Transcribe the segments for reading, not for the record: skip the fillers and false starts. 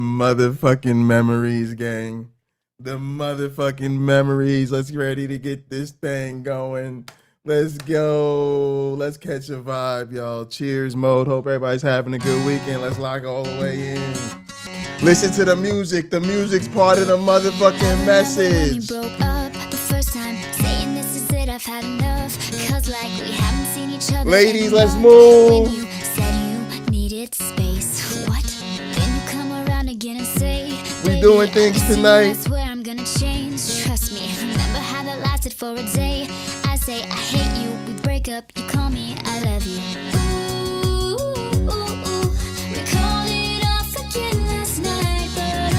Motherfucking memories, gang. The motherfucking memories. Let's get ready to get this thing going. Let's go. Let's catch a vibe, y'all. Cheers mode. Hope everybody's having a good weekend. Let's lock all the way in. Listen to the music. The music's part of the motherfucking message. Broke up the first time, saying this is it, I've had enough. Cause like we haven't seen each other. Ladies, let's move. When you said you needed space. What? Then you come around again and say, we doing things tonight. I swear I'm gonna change. Trust me. Remember how that lasted for a day. I say I hate you, we break up, you call me I love you. We called it off again last night, but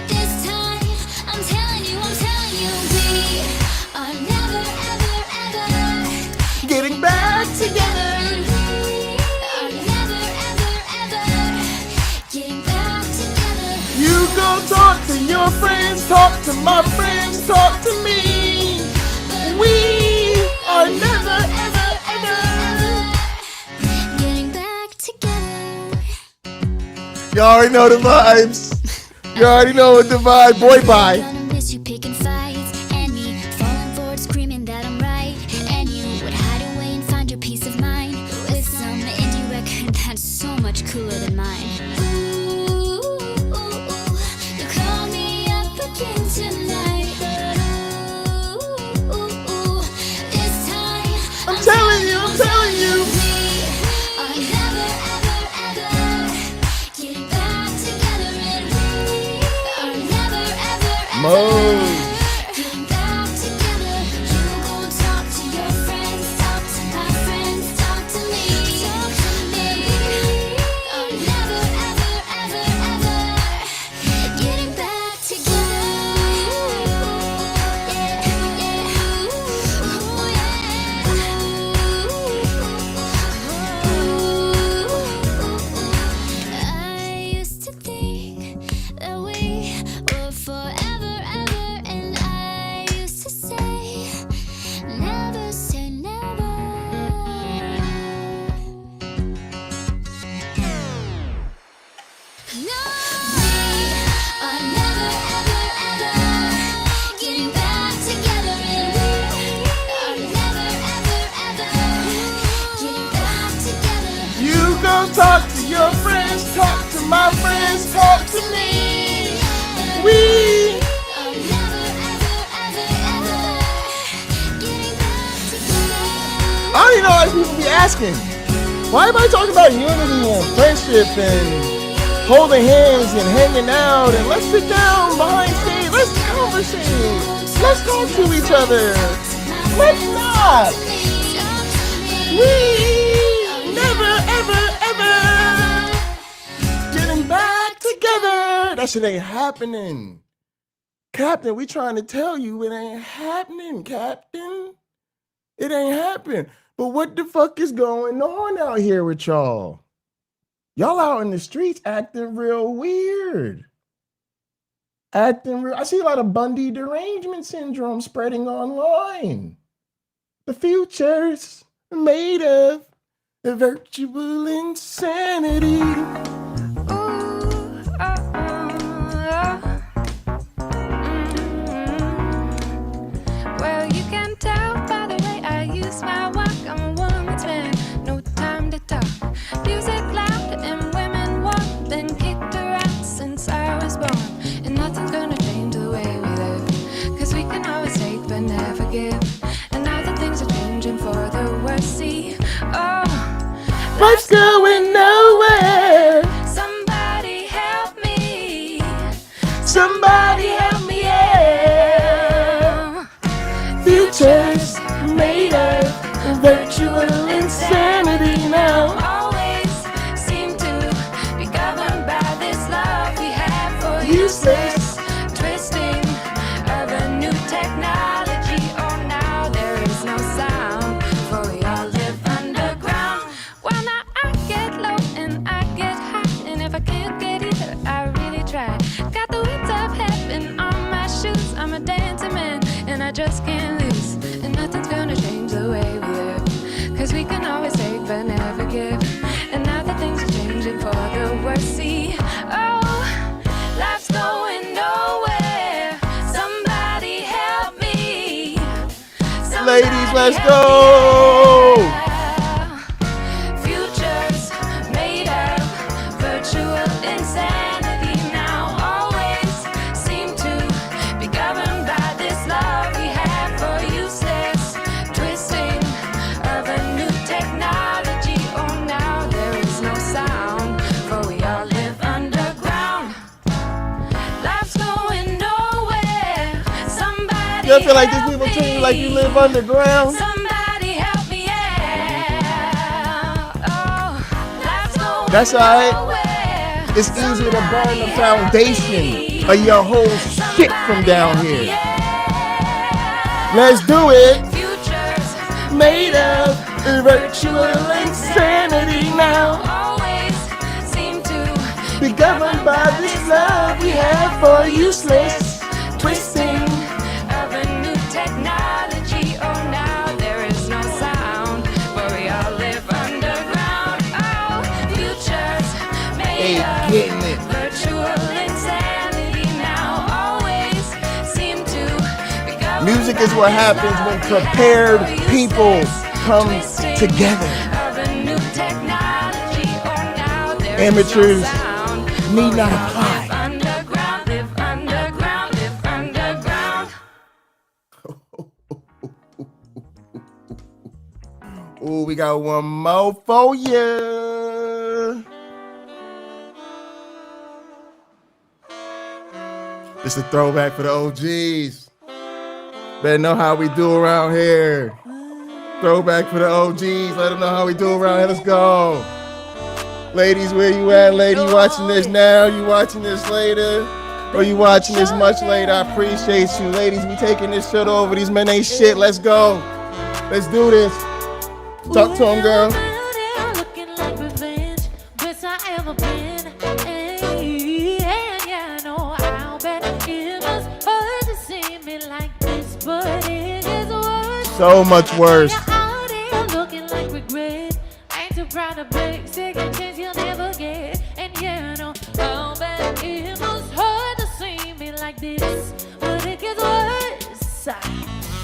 this time I'm telling you, we are never, ever, ever getting back together. We are never, ever, ever getting back together. You go talk to your friends, talk to my friends, talk to me. We are never, ever, ever getting back together. You already know the vibes. You already know what the vibe. Boy, bye. Gonna miss you picking fights and me falling forward screaming that I'm right, and you would hide away and find your peace of mind with some indie record that's so much cooler than mine. You call me up again tonight, but this time I'm telling you. we are never, ever, ever getting back together, and we are never, ever, Mode. getting back together. You gon' talk to your friends, talk to my friends, talk to me. We are never, ever, ever, ever getting back together. I used to think that we were forever, ever, and I used to say, never say never. No, we are never, ever, ever getting back together, and we are never, ever, ever getting back together. You go talk to your friends, talk to my friends, talk to me. We are never, ever, ever, ever getting back together. I don't even know why people be asking. Why am I talking about unity and friendship and holding hands and hanging out and let's sit down behind stage, let's conversate, let's talk to each other. Let's not. We never, ever, ever getting back together. That shit ain't happening. Captain, we trying to tell you it ain't happening, Captain. It ain't happening. But what the fuck is going on out here with y'all? Y'all out in the streets acting real weird. I see a lot of Bundy derangement syndrome spreading online. The future's made of virtual insanity. Well, you can tell by the way I use my walk. I'm a woman's man, no time to talk. Music loud and women walk, been kicked around since I was born. And nothing's gonna change the way we live, cause we can always take but never give. And now that things are changing for the worse, see, oh, Life's going nowhere. somebody help me. Somebody help me, yeah. Future's made of virtual insanity now. Always seem to be governed by this love we have for Useless. twisting of a new technology. Oh, now there is no sound, for we all live underground. Well, now I get low and I get high, and if I can't get either, I really try. Got the winds of heaven on my shoes. I'm a dancing man, and I just can't lose. And nothing's gonna change the way we live, cause we can always take but never give. And now that things are changing for the worse, Let's go. Futures made of virtual insanity now always seem to be governed by this love we have for useless twisting of a new technology. Oh, now there is no sound, for we all live underground. Life's going nowhere. Somebody You feel like these help people treat you like you me. live underground? Somebody help me out. Oh, life's going That's all right. nowhere. It's easy to burn the foundation of your whole shit from down here. Let's do it. Futures Made of virtual insanity now. always seem to Be governed by this love we have for useless twisting. of a new technology. Oh, now there is no sound, for we all live underground. Oh, futures made Ain't of getting it. virtual insanity now always seem to be governed Music is by what this happens love when we prepared have for people useless come twisting together. of a new technology. Oh, now there is Amateurs no sound, need for not we all apply. live underground, live underground, live underground. Ooh, we got one more for you. This is a throwback for the OGs. Better know how we do around here. Throwback for the OGs. Let them know how we do around here. Let's go. Ladies, where you at? Lady, you watching this now? You watching this later? Or you watching this much later? I appreciate you. Ladies, we taking this shit over. These men ain't shit. Let's go. Let's do this. Talk to him, girl. Looking like revenge, best I ever been. Hey, yeah, I know I'll bet it must hurt to see me like this, but it is worse. So much worse. You're out here looking like regret. Ain't too proud to break, second chance you'll never get. And yeah, I know I'll bet it must hurt to see me like this, but it gets worse.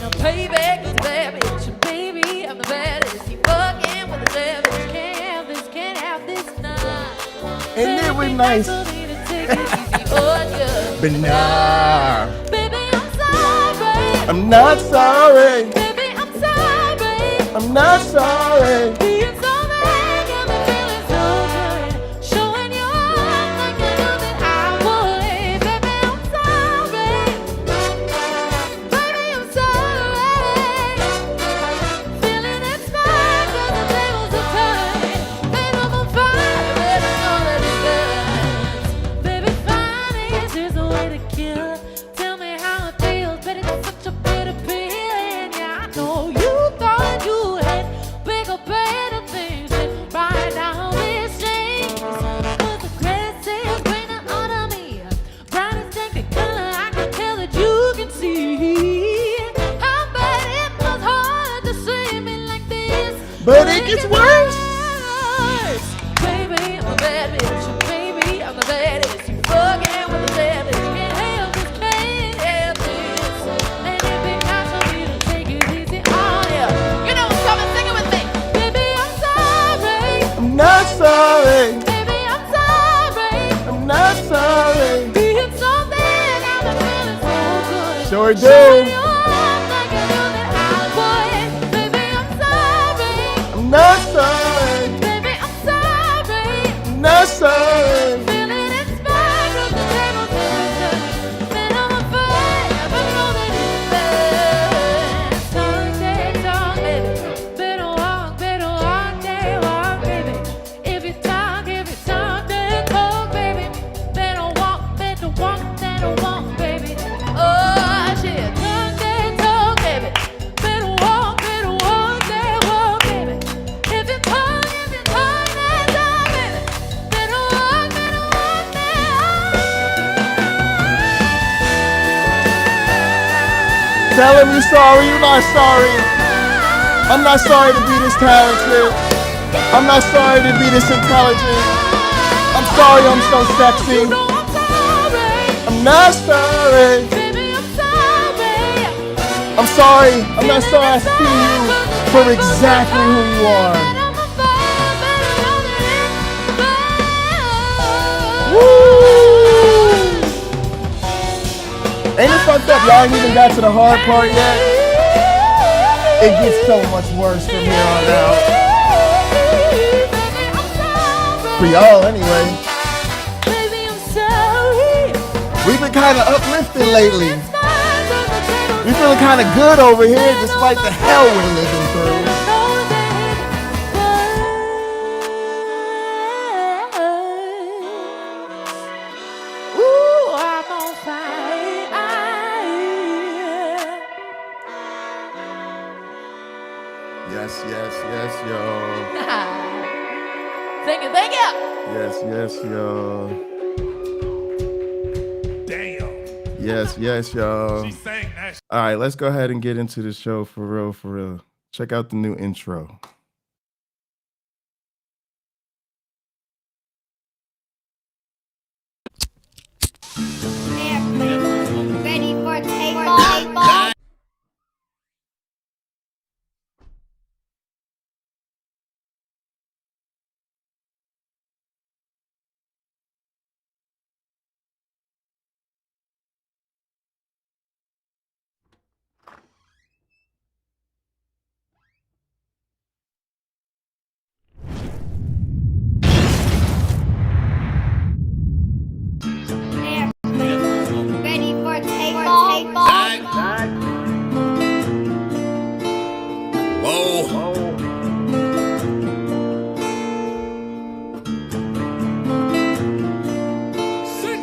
Now payback is a bad bitch, baby, I'm the baddest. You fucking with the savage, can't have this night. And it was nice. But nah, Baby, I'm sorry. I'm not sorry. Baby, I'm sorry. I'm not sorry. Being so bad, got me feeling so good. Showing you off like I knew that I would. Baby, I'm sorry. Baby, I'm sorry. Feeling inspired 'cause the tables are turning. And I'm on fire, but I know that it does. Baby, finance is a way to kill. Tell me how it feels, but it's such a bitter feeling. Yeah, I know you thought you had bigger, better things than right now these things. But the grass is greener under me. Bright as the color, I can tell that you can see. How bad it was hard to see me like this. But it gets worse. Baby, I'm a bad bitch. Baby, I'm the baddest. You fucking with the savage. Can't help this, can't help this. And it'd be nice for me to take it easy on ya. You know what's coming, sing it with me. Baby, I'm sorry. I'm not sorry. Baby, I'm sorry. I'm not sorry. Being so bad, I've been feeling so good. Sure Showing do. you off like I knew that I would. Baby, I'm sorry. I'm not sorry. Baby, I'm sorry. I'm not sorry. Feeling inspired 'cause the tables are turning. And I'm afraid, but I know that it's best. Talk, baby. Better walk, baby. If you talk, then talk, baby. Better walk, baby. Oh, shit. Talk, baby. Better walk, baby. If you talk, then talk, baby. Better walk, Tell him you're sorry. You're not sorry. I'm not sorry to be this talented. I'm not sorry to be this intelligent. I'm sorry I'm so sexy. I'm sorry. I'm not sorry. Baby, I'm sorry. I'm sorry. I'm not sorry. I see you for exactly who you are. Woo! Ain't it fucked up? Y'all ain't even got to the hard part yet. It gets so much worse from here on out. For y'all, anyway. We've been kind of uplifted lately. We feeling kind of good over here despite the hell we're living through. Ooh, I'm on fire. Yes, y'all. Thank you. Yes, y'all. Damn. Yes, y'all. She sang that shit. All right, let's go ahead and get into the show for real. Check out the new intro. Ready for takeoff? Ready for takeoff? Whoa.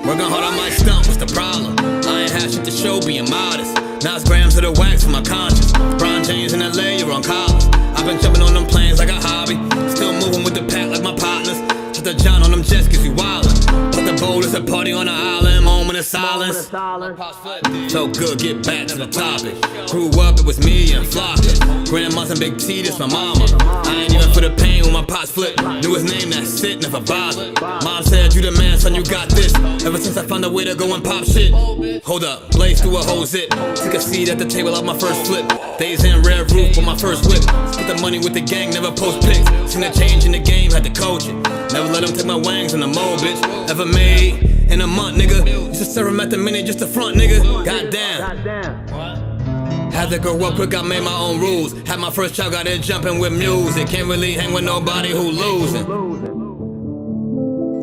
Working hard on my stump, what's the problem? I ain't had shit to show, being modest. Now it's grams of the wax for my conscience. Bron James in LA, you're on college. I've been jumping on them planes like a hobby. Still moving with the pack like my partners. Just the John on them jets cause you wildin'. But the bowl is a party on the island, moment of silence. So good, get back to the topic. Grew up, it was me and Flocka. Grandma's and Big T, this my mama. I ain't even for the pain when my pots flipped. Knew his name, that's it, never bothered. Mom said, you the man, son, you got this. Ever since I found a way to go and pop shit. Hold up, blaze through a whole zip. Took a seat at the table of my first flip. Days in red roof with my first whip. Split the money with the gang, never post pics. Seen a change in the game, had to coach it. Never let them take my wangs in the mold, bitch. Ever made in a month, nigga. Used to serve him at the minute just to front, nigga. Goddamn. Had to grow up quick, I made my own rules. Had my first child, got it jumping with music. Can't really hang with nobody who losing.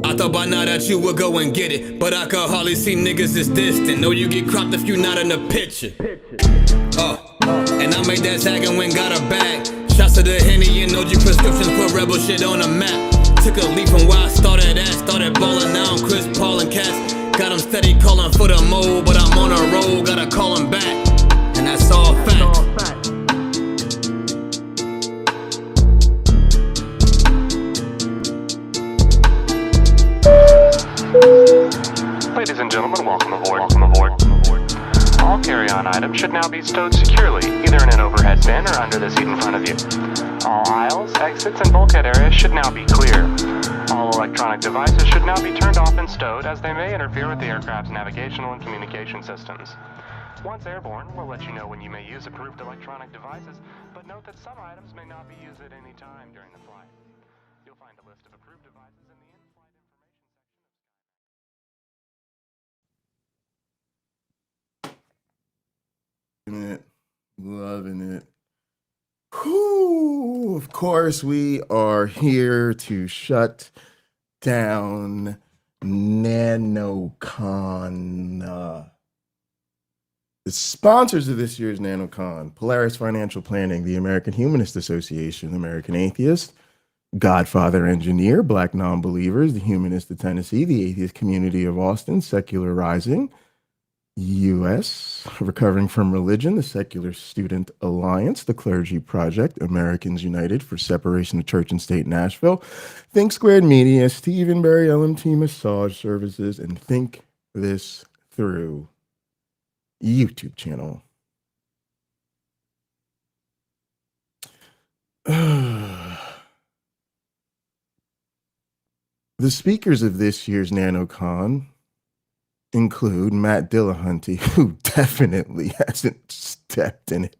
I thought by now that you would go and get it, but I could hardly see niggas this distant. Know you get cropped if you not in the picture. And I made that tag and went got a bag. Shots to the Henny and OG prescriptions, put rebel shit on the map. Took a leap from where I started at. Started ballin' now, I'm Chris Paul and Cats. Got them steady calling for the mold, but I'm on a roll, gotta call him back. And that's all fact. Ladies and gentlemen, welcome aboard. All carry-on items should now be stowed securely, either in an overhead bin or under the seat in front of you. All aisles, exits, and bulkhead areas should now be clear. All electronic devices should now be turned off and stowed, as they may interfere with the aircraft's navigational and communication systems. Once airborne, we'll let you know when you may use approved electronic devices, but note that some items may not be used at any time during the flight. You'll find a list of approved devices in the in-flight information section. Loving it. Whew. Of course, we are here to shut down NanoCon. The sponsors of this year's NanoCon: Polaris Financial Planning, the American Humanist Association, American Atheist, Godfather Engineer, Black Nonbelievers, the Humanist of Tennessee, the Atheist Community of Austin, Secular Rising, U.S., Recovering from Religion, the Secular Student Alliance, the Clergy Project, Americans United for Separation of Church and State, Nashville, Think Squared Media, Stephen Barry LMT Massage Services, and Think This Through YouTube channel. The speakers of this year's NanoCon include Matt Dillahunty, who definitely hasn't stepped in it.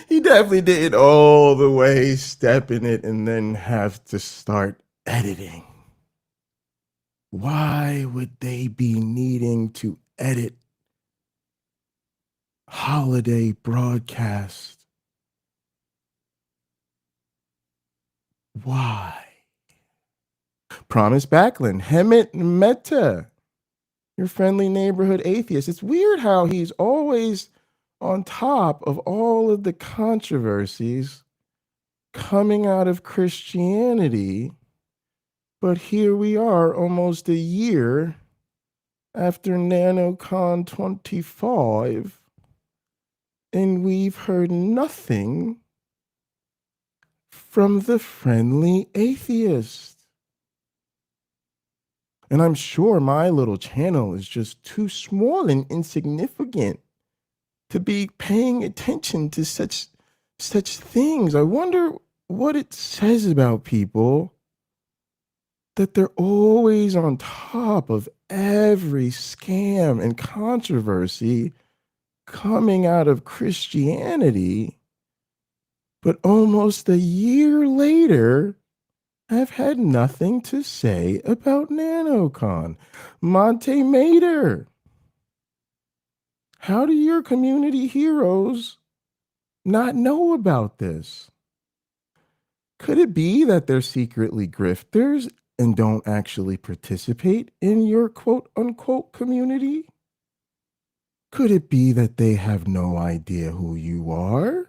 He definitely did all the way step in it and then have to start editing. Why would they be needing to edit holiday broadcast? Why? Promise Backlund, Hemant Mehta, your friendly neighborhood atheist. It's weird how he's always on top of all of the controversies coming out of Christianity. But here we are almost a year after NanoCon 25, and we've heard nothing from the friendly atheist. And I'm sure my little channel is just too small and insignificant to be paying attention to such things. I wonder what it says about people that they're always on top of every scam and controversy coming out of Christianity, but almost a year later, I've had nothing to say about NanoCon. Monte Mater, how do your community heroes not know about this? Could it be that they're secretly grifters and don't actually participate in your quote unquote community? Could it be that they have no idea who you are?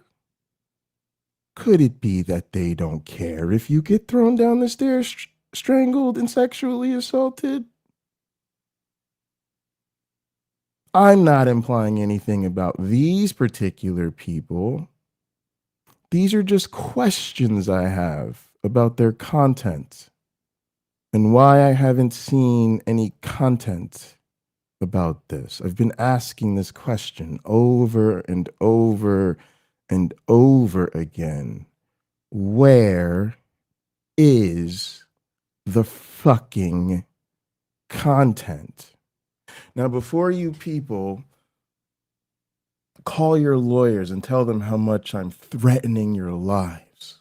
Could it be that they don't care if you get thrown down the stairs, strangled, and sexually assaulted? I'm not implying anything about these particular people. These are just questions I have about their content and why I haven't seen any content about this. I've been asking this question over and over and over again. Where is the fucking content? Now, before you people call your lawyers and tell them how much I'm threatening your lives,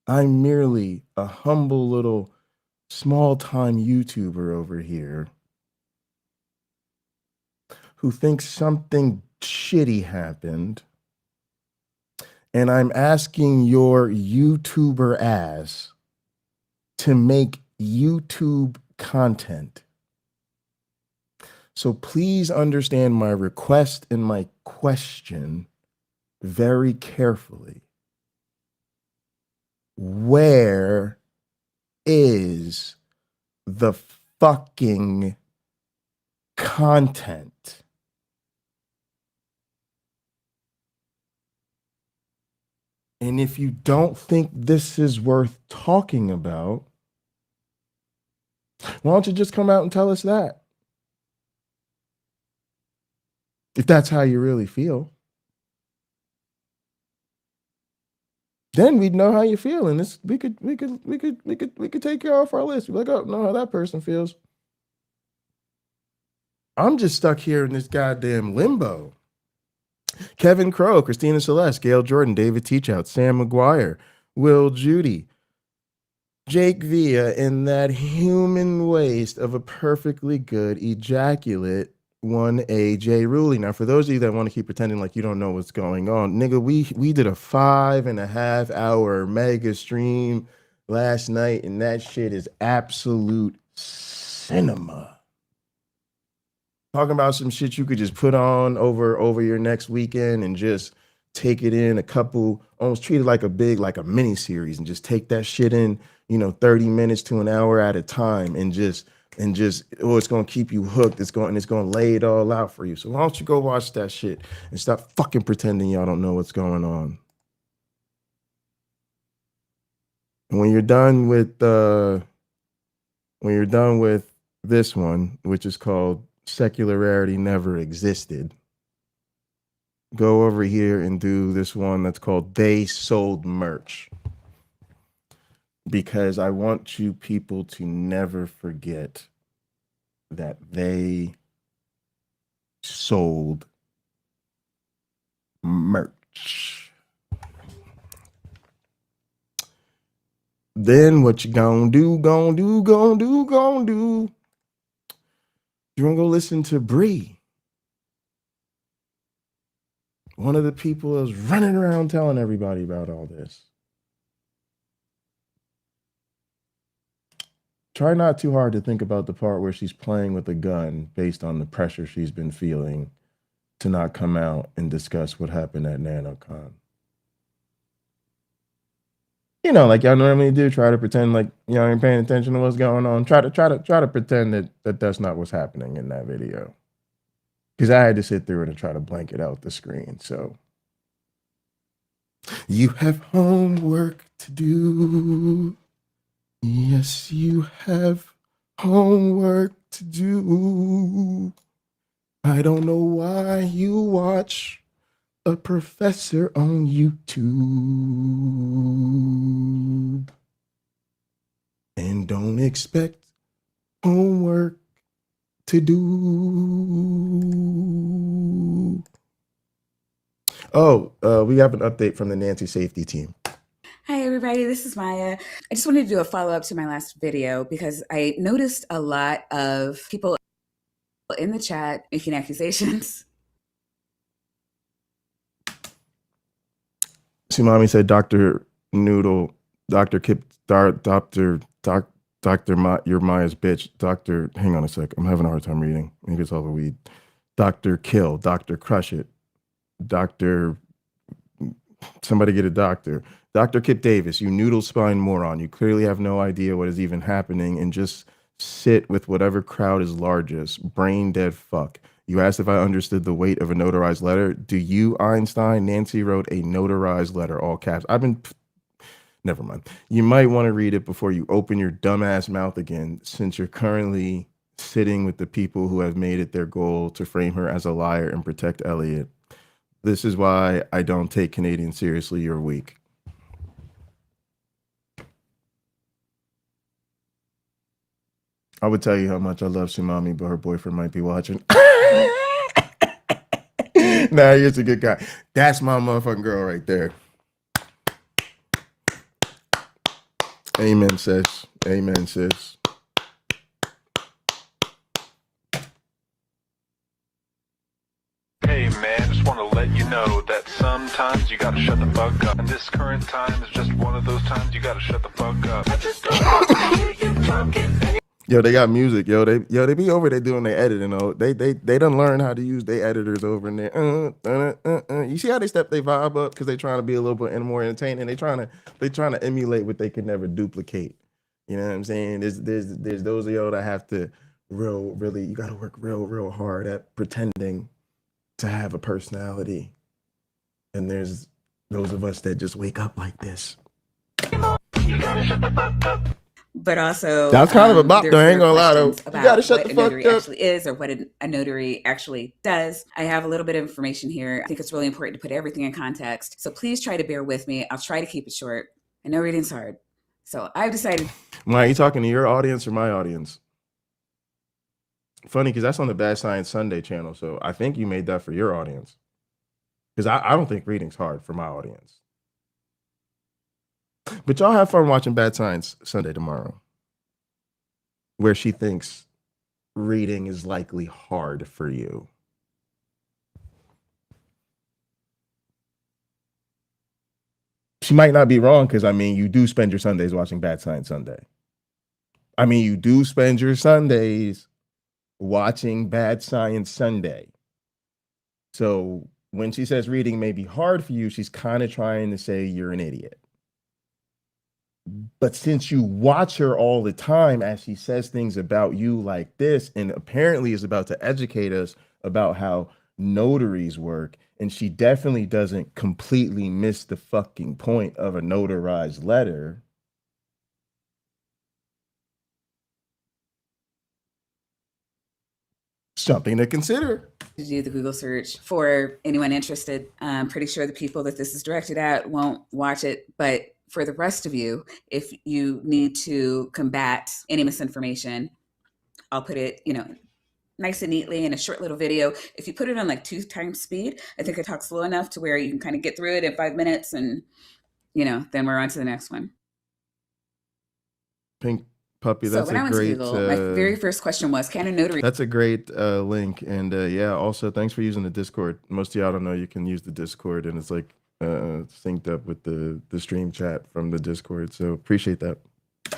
I'm merely a humble little small-time YouTuber over here who thinks something shitty happened, and I'm asking your YouTuber ass to make YouTube content. So please understand my request and my question very carefully. Where is the fucking content? And if you don't think this is worth talking about, why don't you just come out and tell us that? If that's how you really feel. Then we'd know how you feel, and this we could take you off our list. We're like, oh, know how that person feels. I'm just stuck here in this goddamn limbo. Kevin Crow, Christina Celeste, Gail Jordan, David Teachout, Sam McGuire, Will Judy, Jake Villa, in that human waste of a perfectly good ejaculate, one AJ Ruley. Now, for those of you that want to keep pretending like you don't know what's going on, nigga, we did a 5.5 hour mega stream last night, and that shit is absolute cinema. Talking about some shit you could just put on over your next weekend and just take it in a couple, almost treat it like a mini series, and just take that shit in, 30 minutes to an hour at a time, and just it's gonna keep you hooked. It's gonna lay it all out for you. So why don't you go watch that shit and stop fucking pretending y'all don't know what's going on. And when you're done with this one, which is called Secularity Never Existed, go over here and do this one that's called They Sold Merch. Because I want you people to never forget that they sold merch. Then what you gonna do? You're gonna go listen to Bre, one of the people that's running around telling everybody about all this. Try not too hard to think about the part where she's playing with a gun based on the pressure she's been feeling to not come out and discuss what happened at NanoCon. You know, like y'all normally do, try to pretend like y'all ain't paying attention to what's going on. Try to pretend that that's not what's happening in that video. Because I had to sit through it and try to blank it out the screen. So you have homework to do. Yes, you have homework to do. I don't know why you watch a professor on YouTube. And don't expect homework to do. Oh, we have an update from the Nancy safety team. Hi everybody, this is Maya. I just wanted to do a follow-up to my last video because I noticed a lot of people in the chat making accusations. Sumami said Dr. Noodle, Dr. Kip, Dr. You're Maya's bitch. Dr. Hang on a sec. I'm having a hard time reading. I think it's all the weed. Dr. Kill, Dr. Crush It, Dr. Somebody get a doctor. Dr. Kip Davis, you noodle spine moron. You clearly have no idea what is even happening and just sit with whatever crowd is largest. Brain dead fuck. You asked if I understood the weight of a notarized letter. Do you, Einstein? Nancy wrote a notarized letter, all caps. Never mind. You might want to read it before you open your dumbass mouth again, since you're currently sitting with the people who have made it their goal to frame her as a liar and protect Elliot. This is why I don't take Canadians seriously. You're weak. I would tell you how much I love Sumami, but her boyfriend might be watching. Nah, he's a good guy. That's my motherfucking girl right there. Amen, sis. Amen, sis. Hey man, just want to let you know that sometimes you gotta shut the fuck up. And this current time is just one of those times you gotta shut the fuck up. I just don't want to hear you talking. Yo, they got music. Yo, they be over there doing their editing. They done learn how to use their editors over in there. You see how they step their vibe up because they trying to be a little bit more entertaining. They trying to emulate what they can never duplicate. You know what I'm saying? There's those of y'all that have to really you got to work real hard at pretending to have a personality, and there's those of us that just wake up like this. You gotta shut the fuck up. But also, That's kind of a bop, though. I ain't gonna lie, though. questions You gotta about shut what the a fuck notary up. actually is or what a notary actually does. I have a little bit of information here. I think it's really important to put everything in context. So please try to bear with me. I'll try to keep it short. I know reading's hard. So I've decided. Maya, you talking to your audience or my audience? Funny, because that's on the Bad Science Sunday channel. So I think you made that for your audience. Because I don't think reading's hard for my audience. But y'all have fun watching Bad Science Sunday tomorrow, where she thinks reading is likely hard for you. She might not be wrong, because, I mean, you do spend your Sundays watching Bad Science Sunday. I mean, you do spend your Sundays watching Bad Science Sunday. So when she says reading may be hard for you, she's kind of trying to say you're an idiot. But since you watch her all the time as she says things about you like this, and apparently is about to educate us about how notaries work, and she definitely doesn't completely miss the fucking point of a notarized letter. Something to consider. To do the Google search for anyone interested. I'm pretty sure the people that this is directed at won't watch it, but for the rest of you, if you need to combat any misinformation, I'll put it, nice and neatly in a short little video. If you put it on like 2 times speed, I think I talk slow enough to where you can kind of get through it in 5 minutes, and then we're on to the next one. Pink Puppy, So that's when a I went to great. Google, my very first question was, can a notary? That's a great link, and yeah. Also, thanks for using the Discord. Most of y'all don't know you can use the Discord, and it's like synced up with the stream chat from the Discord. So appreciate that.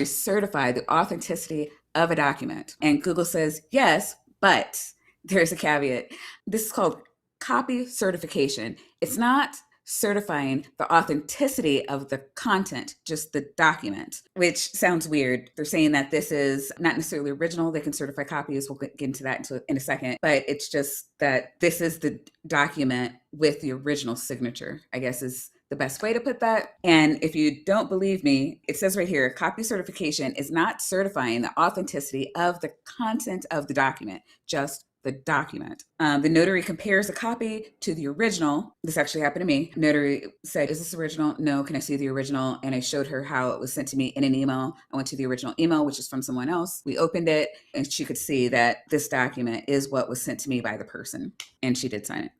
Certify the authenticity of a document? And Google says yes, but there's a caveat. This is called copy certification. It's not certifying the authenticity of the content, just the document, which sounds weird. They're saying that this is not necessarily original. They can certify copies. We'll get into that in a second, but it's just that this is the document with the original signature, I guess is the best way to put that. And if you don't believe me, it says right here, copy certification is not certifying the authenticity of the content of the document, just the document. The notary compares a copy to the original. This actually happened to me. Notary said, is this original? No, can I see the original? And I showed her how it was sent to me in an email. I went to the original email, which is from someone else. We opened it and she could see that this document is what was sent to me by the person. And she did sign it.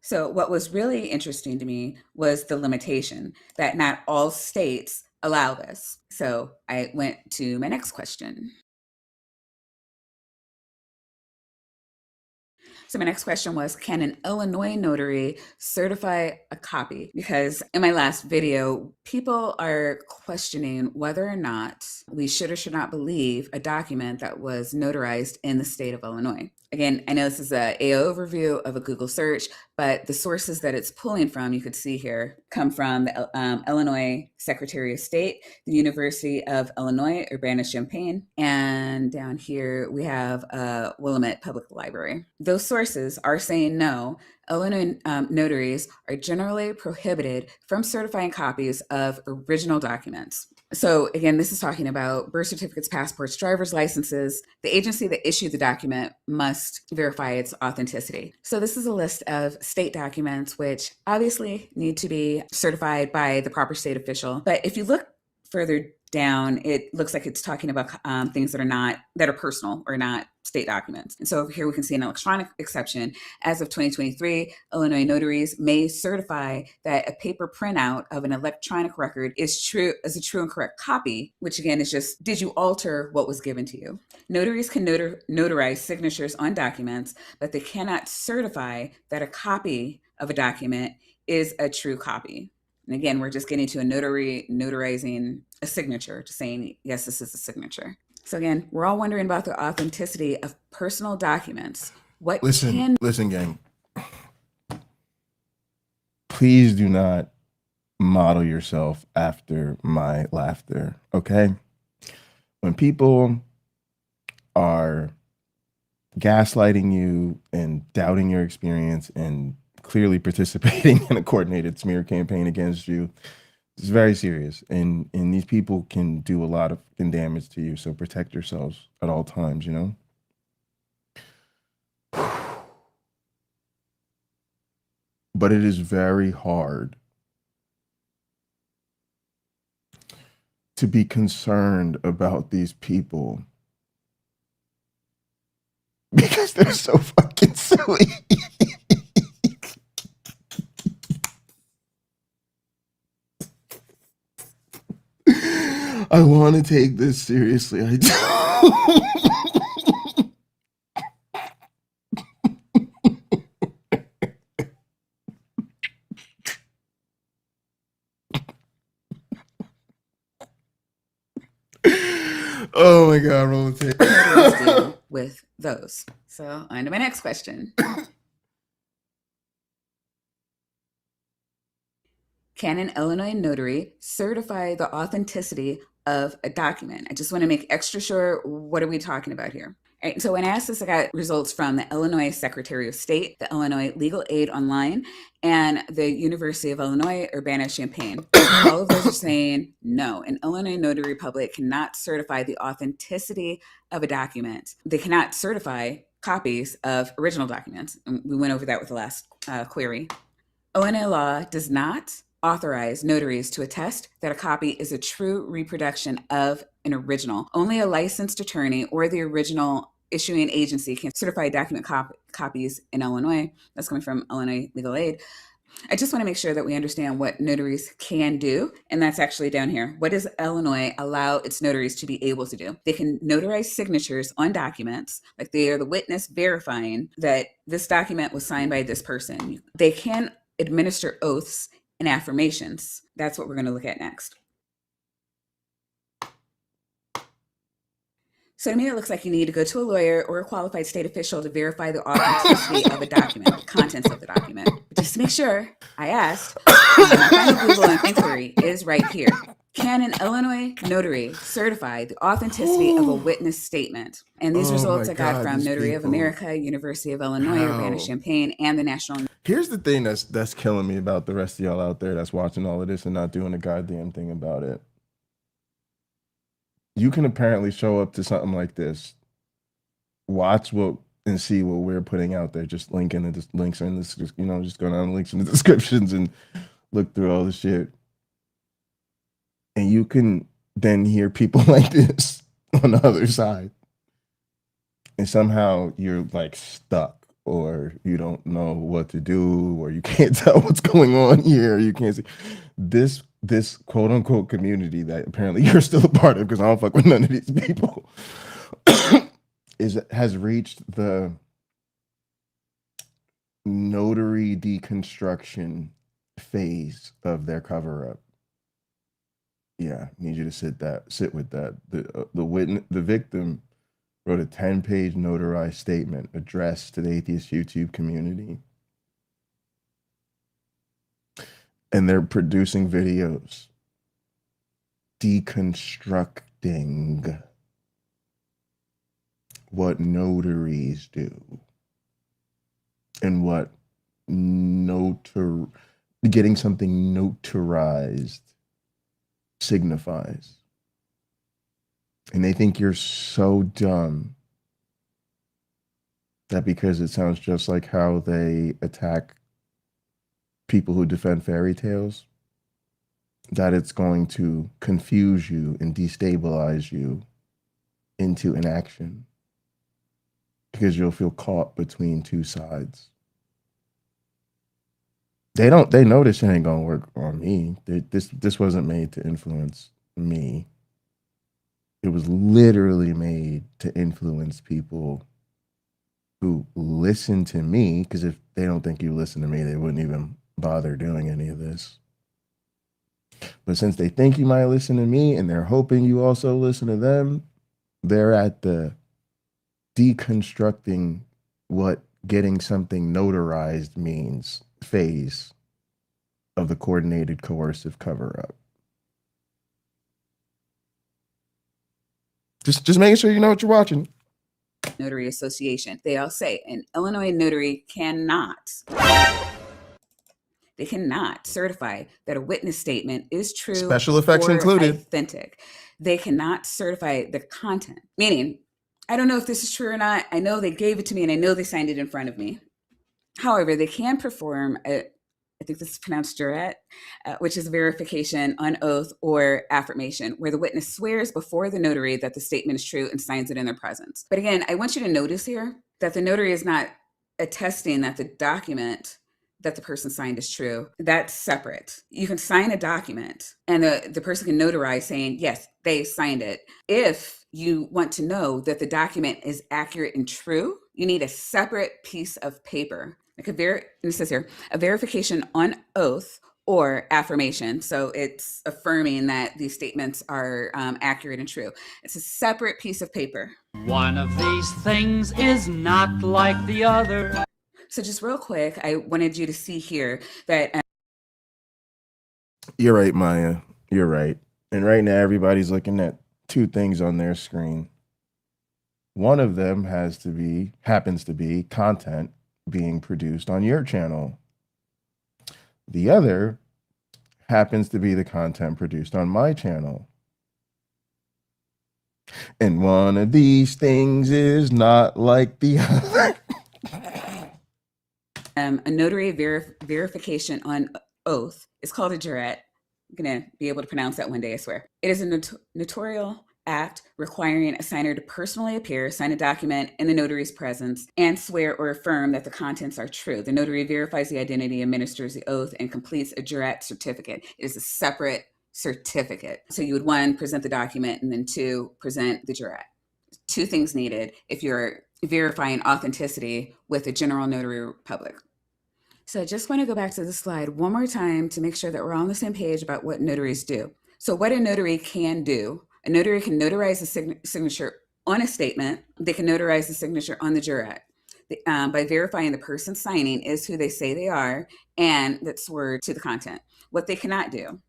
So what was really interesting to me was the limitation that not all states allow this. So I went to my next question. So my next question was, can an Illinois notary certify a copy? Because in my last video, people are questioning whether or not we should or should not believe a document that was notarized in the state of Illinois. Again, I know this is an overview of a Google search, but the sources that it's pulling from, you could see here, come from the Illinois Secretary of State, the University of Illinois, Urbana-Champaign, and down here we have Willamette Public Library. Those sources are saying no. Illinois notaries are generally prohibited from certifying copies of original documents. So again, this is talking about birth certificates, passports, driver's licenses. The agency that issued the document must verify its authenticity. So this is a list of state documents which obviously need to be certified by the proper state official. But if you look further down, it looks like it's talking about things that are personal or not state documents. And so over here we can see an electronic exception. As of 2023, Illinois notaries may certify that a paper printout of an electronic record is a true and correct copy, which again is just, did you alter what was given to you? Notaries can notarize signatures on documents, but they cannot certify that a copy of a document is a true copy. And again, we're just getting to a notary notarizing a signature, to saying, yes, this is a signature. So again, we're all wondering about the authenticity of personal documents. Listen, gang. Please do not model yourself after my laughter, okay? When people are gaslighting you and doubting your experience and clearly participating in a coordinated smear campaign against you, it's very serious, and these people can do a lot of damage to you. So protect yourselves at all times, But it is very hard to be concerned about these people because they're so fucking silly. I want to take this seriously. I do. Oh my God, roll the tape. With those. So on to my next question. Can an Illinois notary certify the authenticity of a document? I just want to make extra sure, what are we talking about here? All right, so when I asked this, I got results from the Illinois Secretary of State, the Illinois Legal Aid Online, and the University of Illinois, Urbana-Champaign. All of those are saying no, an Illinois notary public cannot certify the authenticity of a document. They cannot certify copies of original documents. And we went over that with the last query. Illinois law does not authorize notaries to attest that a copy is a true reproduction of an original. Only a licensed attorney or the original issuing agency can certify document copies in Illinois. That's coming from Illinois Legal Aid. I just want to make sure that we understand what notaries can do, and that's actually down here. What does Illinois allow its notaries to be able to do? They can notarize signatures on documents, like they are the witness verifying that this document was signed by this person. They can administer oaths and affirmations. That's what we're going to look at next. So to me, it looks like you need to go to a lawyer or a qualified state official to verify the authenticity of a document, the contents of the document. But just to make sure, I asked, my final Google inquiry is right here. Can an Illinois notary certify the authenticity of a witness statement? And these results I got from Notary of America, University of Illinois, Urbana-Champaign, and the National. Here's the thing that's killing me about the rest of y'all out there that's watching all of this and not doing a goddamn thing about it. You can apparently show up to something like this, watch what and see what we're putting out there. Just links in the just go down links in the descriptions and look through all the shit. And you can then hear people like this on the other side. And somehow you're like stuck, or you don't know what to do, or you can't tell what's going on here. You can't see this quote unquote community that apparently you're still a part of, because I don't fuck with none of these people, has reached the notary deconstruction phase of their cover up. Yeah, need you to sit with that. The victim wrote a 10-page notarized statement addressed to the atheist YouTube community. And they're producing videos deconstructing what notaries do and what getting something notarized signifies. And they think you're so dumb that because it sounds just like how they attack people who defend fairy tales, that it's going to confuse you and destabilize you into inaction, because you'll feel caught between two sides. They know this shit ain't gonna work on me. This wasn't made to influence me. It was literally made to influence people who listen to me, because if they don't think you listen to me, they wouldn't even bother doing any of this. But since they think you might listen to me and they're hoping you also listen to them, they're at the deconstructing what getting something notarized means phase of the coordinated coercive cover-up. Just making sure you know what you're watching. Notary Association. They all say an Illinois notary cannot certify that a witness statement is true, Special effects or included, authentic. They cannot certify the content. Meaning, I don't know if this is true or not. I know they gave it to me and I know they signed it in front of me. However, they can perform I think this is pronounced jurat, which is verification on oath or affirmation, where the witness swears before the notary that the statement is true and signs it in their presence. But again, I want you to notice here that the notary is not attesting that the document that the person signed is true. That's separate. You can sign a document and the person can notarize saying, yes, they signed it. If you want to know that the document is accurate and true, you need a separate piece of paper. It says here, a verification on oath or affirmation. So it's affirming that these statements are accurate and true. It's a separate piece of paper. One of these things is not like the other. So just real quick, I wanted you to see here that... You're right, Maya. You're right. And right now, everybody's looking at two things on their screen. One of them happens to be content being produced on your channel. The other happens to be the content produced on my channel. And one of these things is not like the other. A notary verification on oath is called a jurat. I'm going to be able to pronounce that one day, I swear. It is a notarial act requiring a signer to personally appear, sign a document in the notary's presence, and swear or affirm that the contents are true. The notary verifies the identity, administers the oath, and completes a jurat certificate. It is a separate certificate. So you would, one, present the document, and then two, present the jurat. Two things needed if you're verifying authenticity with a general notary public. So I just want to go back to the slide one more time to make sure that we're all on the same page about what notaries do. So what a notary can do, a notary can notarize a signature on a statement. They can notarize the signature on the jurat by verifying the person signing is who they say they are and that swore to the content. What they cannot do,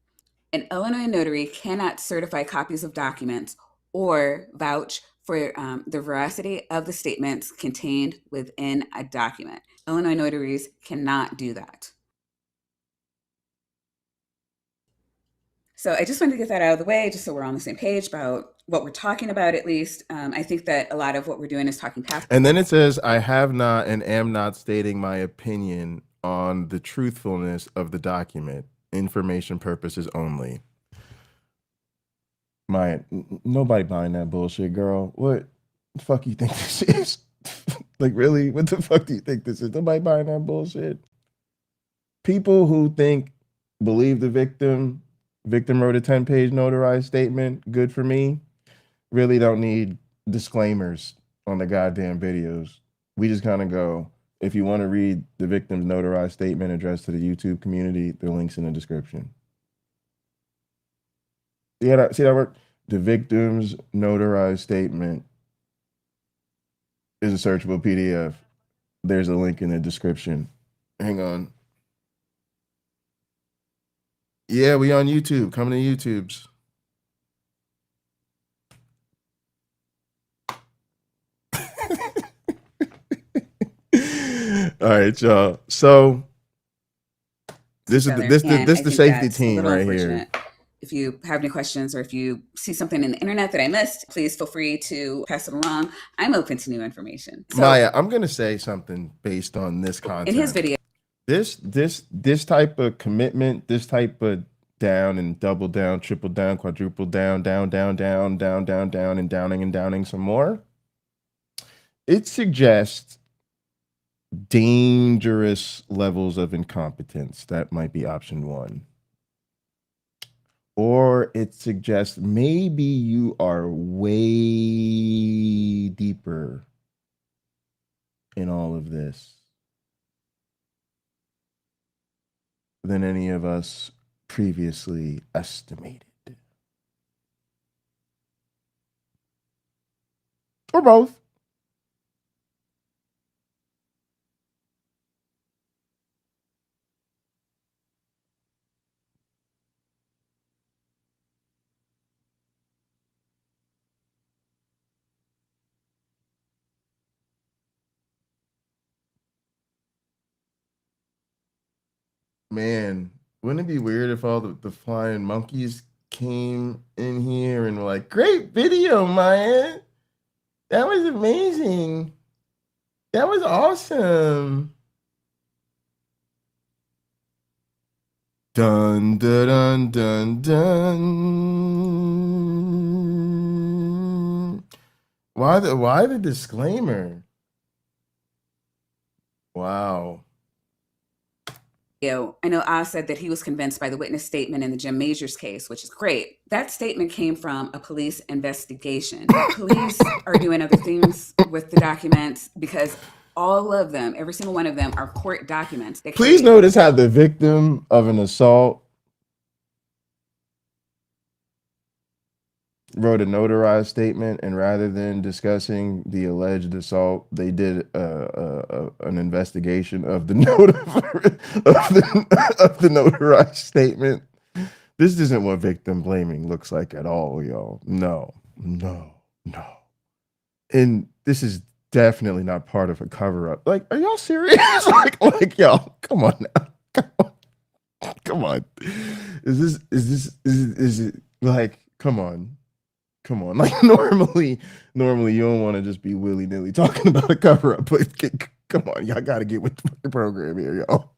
an Illinois notary cannot certify copies of documents or vouch for the veracity of the statements contained within a document. Illinois notaries cannot do that. So I just wanted to get that out of the way, just so we're on the same page about what we're talking about, at least. I think that a lot of what we're doing is talking past. And then it says, I have not and am not stating my opinion on the truthfulness of the document. Information purposes only. Nobody buying that bullshit, girl. What the fuck you think this is? Like, really? What the fuck do you think this is? Nobody buying that bullshit. People who believe the victim wrote a 10-page notarized statement, good for me, really don't need disclaimers on the goddamn videos. We just kind of go, if you want to read the victim's notarized statement addressed to the YouTube community, the link's in the description. See that work? The victim's notarized statement is a searchable PDF. There's a link in the description. Hang on. Yeah, we on YouTube. Coming to YouTube's. All right, y'all. So this is the safety team right here. If you have any questions or if you see something in the internet that I missed, please feel free to pass it along. I'm open to new information. So, Maya, I'm gonna say something based on this content. In his video, this type of commitment, this type of down and double down, triple down, quadruple down, down, down, down, down, down, down, and downing some more. It suggests dangerous levels of incompetence. That might be option one. Or it suggests maybe you are way deeper in all of this than any of us previously estimated. Or both. Man, wouldn't it be weird if all the flying monkeys came in here and were like, great video, Maya. That was amazing. That was awesome. Dun, dun, dun, dun, dun. Why the disclaimer? Wow. I know Oz said that he was convinced by the witness statement in the Jim Majors case, which is great. That statement came from a police investigation. Police are doing other things with the documents because all of them, every single one of them, are court documents. Please notice how the victim of an assault wrote a notarized statement, and rather than discussing the alleged assault, they did an investigation of the of the notarized statement. This isn't what victim blaming looks like at all, y'all. No. And this is definitely not part of a cover-up. Like, are y'all serious? like y'all, come on now. Come on. Is it like, come on. Like normally you don't want to just be willy-nilly talking about a cover-up, but come on, y'all gotta get with the program here, y'all.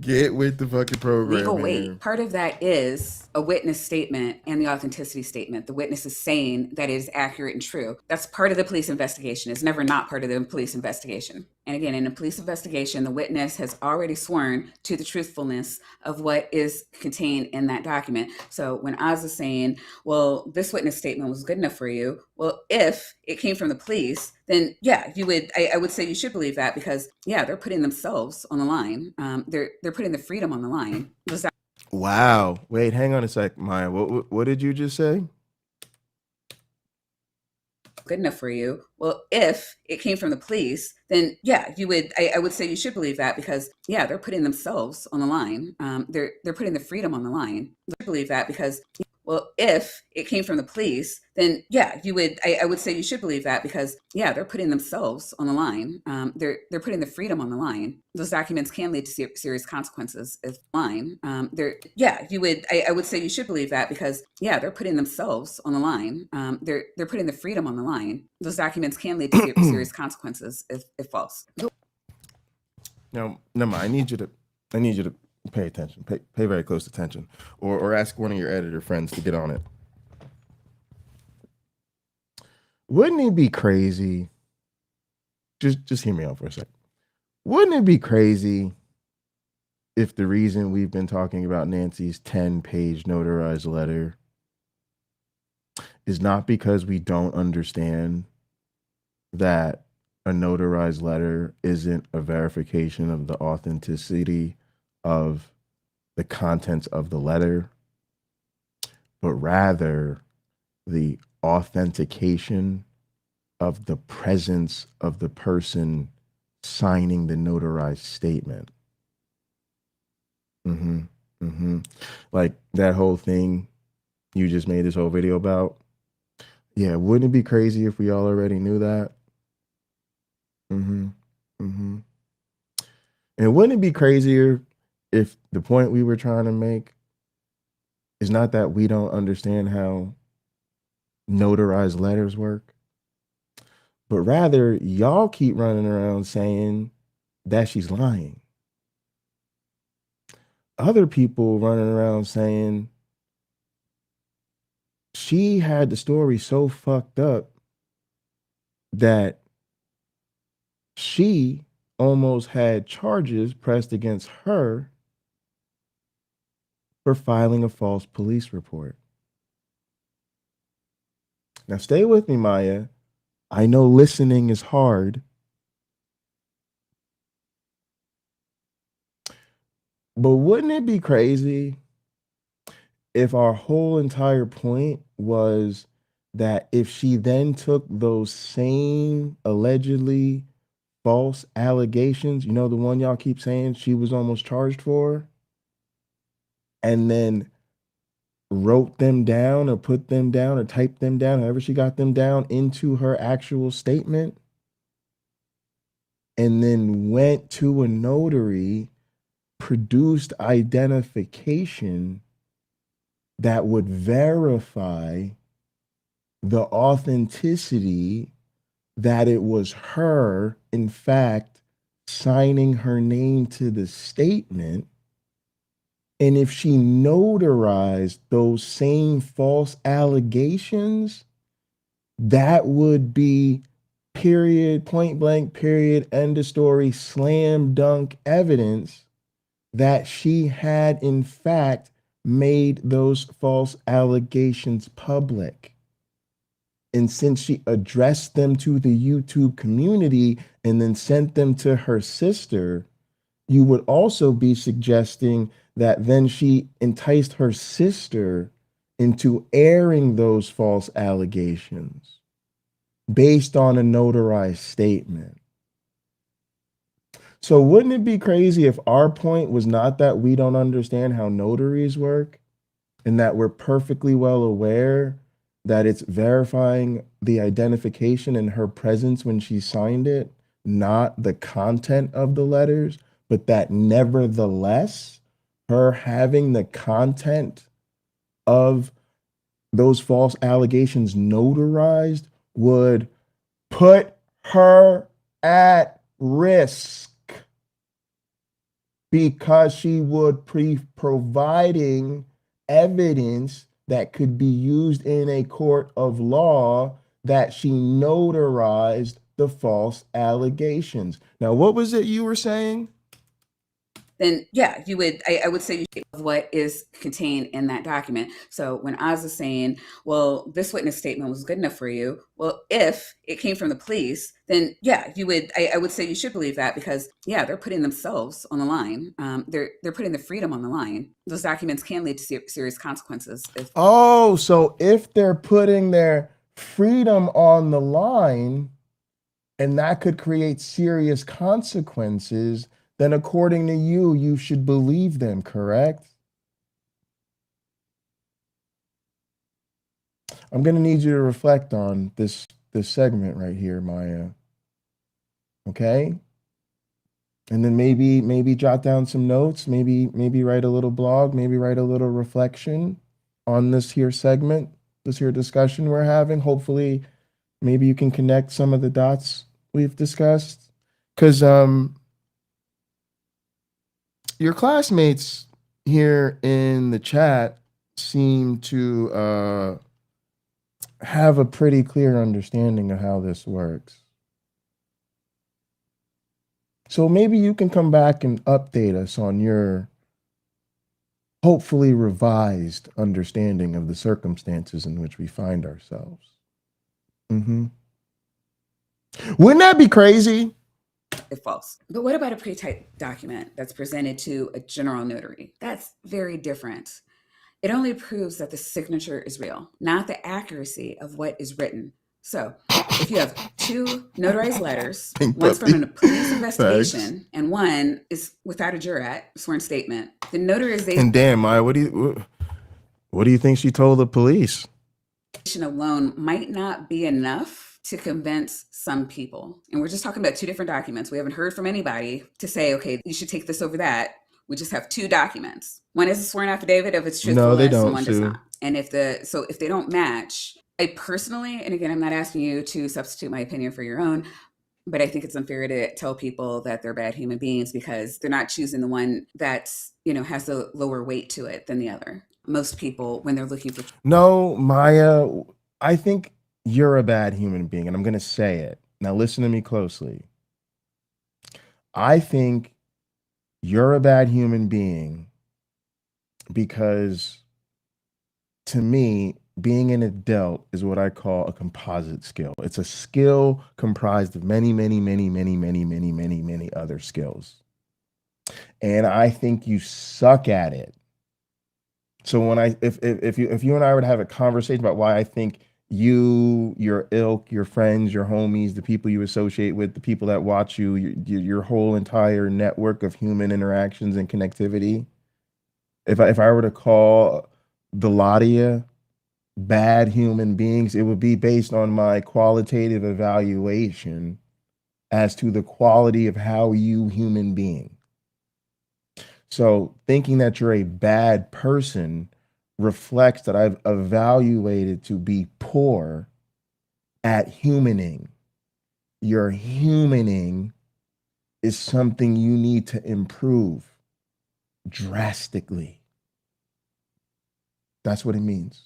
Get with the fucking program. legal man. weight. Part of that is a witness statement and the authenticity statement. The witness is saying that it is accurate and true. That's part of the police investigation. It's never not part of the police investigation. And again, in a police investigation, the witness has already sworn to the truthfulness of what is contained in that document. So when Oz is saying, well, this witness statement was good enough for you, well, if it came from the police, then yeah, you would. I would say you should believe that because yeah, they're putting themselves on the line. They're putting the freedom on the line. Wow. Wait, hang on a sec, Maya. What did you just say? Good enough for you. Well, if it came from the police, then yeah, you would. I would say you should believe that because yeah, they're putting themselves on the line. They're putting the freedom on the line. I believe that because well, if it came from the police, then yeah, you would. I would say you should believe that because yeah, they're putting themselves on the line. They're putting the freedom on the line. Those documents can lead to serious consequences. If yeah, you would. I would say you should believe that because yeah, they're putting themselves on the line. They're putting the freedom on the line. Those documents can lead to serious consequences if false. No, never mind. I need you to pay attention. Pay very close attention, or ask one of your editor friends to get on it. Wouldn't it be crazy? Just hear me out for a sec. Wouldn't it be crazy if the reason we've been talking about Nancy's 10-page notarized letter is not because we don't understand that a notarized letter isn't a verification of the authenticity of the contents of the letter, but rather the authentication of the presence of the person signing the notarized statement. Like that whole thing you just made this whole video about. Yeah, wouldn't it be crazy if we all already knew that? And wouldn't it be crazier if the point we were trying to make is not that we don't understand how notarized letters work, but rather y'all keep running around saying that she's lying. Other people running around saying she had the story so fucked up that she almost had charges pressed against her for filing a false police report. Now stay with me, Maya. I know listening is hard, but wouldn't it be crazy if our whole entire point was that if she then took those same allegedly false allegations, you know, the one y'all keep saying she was almost charged for, and then wrote them down or put them down or typed them down, however she got them down, into her actual statement, and then went to a notary, produced identification that would verify the authenticity that it was her, in fact, signing her name to the statement. And if she notarized those same false allegations, that would be period, point blank, period, end of story, slam dunk evidence that she had, in fact, made those false allegations public. And since she addressed them to the YouTube community and then sent them to her sister, you would also be suggesting that then she enticed her sister into airing those false allegations based on a notarized statement. So wouldn't it be crazy if our point was not that we don't understand how notaries work and that we're perfectly well aware that it's verifying the identification and her presence when she signed it, not the content of the letters, but that nevertheless, her having the content of those false allegations notarized would put her at risk. because she would be providing evidence that could be used in a court of law that she notarized the false allegations. Now, what was it you were saying? Then yeah, you would. I would say what is contained in that document. So when Oz is saying, "Well, this witness statement was good enough for you," well, if it came from the police, then yeah, you would. I would say you should believe that because yeah, they're putting themselves on the line. They're putting their freedom on the line. Those documents can lead to serious consequences. Oh, so if they're putting their freedom on the line, and that could create serious consequences, then according to you, you should believe them, correct? I'm going to need you to reflect on this segment right here, Maya. Okay? And then maybe jot down some notes, maybe write a little blog, maybe write a little reflection on this here segment, this here discussion we're having. Hopefully, maybe you can connect some of the dots we've discussed. Because your classmates here in the chat seem to have a pretty clear understanding of how this works. So maybe you can come back and update us on your hopefully revised understanding of the circumstances in which we find ourselves. Wouldn't that be crazy? If false. But what about a pre-typed document that's presented to a general notary? That's very different. It only proves that the signature is real, not the accuracy of what is written. So if you have two notarized letters, one's from a police investigation and one is without a jurat, sworn statement, the notarization And damn, Maya, what do you think she told the police? alone might not be enough to convince some people. And we're just talking about two different documents. We haven't heard from anybody to say, okay, you should take this over that. We just have two documents. One is a sworn affidavit of its truthfulness, No, they don't, and one does Sue. not. And if they don't match, I personally, and again, I'm not asking you to substitute my opinion for your own, but I think it's unfair to tell people that they're bad human beings because they're not choosing the one that's, has a lower weight to it than the other. Most people, when they're looking for... No, Maya, I think you're a bad human being, and I'm going to say it. Now listen to me closely. I think you're a bad human being because, to me, being an adult is what I call a composite skill. It's a skill comprised of many, many, many, many, many, many, many, many other skills. And I think you suck at it. So if you and I were to have a conversation about why I think you, your ilk, your friends, your homies, the people you associate with, the people that watch you, your whole entire network of human interactions and connectivity, if I were to call the lot of you bad human beings, it would be based on my qualitative evaluation as to the quality of how you human being. So thinking that you're a bad person reflects that I've evaluated to be poor at humaning. Your humaning is something you need to improve drastically. That's what it means.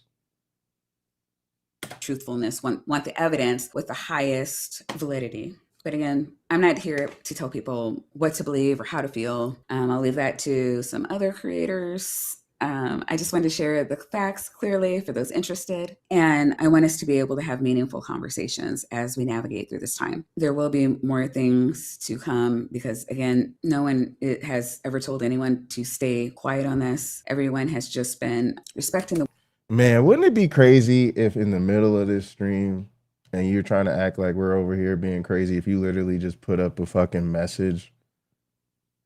Truthfulness, want the evidence with the highest validity. But again, I'm not here to tell people what to believe or how to feel. I'll leave that to some other creators. I just wanted to share the facts clearly for those interested. And I want us to be able to have meaningful conversations as we navigate through this time. There will be more things to come because, again, no one has ever told anyone to stay quiet on this. Everyone has just been respecting the... Man, wouldn't it be crazy if in the middle of this stream and you're trying to act like we're over here being crazy, if you literally just put up a fucking message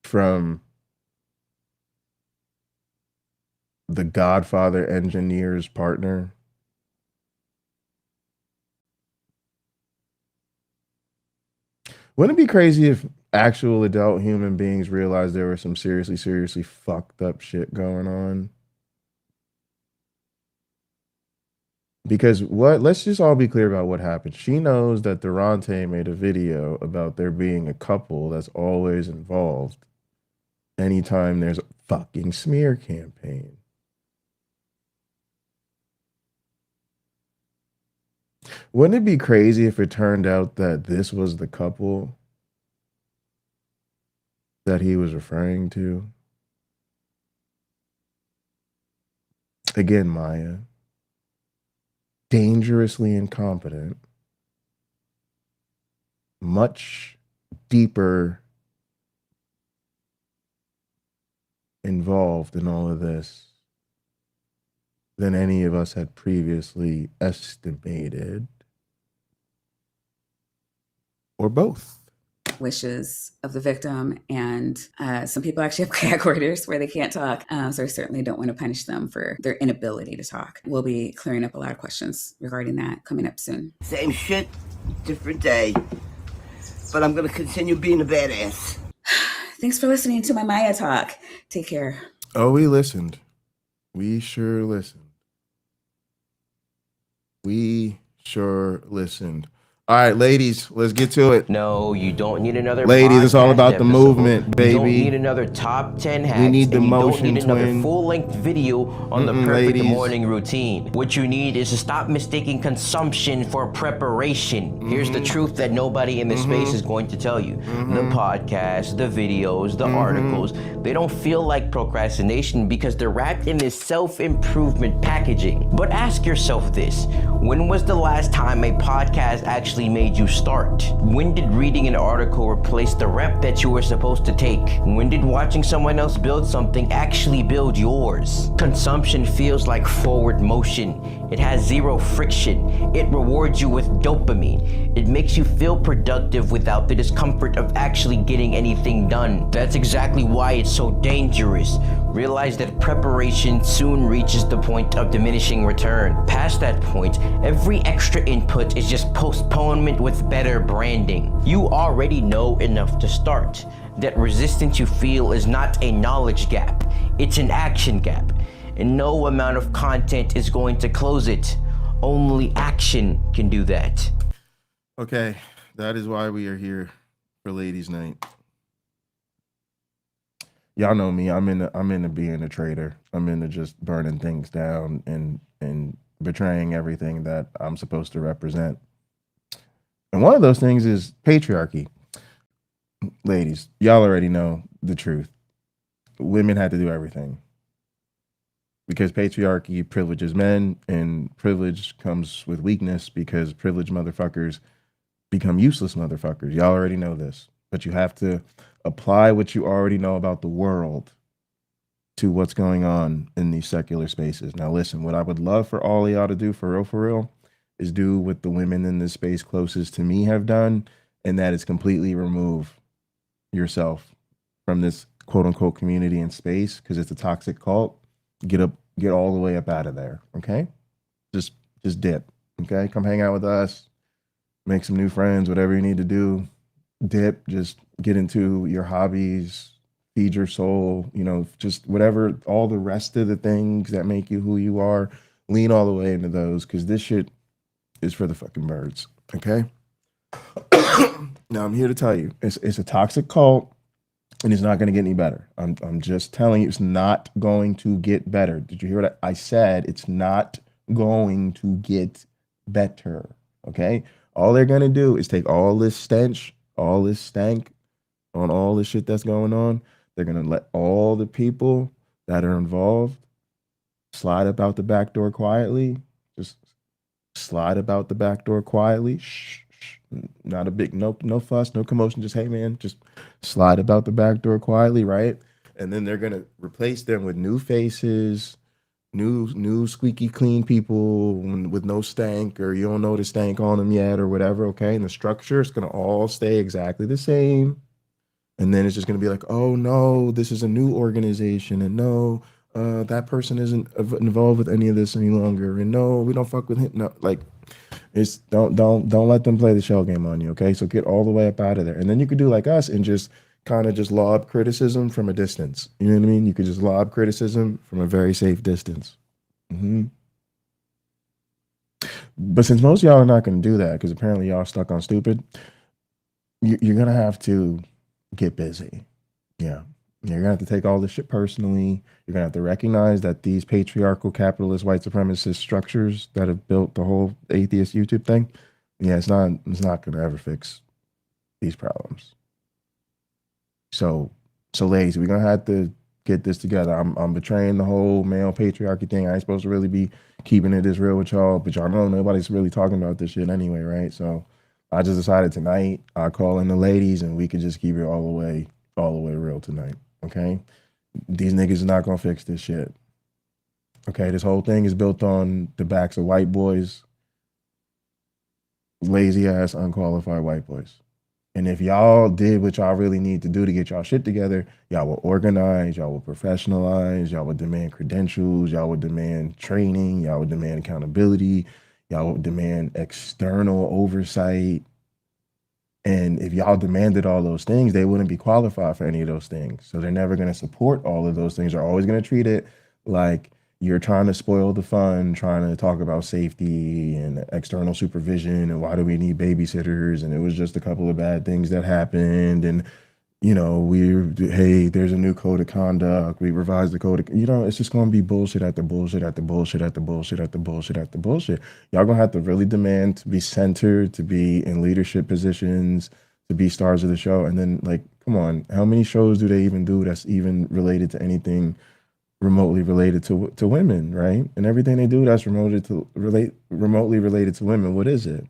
from the Godfather engineer's partner? Wouldn't it be crazy if actual adult human beings realized there was some seriously fucked up shit going on? Because let's just all be clear about what happened. She knows that Durante made a video about there being a couple that's always involved anytime there's a fucking smear campaign. Wouldn't it be crazy if it turned out that this was the couple that he was referring to? Again, Maya, dangerously incompetent, much deeper involved in all of this than any of us had previously estimated, or both. Wishes of the victim, and some people actually have gag orders where they can't talk. So I certainly don't want to punish them for their inability to talk. We'll be clearing up a lot of questions regarding that coming up soon. Same shit, different day. But I'm gonna continue being a badass. Thanks for listening to my Maya talk. Take care. Oh, we listened. We sure listened. We sure listened. All right, ladies, let's get to it. No, you don't need another. Ladies, it's all podcast about the episode. movement, baby. You don't need another top 10 hacks. We need the and you motion, don't need another twin. full-length video on the perfect ladies. morning routine. What you need is to stop mistaking consumption for preparation. Here's the truth that nobody in this space is going to tell you. The podcasts, the videos, the articles, they don't feel like procrastination because they're wrapped in this self-improvement packaging. But ask yourself this: when was the last time a podcast actually made you start? When did reading an article replace the rep that you were supposed to take? When did watching someone else build something actually build yours? Consumption feels like forward motion. It has zero friction. It rewards you with dopamine. It makes you feel productive without the discomfort of actually getting anything done. That's exactly why it's so dangerous. Realize that preparation soon reaches the point of diminishing return. Past that point, every extra input is just postponement with better branding. You already know enough to start. That resistance you feel is not a knowledge gap, it's an action gap. And no amount of content is going to close it. Only action can do that. Okay, that is why we are here for Ladies' Night. Y'all know me. I'm into being a traitor. I'm into just burning things down and betraying everything that I'm supposed to represent. And one of those things is patriarchy. Ladies, y'all already know the truth. Women had to do everything because patriarchy privileges men, and privilege comes with weakness because privileged motherfuckers become useless motherfuckers. Y'all already know this, but you have to apply what you already know about the world to what's going on in these secular spaces. Now, listen, what I would love for all of y'all to do for real, is do what the women in this space closest to me have done, and that is completely remove yourself from this quote unquote community and space because it's a toxic cult. Get all the way up out of there. Okay, just dip. Okay, come hang out with us, make some new friends, whatever you need to do. Dip, just get into your hobbies, feed your soul, just whatever, all the rest of the things that make you who you are, lean all the way into those because this shit is for the fucking birds. Okay. Now I'm here to tell you, it's a toxic cult, and it's not going to get any better. I'm just telling you, it's not going to get better. Did you hear what I said? It's not going to get better. Okay. All they're going to do is take all this stench, all this stank on all this shit that's going on. They're going to let all the people that are involved slide up out the back door quietly. Just slide about the back door quietly. Shh. Not a big, no fuss, no commotion. Just, hey man, just slide about the back door quietly, right? And then they're going to replace them with new faces, new squeaky clean people with no stank, or you don't know the stank on them yet or whatever. Okay. And the structure is going to all stay exactly the same. And then it's just going to be like, oh no, this is a new organization, and no, that person isn't involved with any of this any longer, and no, we don't fuck with him. No, like, it's don't let them play the shell game on you. Okay, so get all the way up out of there, and then you could do like us and just kind of just lob criticism from a distance. You know what I mean? You could just lob criticism from a very safe distance. But since most of y'all are not going to do that because apparently y'all stuck on stupid, you're gonna have to get busy. Yeah, You're gonna have to take all this shit personally. You're gonna have to recognize that these patriarchal, capitalist, white supremacist structures that have built the whole atheist YouTube thing, yeah, it's not gonna ever fix these problems. So ladies, we're gonna have to get this together. I'm betraying the whole male patriarchy thing. I ain't supposed to really be keeping it this real with y'all, but y'all know nobody's really talking about this shit anyway, right? So I just decided tonight I'll call in the ladies and we could just keep it all the way real tonight. Okay? These niggas is not gonna fix this shit. Okay, this whole thing is built on the backs of white boys, lazy ass, unqualified white boys. And if y'all did what y'all really need to do to get y'all shit together, y'all will organize, y'all will professionalize, y'all would demand credentials, y'all would demand training, y'all would demand accountability, y'all would demand external oversight. And if y'all demanded all those things, they wouldn't be qualified for any of those things. So they're never going to support all of those things. They're always going to treat it like you're trying to spoil the fun, trying to talk about safety and external supervision and why do we need babysitters? And it was just a couple of bad things that happened. And, you know, hey, there's a new code of conduct. We revised the code. It's just going to be bullshit after bullshit after bullshit after bullshit after bullshit after bullshit. Y'all going to have to really demand to be centered, to be in leadership positions, to be stars of the show. And then, like, come on, how many shows do they even do that's even related to anything remotely related to women, right? And everything they do that's remotely related to women, what is it?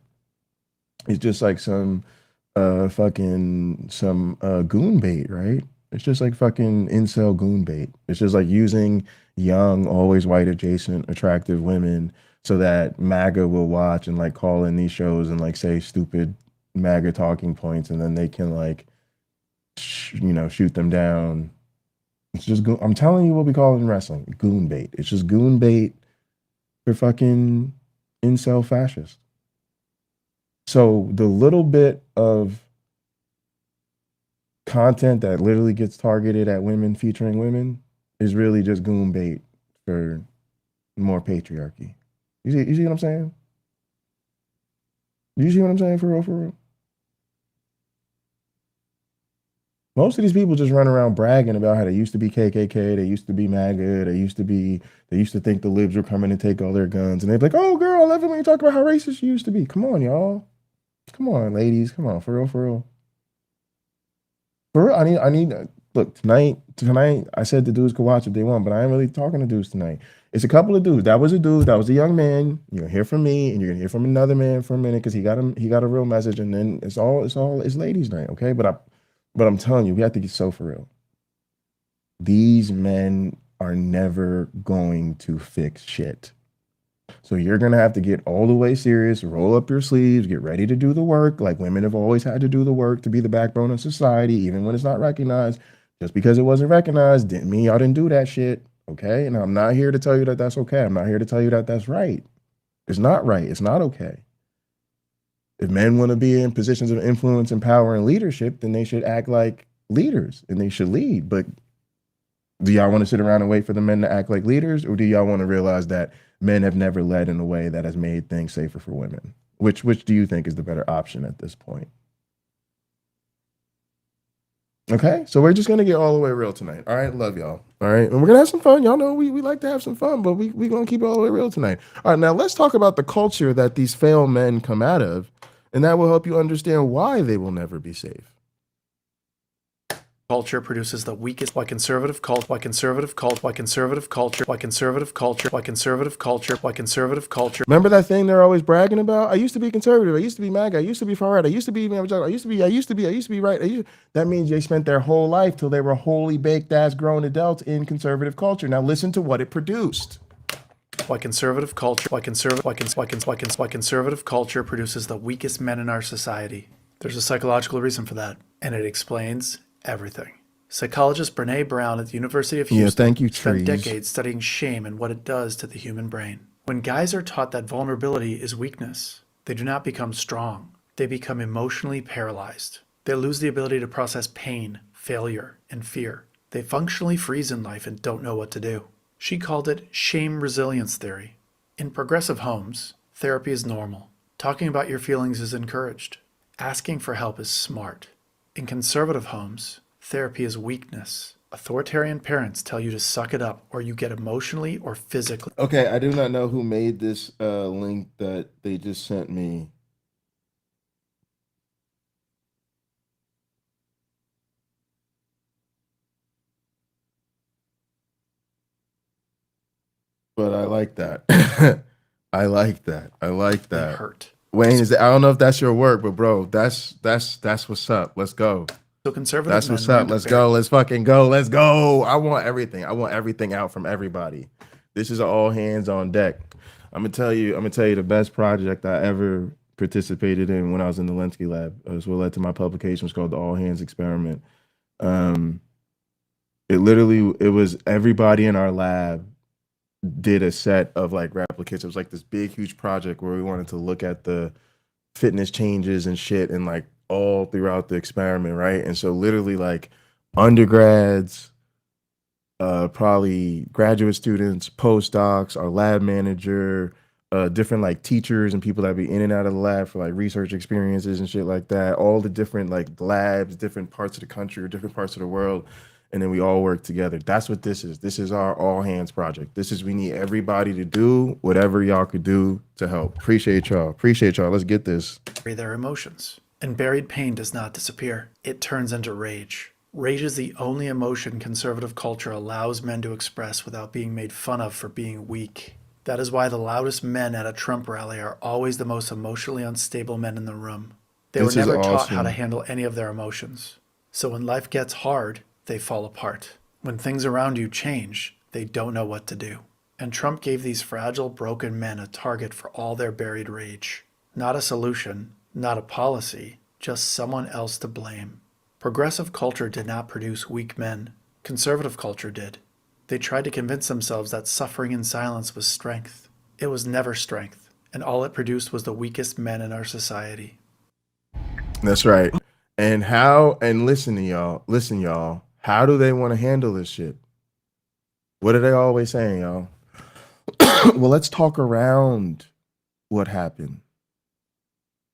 It's just like some goon bait, right? It's just like fucking incel goon bait. It's just like using young, always white adjacent, attractive women so that MAGA will watch and like call in these shows and like say stupid MAGA talking points, and then they can like shoot them down. It's just I'm telling you what we call it in wrestling, goon bait. It's just goon bait for fucking incel fascists. So the little bit of content that literally gets targeted at women, featuring women, is really just goon bait for more patriarchy. You see what I'm saying? You see what I'm saying, for real, for real? Most of these people just run around bragging about how they used to be KKK, they used to be MAGA, they used to think the libs were coming to take all their guns, and they'd be like, "Oh, girl, I love it when you talk about how racist you used to be." Come on, y'all. Come on, ladies. Come on, for real, for real. For real, I need. Look, tonight, I said the dudes could watch if they want, but I ain't really talking to dudes tonight. It's a couple of dudes. That was a dude. That was a young man. You're gonna hear from me, and you're gonna hear from another man for a minute because he got a real message, and then it's ladies' night, okay? But I'm telling you, we have to get so for real. These men are never going to fix shit. So you're going to have to get all the way serious, roll up your sleeves, get ready to do the work. Like women have always had to do the work to be the backbone of society, even when it's not recognized. Just because it wasn't recognized didn't mean y'all didn't do that shit, okay? And I'm not here to tell you that that's okay. I'm not here to tell you that that's right. It's not right. It's not okay. If men want to be in positions of influence and power and leadership, then they should act like leaders and they should lead. But do y'all want to sit around and wait for the men to act like leaders? Or do y'all want to realize that men have never led in a way that has made things safer for women? Which do you think is the better option at this point? Okay, so we're just going to get all the way real tonight. All right, love y'all. All right, and we're going to have some fun. Y'all know we like to have some fun, but we're going to keep it all the way real tonight. All right, now let's talk about the culture that these failed men come out of, and that will help you understand why they will never be safe. Culture produces the weakest. Why conservative culture? Why conservative culture? Why conservative culture? Why conservative culture? Why conservative culture? Why conservative culture? Remember that thing they're always bragging about? I used to be conservative. I used to be MAGA. I used to be far right. I used to be right. That means they spent their whole life till they were wholly baked ass grown adults in conservative culture. Now listen to what it produced. Why conservative culture? Why conservative culture produces the weakest men in our society? There's a psychological reason for that, and it explains everything. Psychologist Bre Brown at the University of Houston spent decades studying shame and what it does to the human brain. When guys are taught that vulnerability is weakness, they do not become strong. They become emotionally paralyzed. They lose the ability to process pain, failure, and fear. They functionally freeze in life and don't know what to do. She called it shame resilience theory. In progressive homes, therapy is normal. Talking about your feelings is encouraged. Asking for help is smart. In conservative homes, therapy is weakness. Authoritarian parents tell you to suck it up or you get emotionally or physically. Okay, I do not know who made this link that they just sent me. But I like that. I like that. I like They that. hurt. Wayne, I don't know if that's your work, but bro, that's what's up. Let's go. So conservative That's men what's learn up. to Let's bear- go. Let's fucking go. Let's go. I want everything. I want everything out from everybody. This is all hands on deck. I'm gonna tell you the best project I ever participated in when I was in the Linsky lab. It what led to my publication. It's called the All Hands Experiment. It was everybody in our lab did a set of like replicates. It was like this big, huge project where we wanted to look at the fitness changes and shit and like all throughout the experiment, right? And so literally like undergrads, probably graduate students, postdocs, our lab manager, different like teachers and people that be in and out of the lab for like research experiences and shit like that. All the different like labs, different parts of the country or different parts of the world. And then we all work together. That's what this is. This is our all hands project. We need everybody to do whatever y'all could do to help. Appreciate y'all. Let's get this. their emotions. And buried pain does not disappear. It turns into rage. Rage is the only emotion conservative culture allows men to express without being made fun of for being weak. That is why the loudest men at a Trump rally are always the most emotionally unstable men in the room. They were never taught how to handle any of their emotions. So when life gets hard, they fall apart. When things around you change, they don't know what to do. And Trump gave these fragile, broken men a target for all their buried rage. Not a solution, not a policy, just someone else to blame. Progressive culture did not produce weak men. Conservative culture did. They tried to convince themselves that suffering in silence was strength. It was never strength, and all it produced was the weakest men in our society. That's right. And listen, y'all, how do they want to handle this shit? What are they always saying, y'all? Well, let's talk around what happened.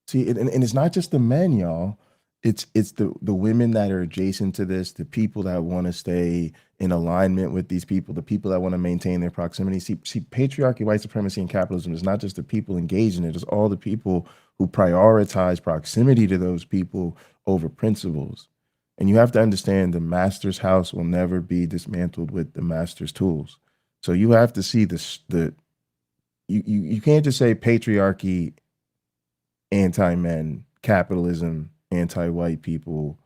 See, and it's not just the men, y'all. It's the women that are adjacent to this, the people that want to stay in alignment with these people, the people that want to maintain their proximity. See, patriarchy, white supremacy, and capitalism is not just the people engaged in it. It's all the people who prioritize proximity to those people over principles. And you have to understand the master's house will never be dismantled with the master's tools. So you have to see you can't just say patriarchy, anti-men, capitalism, anti-white people,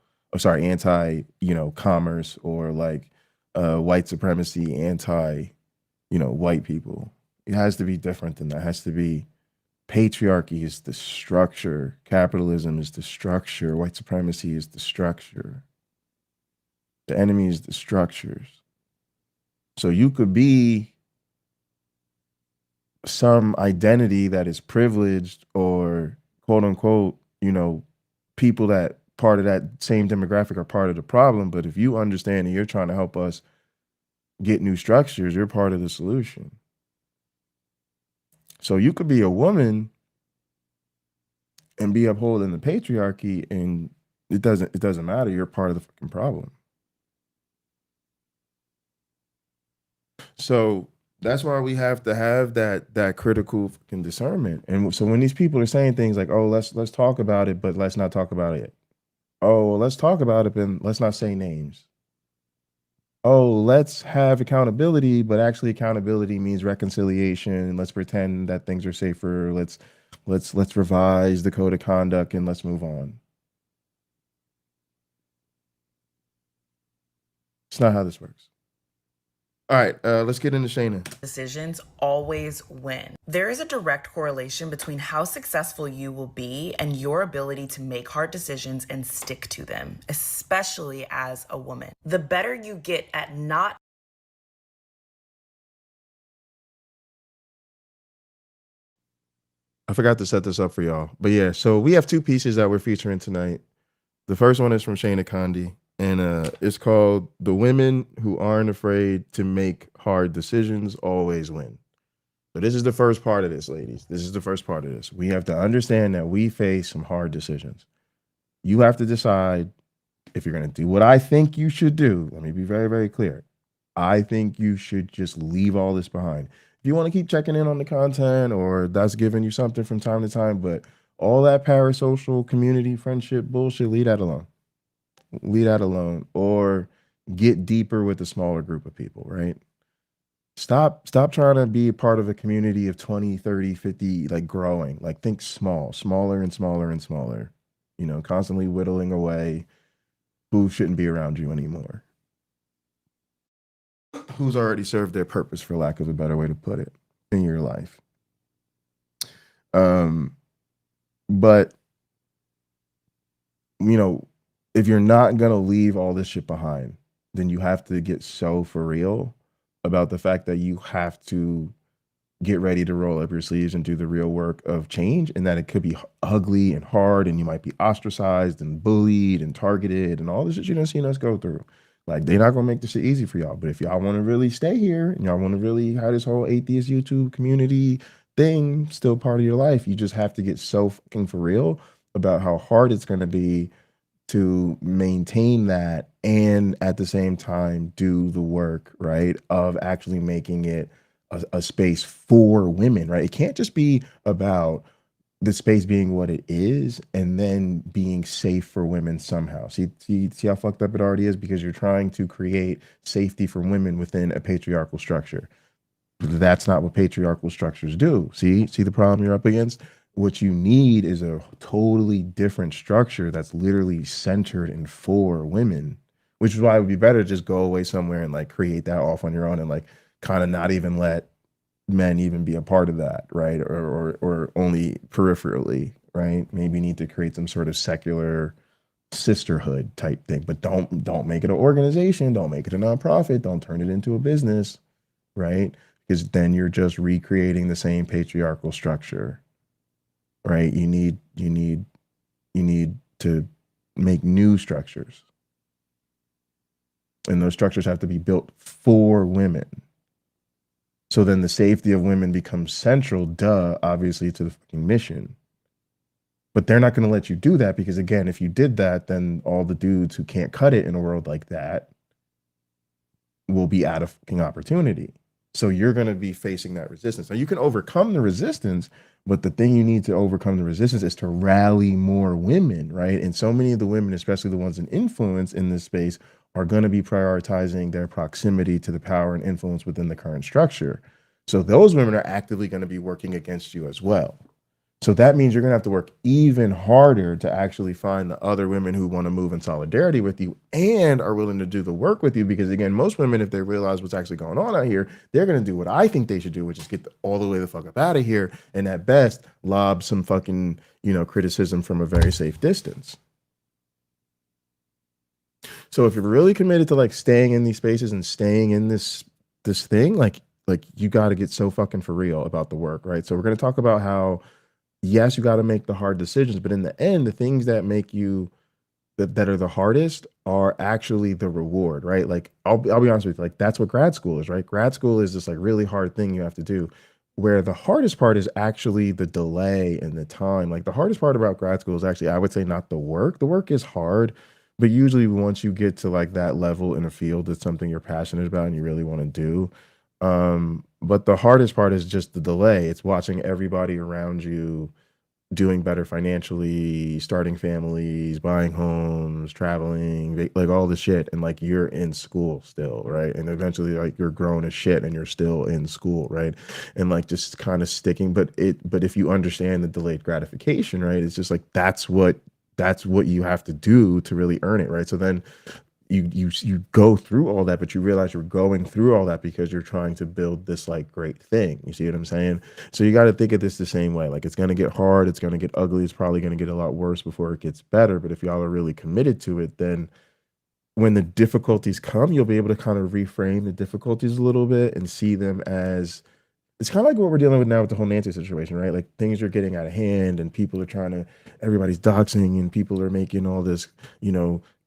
commerce, or like white supremacy, white people. It has to be different than that. It has to be patriarchy is the structure, capitalism is the structure, white supremacy is the structure. The enemy is the structures. So you could be some identity that is privileged or quote unquote, people that part of that same demographic are part of the problem. But if you understand and you're trying to help us get new structures, you're part of the solution. So you could be a woman and be upholding the patriarchy, and it doesn't matter. You're part of the fucking problem. So that's why we have to have that critical fucking discernment. And so when these people are saying things like, "Oh, let's talk about it, but let's not talk about it." Oh, well, let's talk about it, but let's not say names. Oh, let's have accountability, but actually accountability means reconciliation. Let's pretend that things are safer. Let's revise the code of conduct and let's move on. It's not how this works. All right, let's get into Shayna. Decisions always win. There is a direct correlation between how successful you will be and your ability to make hard decisions and stick to them, especially as a woman. The better you get at not I forgot to set this up for y'all. But yeah, so we have two pieces that we're featuring tonight. The first one is from Shayna Condi, and it's called "The Women Who Aren't Afraid to Make Hard Decisions Always Win." So this is the first part of this, ladies. This is the first part of this. We have to understand that we face some hard decisions. You have to decide if you're going to do what I think you should do, let me be very, very clear. I think you should just leave all this behind. If you want to keep checking in on the content or that's giving you something from time to time, but all that parasocial community friendship bullshit, leave that alone. Leave that alone, or get deeper with a smaller group of people, right? Stop trying to be a part of a community of 20, 30, 50, like growing. Like think smaller and smaller and smaller. You know, constantly whittling away who shouldn't be around you anymore. Who's already served their purpose, for lack of a better way to put it, in your life. But you know, if you're not gonna leave all this shit behind, then you have to get so for real about the fact that you have to get ready to roll up your sleeves and do the real work of change, and that it could be ugly and hard, and you might be ostracized and bullied and targeted and all this shit you done seen us go through. Like, they're not gonna make this shit easy for y'all. But if y'all want to really stay here and y'all want to really have this whole atheist YouTube community thing still part of your life, you just have to get so fucking for real about how hard it's gonna be to maintain that, and at the same time do the work, right, of actually making it a space for women, right? It can't just be about the space being what it is and then being safe for women somehow. See how fucked up it already is, because you're trying to create safety for women within a patriarchal structure. That's not what patriarchal structures do. See the problem you're up against? What you need is a totally different structure that's literally centered and for women, which is why it would be better to just go away somewhere and like create that off on your own and like kind of not even let men even be a part of that, right? Or only peripherally, right? Maybe you need to create some sort of secular sisterhood type thing, but don't make it an organization, don't make it a nonprofit, don't turn it into a business, right? Because then you're just recreating the same patriarchal structure. Right? You need to make new structures. And those structures have to be built for women. So then the safety of women becomes central, obviously, to the fucking mission. But they're not going to let you do that, because again, if you did that, then all the dudes who can't cut it in a world like that will be out of fucking opportunity. So you're going to be facing that resistance. Now you can overcome the resistance, but the thing you need to overcome the resistance is to rally more women, right? And so many of the women, especially the ones in influence in this space, are going to be prioritizing their proximity to the power and influence within the current structure. So those women are actively going to be working against you as well. So that means you're going to have to work even harder to actually find the other women who want to move in solidarity with you and are willing to do the work with you. Because again, most women, if they realize what's actually going on out here, they're going to do what I think they should do, which is get all the way the fuck up out of here. And at best, lob some fucking, criticism from a very safe distance. So if you're really committed to like staying in these spaces and staying in this thing, like you got to get so fucking for real about the work, right? So we're going to talk about how, yes, you got to make the hard decisions, but in the end, the things that make you that are the hardest are actually the reward, right? Like I'll be honest with you, like that's what grad school is, right? Grad school is this like really hard thing you have to do, where the hardest part is actually the delay and the time. Like the hardest part about grad school is actually, I would say, not the work. The work is hard, but usually once you get to like that level in a field, it's something you're passionate about and you really want to do. But the hardest part is just the delay. It's watching everybody around you doing better financially, starting families, buying homes, traveling, like all the shit. And like you're in school still, right? And eventually like you're grown as shit and you're still in school, right? And like just kind of sticking. But if you understand the delayed gratification, right? It's just like that's what you have to do to really earn it, right? So then you go through all that, but you realize you're going through all that because you're trying to build this like great thing. You see what I'm saying? So you got to think of this the same way. Like it's going to get hard. It's going to get ugly. It's probably going to get a lot worse before it gets better. But if y'all are really committed to it, then when the difficulties come, you'll be able to kind of reframe the difficulties a little bit and see them as, it's kind of like what we're dealing with now with the whole Nancy situation, right? Like things are getting out of hand and people are everybody's doxing and people are making all this,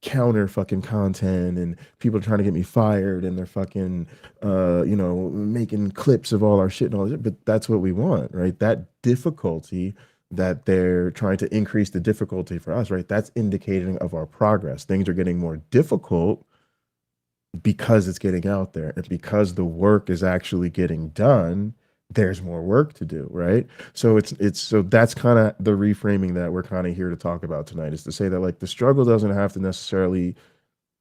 counter fucking content and people are trying to get me fired and they're fucking making clips of all our shit and all that. But that's what we want, right? That difficulty that they're trying to increase the difficulty for us, right? That's indicating of our progress. Things are getting more difficult because it's getting out there, and because the work is actually getting done, there's more work to do, right? So so that's kind of the reframing that we're kind of here to talk about tonight, is to say that like the struggle doesn't have to necessarily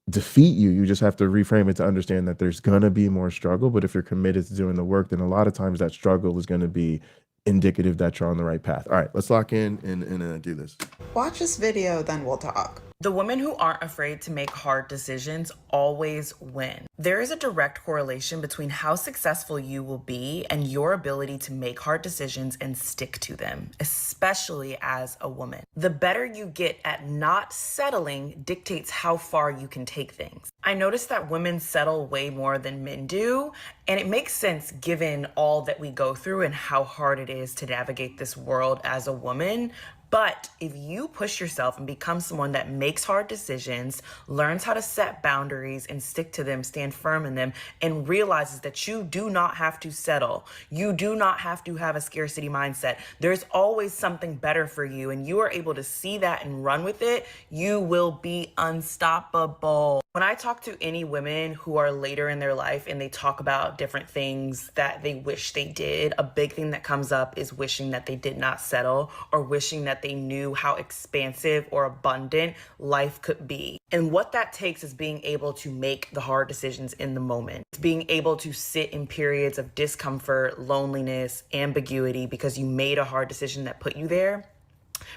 defeat you. You just have to reframe it to understand that there's gonna be more struggle, but if you're committed to doing the work, then a lot of times that struggle is going to be indicative that you're on the right path. All right, let's lock in and do this. Watch this video, then we'll talk. The women who aren't afraid to make hard decisions always win. There is a direct correlation between how successful you will be and your ability to make hard decisions and stick to them, especially as a woman. The better you get at not settling dictates how far you can take things. I noticed that women settle way more than men do, and it makes sense given all that we go through and how hard it is to navigate this world as a woman. But if you push yourself and become someone that makes hard decisions, learns how to set boundaries and stick to them, stand firm in them, and realizes that you do not have to settle, you do not have to have a scarcity mindset, there's always something better for you, and you are able to see that and run with it, you will be unstoppable. When I talk to any women who are later in their life and they talk about different things that they wish they did, a big thing that comes up is wishing that they did not settle, or wishing that they knew how expansive or abundant life could be. And what that takes is being able to make the hard decisions in the moment. It's being able to sit in periods of discomfort, loneliness, ambiguity, because you made a hard decision that put you there,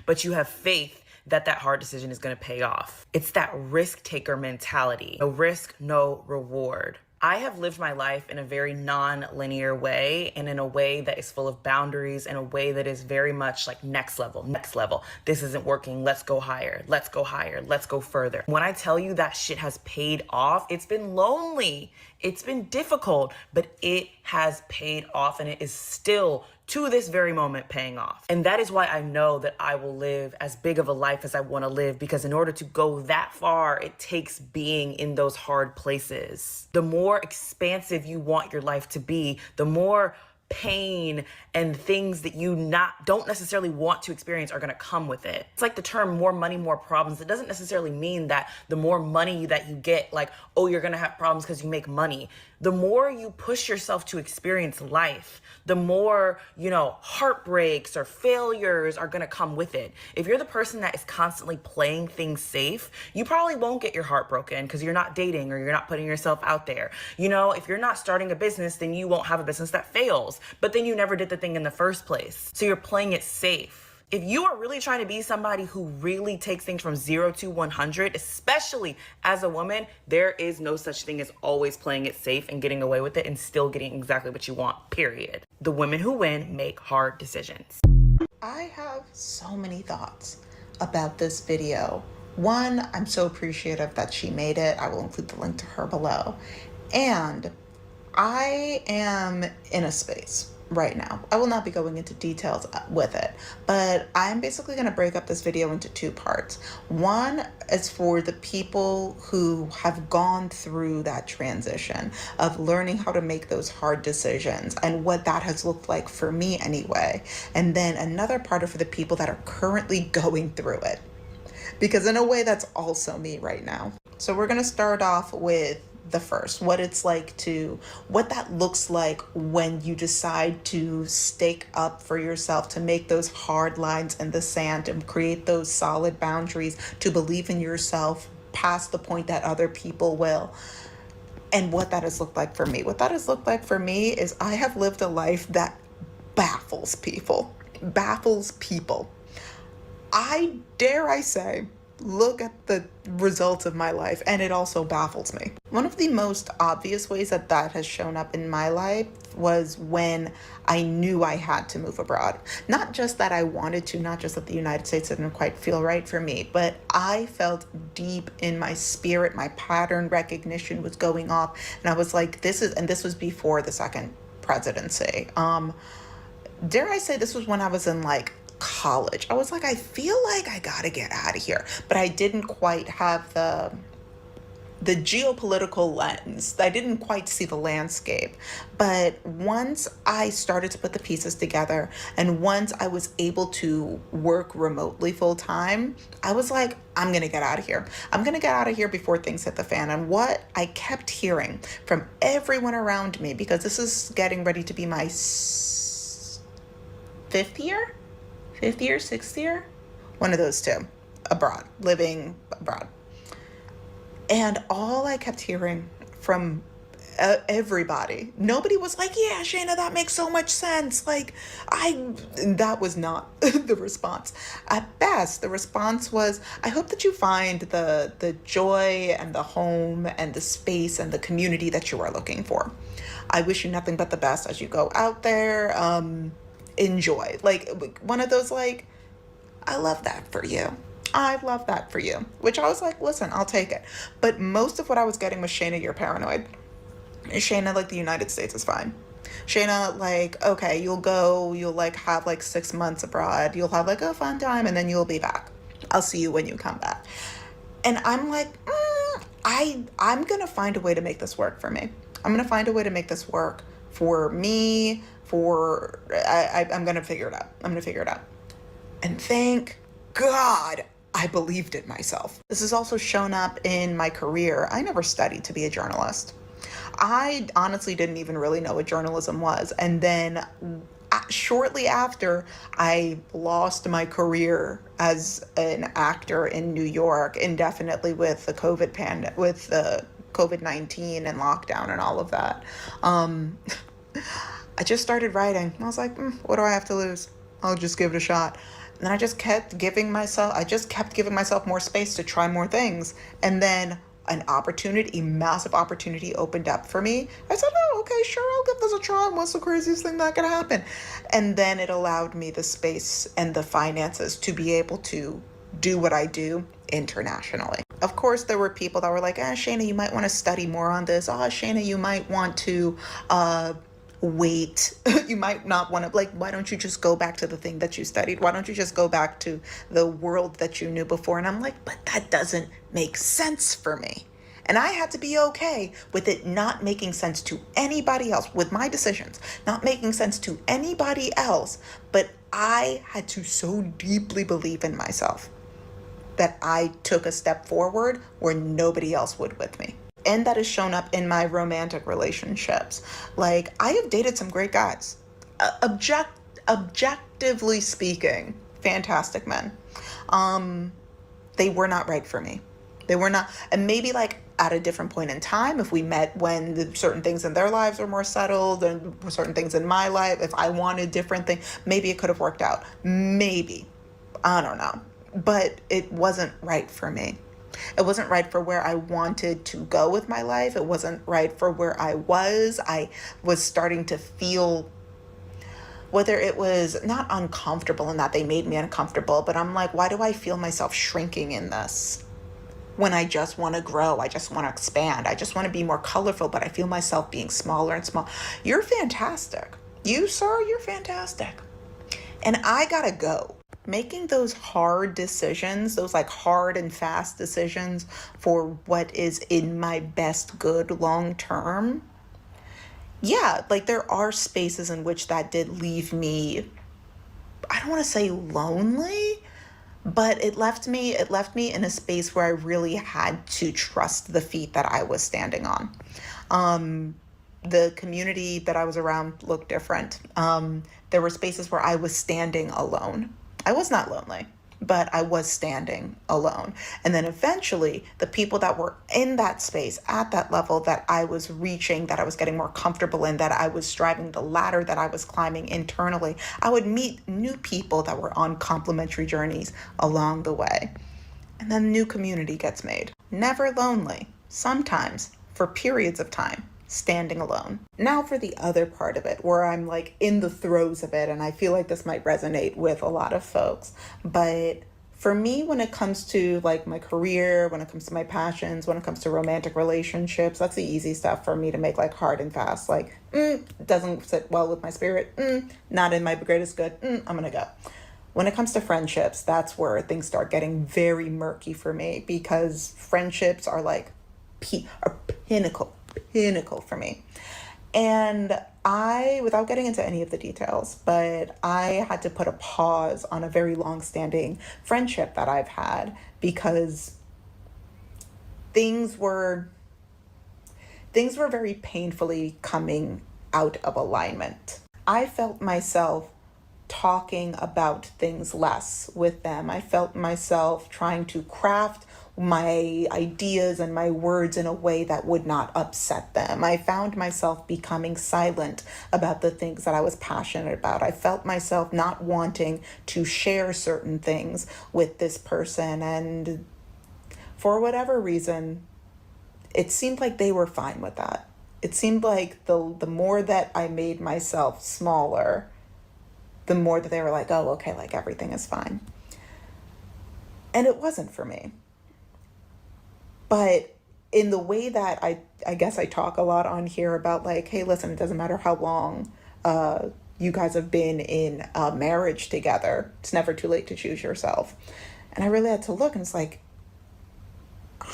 but you have faith that that hard decision is going to pay off. It's that risk taker mentality. No risk, no reward. I have lived my life in a very non-linear way, and in a way that is full of boundaries, in a way that is very much like next level. This isn't working. Let's go higher. Let's go higher. Let's go further. When I tell you that shit has paid off, it's been lonely. It's been difficult, but it has paid off, and it is still to this very moment paying off. And that is why I know that I will live as big of a life as I want to live, because in order to go that far, it takes being in those hard places. The more expansive you want your life to be, the more pain and things that you don't necessarily want to experience are going to come with it. It's like the term more money, more problems. It doesn't necessarily mean that the more money that you get, like, oh, you're going to have problems because you make money. The more you push yourself to experience life, the more, heartbreaks or failures are going to come with it. If you're the person that is constantly playing things safe, you probably won't get your heart broken because you're not dating or you're not putting yourself out there. If you're not starting a business, then you won't have a business that fails, but then you never did the thing in the first place. So you're playing it safe. If you are really trying to be somebody who really takes things from 0 to 100, especially as a woman, there is no such thing as always playing it safe and getting away with it and still getting exactly what you want, period. The women who win make hard decisions. I have so many thoughts about this video. One, I'm so appreciative that she made it. I will include the link to her below. And I am in a space right now. I will not be going into details with it, but I'm basically going to break up this video into two parts. One is for the people who have gone through that transition of learning how to make those hard decisions and what that has looked like for me anyway. And then another part are for the people that are currently going through it, because in a way that's also me right now. So we're going to start off with the first, what that looks like when you decide to stake up for yourself, to make those hard lines in the sand and create those solid boundaries, to believe in yourself past the point that other people will. And what that has looked like for me. What that has looked like for me is I have lived a life that baffles people. I dare say, look at the results of my life and it also baffles me. One of the most obvious ways that has shown up in my life was when I knew I had to move abroad. Not just that I wanted to, not just that the United States didn't quite feel right for me, but I felt deep in my spirit, my pattern recognition was going off, and I was like, this was before the second presidency. Dare I say this was when I was in college. I was like, I feel like I gotta get out of here, but I didn't quite have the geopolitical lens. I didn't quite see the landscape. But once I started to put the pieces together and once I was able to work remotely full time, I was like, I'm going to get out of here. I'm going to get out of here before things hit the fan. And what I kept hearing from everyone around me, because this is getting ready to be my fifth year, sixth year, one of those two, abroad, living abroad. And all I kept hearing from everybody, nobody was like, yeah, Shayna, that makes so much sense. Like, that was not the response. At best, the response was, I hope that you find the joy and the home and the space and the community that you are looking for. I wish you nothing but the best as you go out there. Enjoy. Like, one of those, like, I love that for you. I love that for you. Which I was like, listen, I'll take it. But most of what I was getting was, Shayna, you're paranoid. Shayna, like, the United States is fine. Shayna, like, okay, you'll like have like 6 months abroad. You'll have like a fun time and then you'll be back. I'll see you when you come back. And I'm like, I'm going to find a way to make this work for me. I'm going to find a way to make this work for me, I'm going to figure it out. I'm going to figure it out. And thank God I believed in myself. This has also shown up in my career. I never studied to be a journalist. I honestly didn't even really know what journalism was. And then shortly after, I lost my career as an actor in New York indefinitely with the COVID-19 and lockdown and all of that. I just started writing. I was like, what do I have to lose? I'll just give it a shot. And then I just kept giving myself more space to try more things. And then a massive opportunity opened up for me. I said, oh, okay, sure, I'll give this a try. What's the craziest thing that could happen? And then it allowed me the space and the finances to be able to do what I do internationally. Of course, there were people that were like, Shayna, you might want to study more on this. Shayna, you might want to wait. You might not want to, like, why don't you just go back to the thing that you studied? Why don't you just go back to the world that you knew before? And I'm like, but that doesn't make sense for me. And I had to be okay with it not making sense to anybody else, with my decisions, not making sense to anybody else. But I had to so deeply believe in myself that I took a step forward where nobody else would with me. And that has shown up in my romantic relationships. Like, I have dated some great guys. Objectively speaking, fantastic men. They were not right for me. They were not. And maybe like at a different point in time, if we met when certain things in their lives were more settled and certain things in my life, if I wanted different things, maybe it could have worked out. Maybe. I don't know. But it wasn't right for me. It wasn't right for where I wanted to go with my life. It wasn't right for where I was. I was starting to feel, whether it was not uncomfortable in that they made me uncomfortable, but I'm like, why do I feel myself shrinking in this? When I just want to grow, I just want to expand. I just want to be more colorful, but I feel myself being smaller and smaller. You're fantastic. You, sir, you're fantastic. And I gotta go. Making those hard decisions, those like hard and fast decisions for what is in my best good long term. Yeah, like there are spaces in which that did leave me, I don't want to say lonely, but it left me in a space where I really had to trust the feet that I was standing on. The community that I was around looked different. There were spaces where I was standing alone. I was not lonely, but I was standing alone. And then eventually the people that were in that space at that level that I was reaching, that I was getting more comfortable in, that I was striving the ladder that I was climbing internally, I would meet new people that were on complementary journeys along the way. And then new community gets made. Never lonely, sometimes for periods of time, standing alone. Now for the other part of it, where I'm like in the throes of it, and I feel like this might resonate with a lot of folks. But for me, when it comes to like my career, when it comes to my passions, when it comes to romantic relationships, that's the easy stuff for me to make like hard and fast. Like, doesn't sit well with my spirit. Not in my greatest good. I'm gonna go. When it comes to friendships, that's where things start getting very murky for me, because friendships are like a pinnacle for me. And without getting into any of the details, but I had to put a pause on a very long-standing friendship that I've had because things were very painfully coming out of alignment. I felt myself talking about things less with them. I felt myself trying to craft my ideas and my words in a way that would not upset them. I found myself becoming silent about the things that I was passionate about. I felt myself not wanting to share certain things with this person, and for whatever reason, it seemed like they were fine with that. It seemed like the more that I made myself smaller, the more that they were like, oh, okay, like everything is fine. And it wasn't for me. But in the way that I guess I talk a lot on here about like, hey, listen, it doesn't matter how long you guys have been in a marriage together. It's never too late to choose yourself. And I really had to look, and it's like,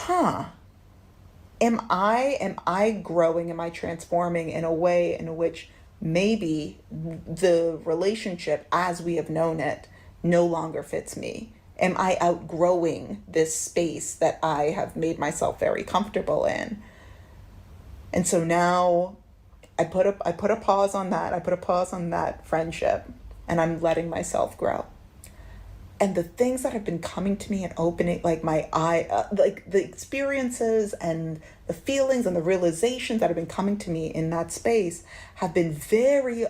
am I growing? Am I transforming in a way in which maybe the relationship as we have known it no longer fits me? Am I outgrowing this space that I have made myself very comfortable in? And so now I put a pause on that. I put a pause on that friendship, and I'm letting myself grow. And the things that have been coming to me and opening like my eye, like the experiences and the feelings and the realizations that have been coming to me in that space have been very,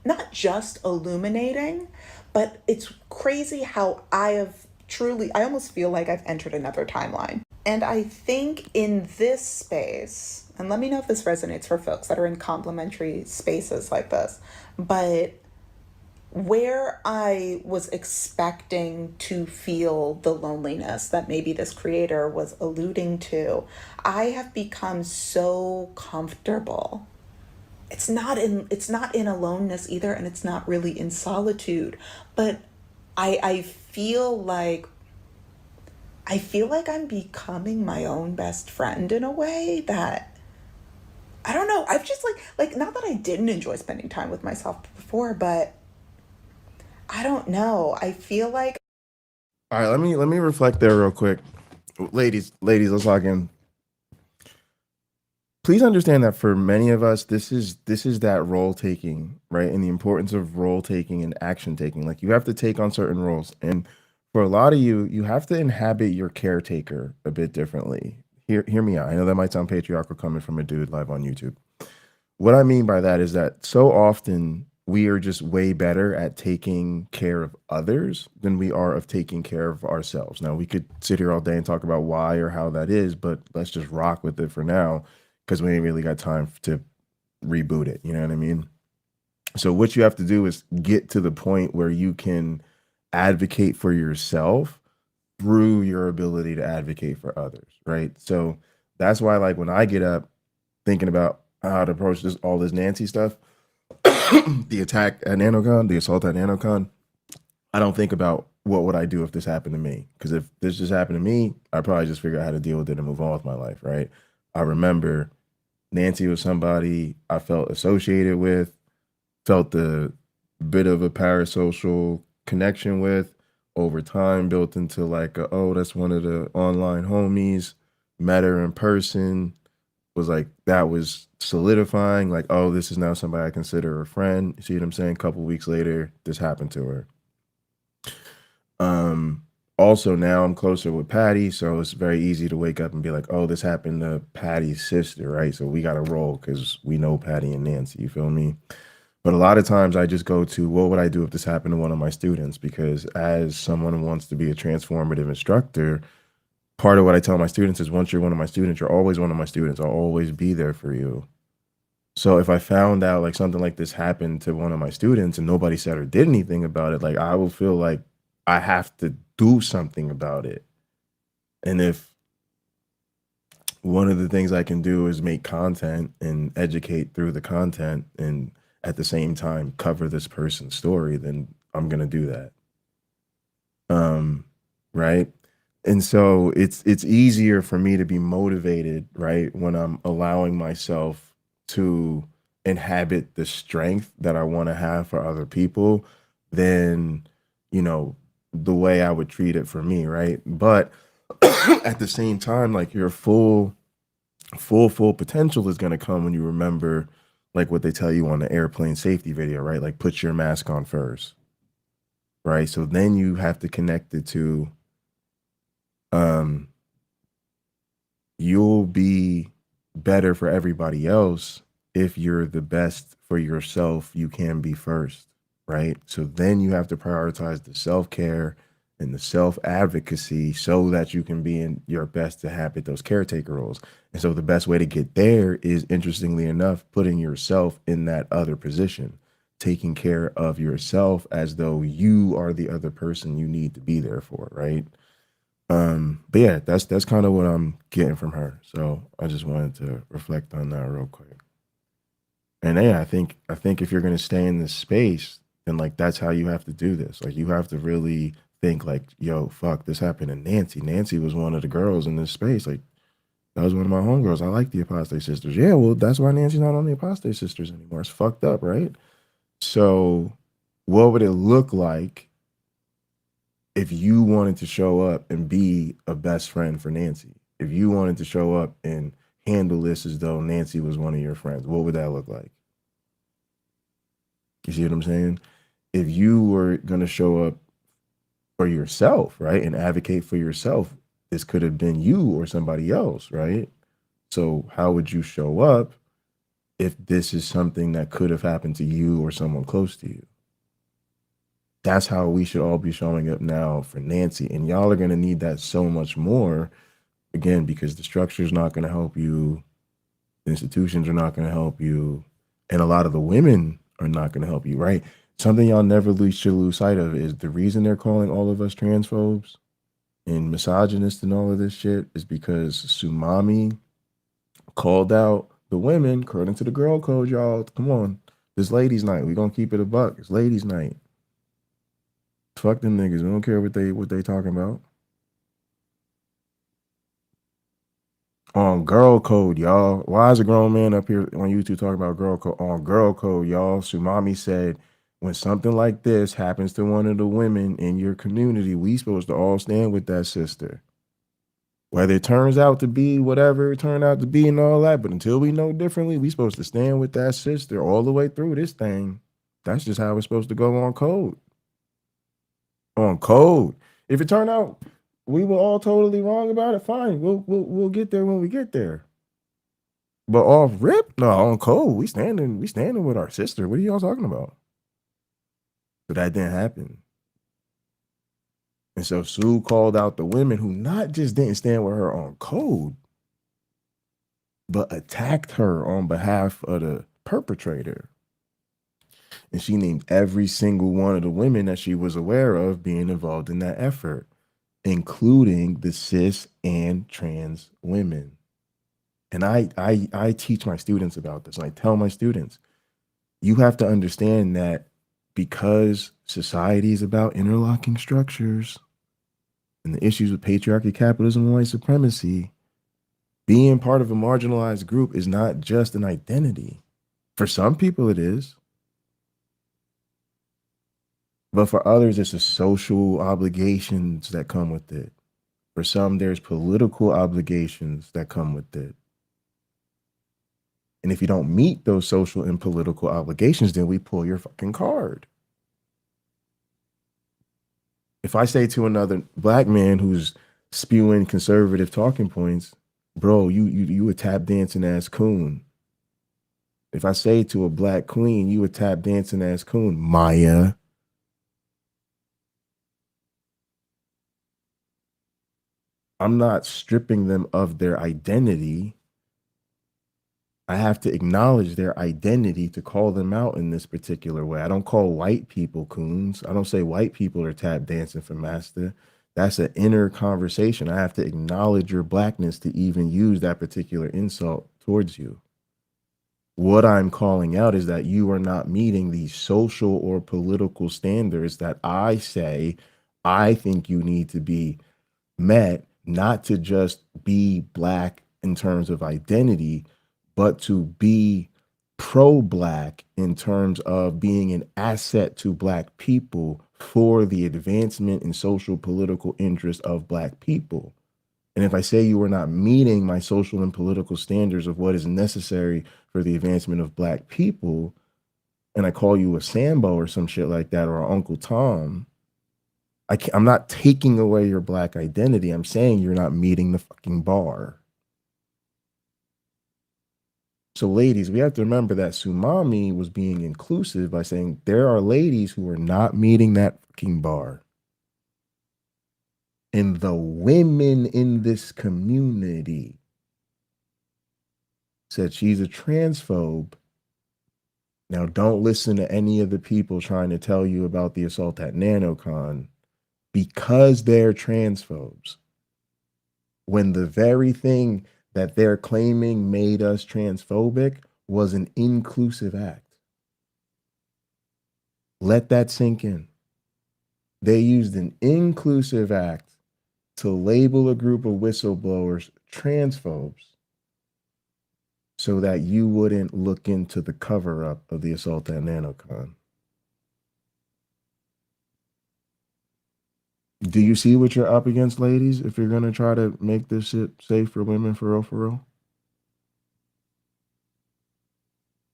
not just illuminating, but it's crazy how I almost feel like I've entered another timeline. And I think in this space, and let me know if this resonates for folks that are in complementary spaces like this, but where I was expecting to feel the loneliness that maybe this creator was alluding to, I have become so comfortable. It's not in aloneness either, and it's not really in solitude, but I feel like I'm becoming my own best friend in a way that, I don't know, I've just like not that I didn't enjoy spending time with myself before, but I don't know. I feel like. All right, let me reflect there real quick. Ladies, let's log in. Please understand that for many of us, this is that role taking, right? And the importance of role taking and action taking. Like, you have to take on certain roles. And for a lot of you have to inhabit your caretaker a bit differently. Hear me out. I know that might sound patriarchal coming from a dude live on YouTube. What I mean by that is that so often we are just way better at taking care of others than we are of taking care of ourselves. Now, we could sit here all day and talk about why or how that is, but let's just rock with it for now, because we ain't really got time to reboot it. You know what I mean? So what you have to do is get to the point where you can advocate for yourself through your ability to advocate for others, right? So that's why, like, when I get up thinking about how to approach all this Nancy stuff, the attack at NanoCon, the assault at NanoCon, I don't think about what would I do if this happened to me. Because if this just happened to me, I'd probably just figure out how to deal with it and move on with my life, right? I remember Nancy was somebody I felt associated with, felt a bit of a parasocial connection with, over time built into like, that's one of the online homies, met her in person, was like, that was solidifying, like, oh, this is now somebody I consider a friend. You see what I'm saying? A couple weeks later, this happened to her. Also, now I'm closer with Patty, so it's very easy to wake up and be like, oh, this happened to Patty's sister, right? So we got to roll because we know Patty and Nancy, you feel me? But a lot of times I just go to, what would I do if this happened to one of my students? Because as someone who wants to be a transformative instructor, part of what I tell my students is, once you're one of my students, you're always one of my students. I'll always be there for you. So if I found out like something like this happened to one of my students and nobody said or did anything about it, like, I will feel like I have to do something about it. And if one of the things I can do is make content and educate through the content and at the same time cover this person's story, then I'm going to do that. Right? And so it's easier for me to be motivated, right, when I'm allowing myself to inhabit the strength that I want to have for other people than, you know, the way I would treat it for me, right? But at the same time, like your full potential is going to come when you remember like what they tell you on the airplane safety video, right? Like put your mask on first, right? So then you have to connect it to you'll be better for everybody else if you're the best for yourself you can be first, right? So then you have to prioritize the self-care and the self-advocacy so that you can be in your best to habit those caretaker roles. And so the best way to get there is, interestingly enough, putting yourself in that other position, taking care of yourself as though you are the other person you need to be there for, right? But yeah, that's kind of what I'm getting from her. So I just wanted to reflect on that real quick. And yeah, I think if you're gonna stay in this space, then like that's how you have to do this. Like you have to really think like, yo, fuck, this happened to Nancy. Nancy was one of the girls in this space. Like that was one of my homegirls. I like the Apostate Sisters. Yeah, well, that's why Nancy's not on the Apostate Sisters anymore. It's fucked up, right? So what would it look like if you wanted to show up and be a best friend for Nancy? If you wanted to show up and handle this as though Nancy was one of your friends, what would that look like? You see what I'm saying? If you were going to show up for yourself, right, and advocate for yourself, this could have been you or somebody else, right? So how would you show up if this is something that could have happened to you or someone close to you? That's how we should all be showing up now for Nancy. And y'all are going to need that so much more, again, because the structure is not going to help you. The institutions are not going to help you. And a lot of the women are not going to help you, right? Something y'all never should lose sight of is the reason they're calling all of us transphobes and misogynists and all of this shit is because Sumami called out the women according to the girl code, y'all. Come on. This ladies' night. We're going to keep it a buck. It's ladies' night. Fuck them niggas. We don't care what they talking about. On girl code, y'all. Why is a grown man up here on YouTube talking about girl code? On girl code, y'all. Sumami said, when something like this happens to one of the women in your community, we supposed to all stand with that sister. Whether it turns out to be whatever it turned out to be and all that, but until we know differently, we supposed to stand with that sister all the way through this thing. That's just how it's supposed to go on code. On code. If it turned out we were all totally wrong about it, fine. We'll get there when we get there. But off rip, no, on code, we standing with our sister. What are y'all talking about? But that didn't happen. And so Sue called out the women who not just didn't stand with her on code, but attacked her on behalf of the perpetrator. And she named every single one of the women that she was aware of being involved in that effort, including the cis and trans women. And I teach my students about this. And I tell my students, you have to understand that because society is about interlocking structures and the issues with patriarchy, capitalism, and white supremacy, being part of a marginalized group is not just an identity. For some people it is. But for others, it's the social obligations that come with it. For some, there's political obligations that come with it. And if you don't meet those social and political obligations, then we pull your fucking card. If I say to another black man who's spewing conservative talking points, bro, you a tap dancing ass coon. If I say to a black queen, you a tap dancing ass coon, Maya. I'm not stripping them of their identity. I have to acknowledge their identity to call them out in this particular way. I don't call white people coons. I don't say white people are tap dancing for master. That's an inner conversation. I have to acknowledge your blackness to even use that particular insult towards you. What I'm calling out is that you are not meeting the social or political standards that I say I think you need to be met not to just be Black in terms of identity, but to be pro-Black in terms of being an asset to Black people for the advancement and social political interest of Black people. And if I say you are not meeting my social and political standards of what is necessary for the advancement of Black people, and I call you a Sambo or some shit like that, or Uncle Tom, I'm not taking away your Black identity. I'm saying you're not meeting the fucking bar. So ladies, we have to remember that Sumami was being inclusive by saying there are ladies who are not meeting that fucking bar. And the women in this community said she's a transphobe. Now, don't listen to any of the people trying to tell you about the assault at NanoCon because they're transphobes. When the very thing that they're claiming made us transphobic was an inclusive act. Let that sink in. They used an inclusive act to label a group of whistleblowers transphobes so that you wouldn't look into the cover-up of the assault at NanoCon. Do you see what you're up against, ladies, if you're going to try to make this shit safe for women for real, for real?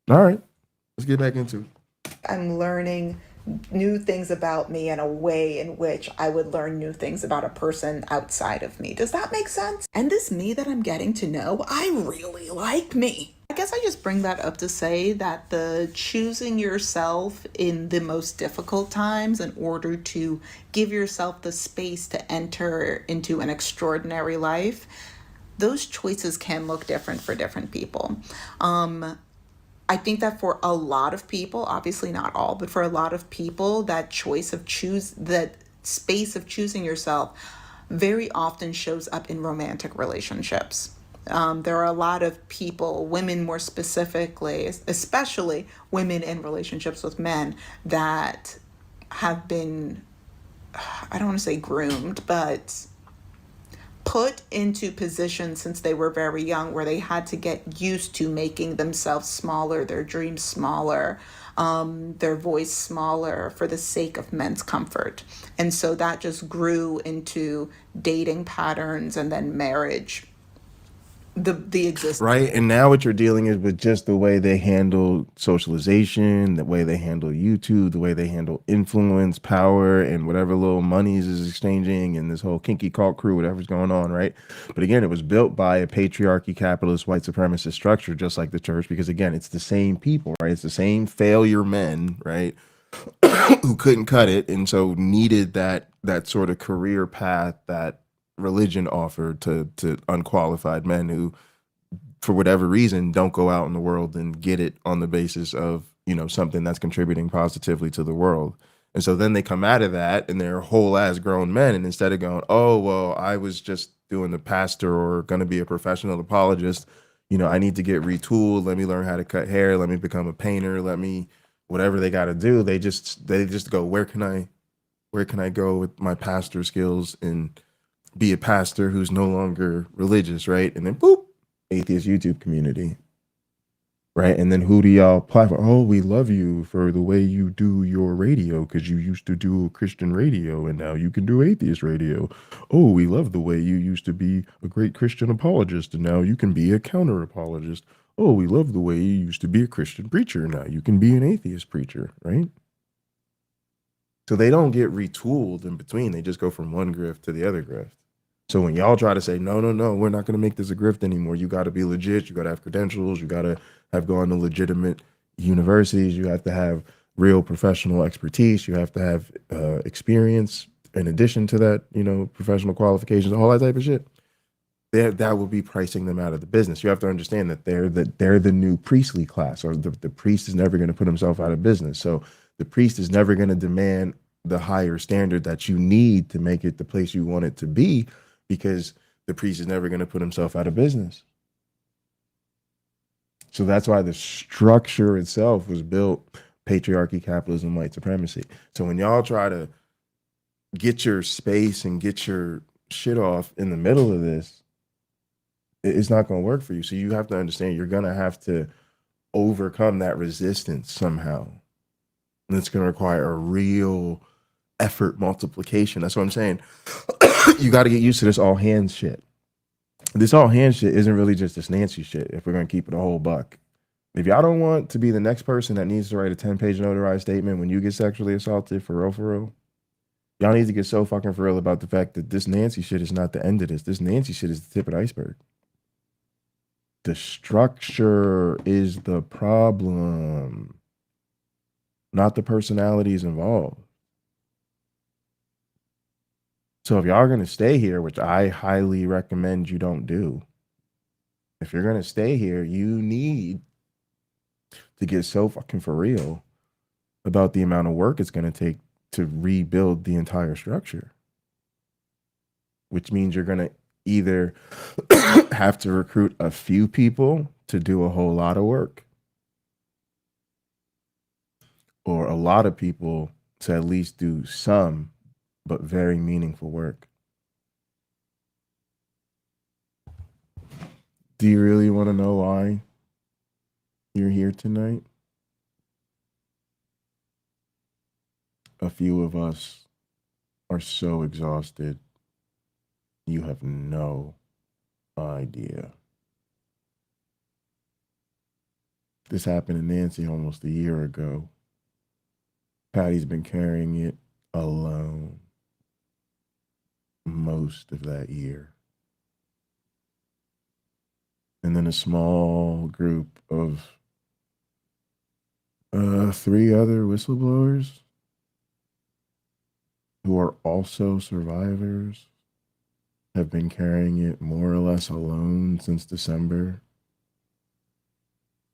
All right, let's get back into it. I'm learning new things about me in a way in which I would learn new things about a person outside of me. Does that make sense? And this me that I'm getting to know, I really like me. I guess I just bring that up to say that the choosing yourself in the most difficult times in order to give yourself the space to enter into an extraordinary life, those choices can look different for different people. I think that for a lot of people, obviously not all, but for a lot of people, that space of choosing yourself very often shows up in romantic relationships. There are a lot of people, women more specifically, especially women in relationships with men, that have been, I don't want to say groomed, but put into positions since they were very young where they had to get used to making themselves smaller, their dreams smaller, their voice smaller for the sake of men's comfort. And so that just grew into dating patterns and then marriage. The existence. Right. And now what you're dealing is with just the way they handle socialization, the way they handle YouTube, the way they handle influence, power, and whatever little monies is exchanging, and this whole kinky cult crew, whatever's going on, right? But again, it was built by a patriarchy, capitalist, white supremacist structure, just like the church, because again, it's the same people, right? It's the same failure men, right? Who couldn't cut it, and so needed that sort of career path that religion offered to unqualified men who, for whatever reason, don't go out in the world and get it on the basis of, you know, something that's contributing positively to the world. And so then they come out of that and they're whole ass grown men, and instead of going, oh well, I was just doing the pastor or going to be a professional apologist, you know, I need to get retooled, let me learn how to cut hair, let me become a painter, let me whatever they got to do, they just go, where can I go with my pastor skills and be a pastor who's no longer religious, right? And then boop, atheist YouTube community, right? And then who do y'all apply for? Oh, we love you for the way you do your radio because you used to do Christian radio and now you can do atheist radio. Oh, we love the way you used to be a great Christian apologist and now you can be a counter apologist. Oh, we love the way you used to be a Christian preacher, now you can be an atheist preacher, right? So they don't get retooled in between. They just go from one grift to the other grift. So when y'all try to say, no, we're not going to make this a grift anymore. You got to be legit. You got to have credentials. You got to have gone to legitimate universities. You have to have real professional expertise. You have to have experience in addition to that, you know, professional qualifications, all that type of shit. That will be pricing them out of the business. You have to understand that they're the new priestly class, or the priest is never going to put himself out of business. So the priest is never going to demand the higher standard that you need to make it the place you want it to be, because the priest is never going to put himself out of business. So that's why the structure itself was built patriarchy, capitalism, white supremacy. So when y'all try to get your space and get your shit off in the middle of this, it's not going to work for you. So you have to understand you're going to have to overcome that resistance somehow. And it's going to require a real effort multiplication. That's what I'm saying. You got to get used to this all hands shit. This all hands shit isn't really just this Nancy shit, if we're going to keep it a whole buck. If y'all don't want to be the next person that needs to write a 10-page notarized statement when you get sexually assaulted, for real, y'all need to get so fucking for real about the fact that this Nancy shit is not the end of this. This Nancy shit is the tip of the iceberg. The structure is the problem, not the personalities involved. So if y'all are going to stay here, which I highly recommend you don't do, if you're going to stay here, you need to get so fucking for real about the amount of work it's going to take to rebuild the entire structure, which means you're going to either have to recruit a few people to do a whole lot of work, or a lot of people to at least do some but very meaningful work. Do you really want to know why you're here tonight? A few of us are so exhausted, you have no idea. This happened to Nancy almost a year ago. Patty's been carrying it alone most of that year. And then a small group of 3 other whistleblowers who are also survivors have been carrying it more or less alone since December,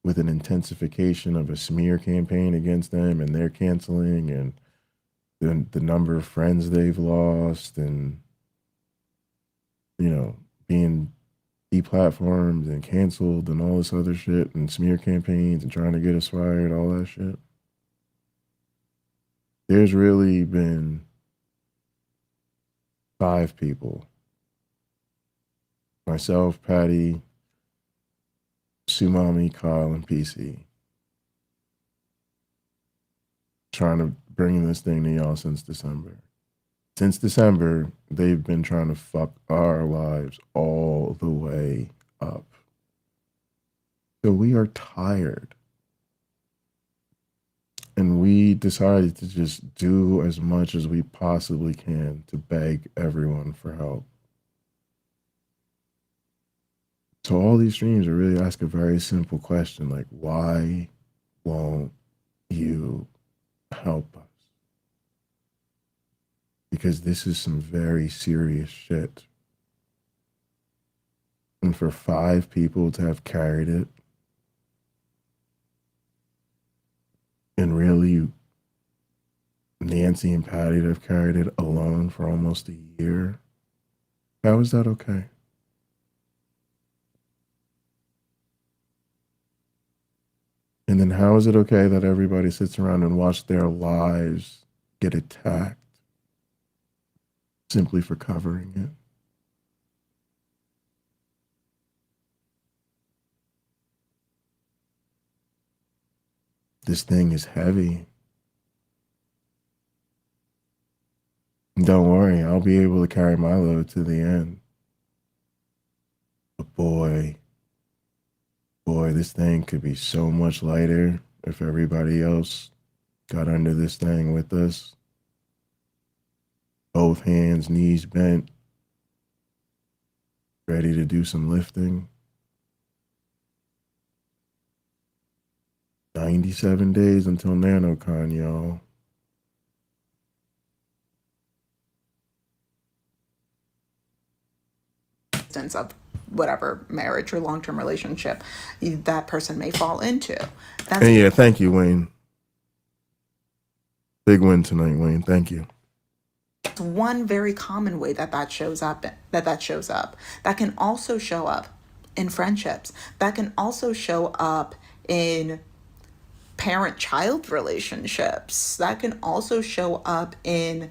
with an intensification of a smear campaign against them and their canceling and the number of friends they've lost and, you know, being deplatformed and canceled and all this other shit and smear campaigns and trying to get us fired, all that shit. There's really been 5 people. Myself, Patty, Sumami, Kyle, and PC. Trying to bring this thing to y'all since December. Since December, they've been trying to fuck our lives all the way up. So we are tired. And we decided to just do as much as we possibly can to beg everyone for help. So all these streams are really ask a very simple question, like, why won't you help us? Because this is some very serious shit. And for 5 people to have carried it, and really Nancy and Patty to have carried it alone for almost a year, how is that okay? And then how is it okay that everybody sits around and watch their lives get attacked simply for covering it? This thing is heavy. Don't worry, I'll be able to carry my load to the end. But boy, this thing could be so much lighter if everybody else got under this thing with us. Both hands, knees bent, ready to do some lifting. 97 days until Nano CON, y'all. Of whatever marriage or long-term relationship that person may fall into. That's And yeah, thank you, Wayne. Big win tonight, Wayne. Thank you. one very common way that shows up. That can also show up in friendships. That can also show up in parent-child relationships. That can also show up in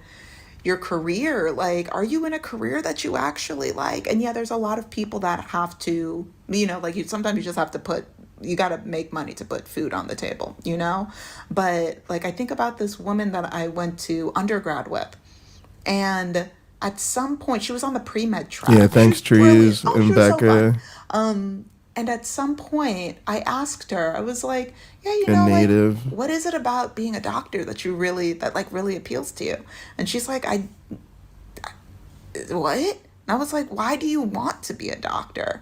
your career. Like, are you in a career that you actually like? And yeah, there's a lot of people that have to, like sometimes you just have to you got to make money to put food on the table, But like, I think about this woman that I went to undergrad with, and at some point she was on the pre-med track. Yeah, thanks Trees and she was so Becca. And at some point I asked her, I was like, yeah, And like, Native. what is it about being a doctor that really appeals to you? And she's like, what? And I was like, why do you want to be a doctor?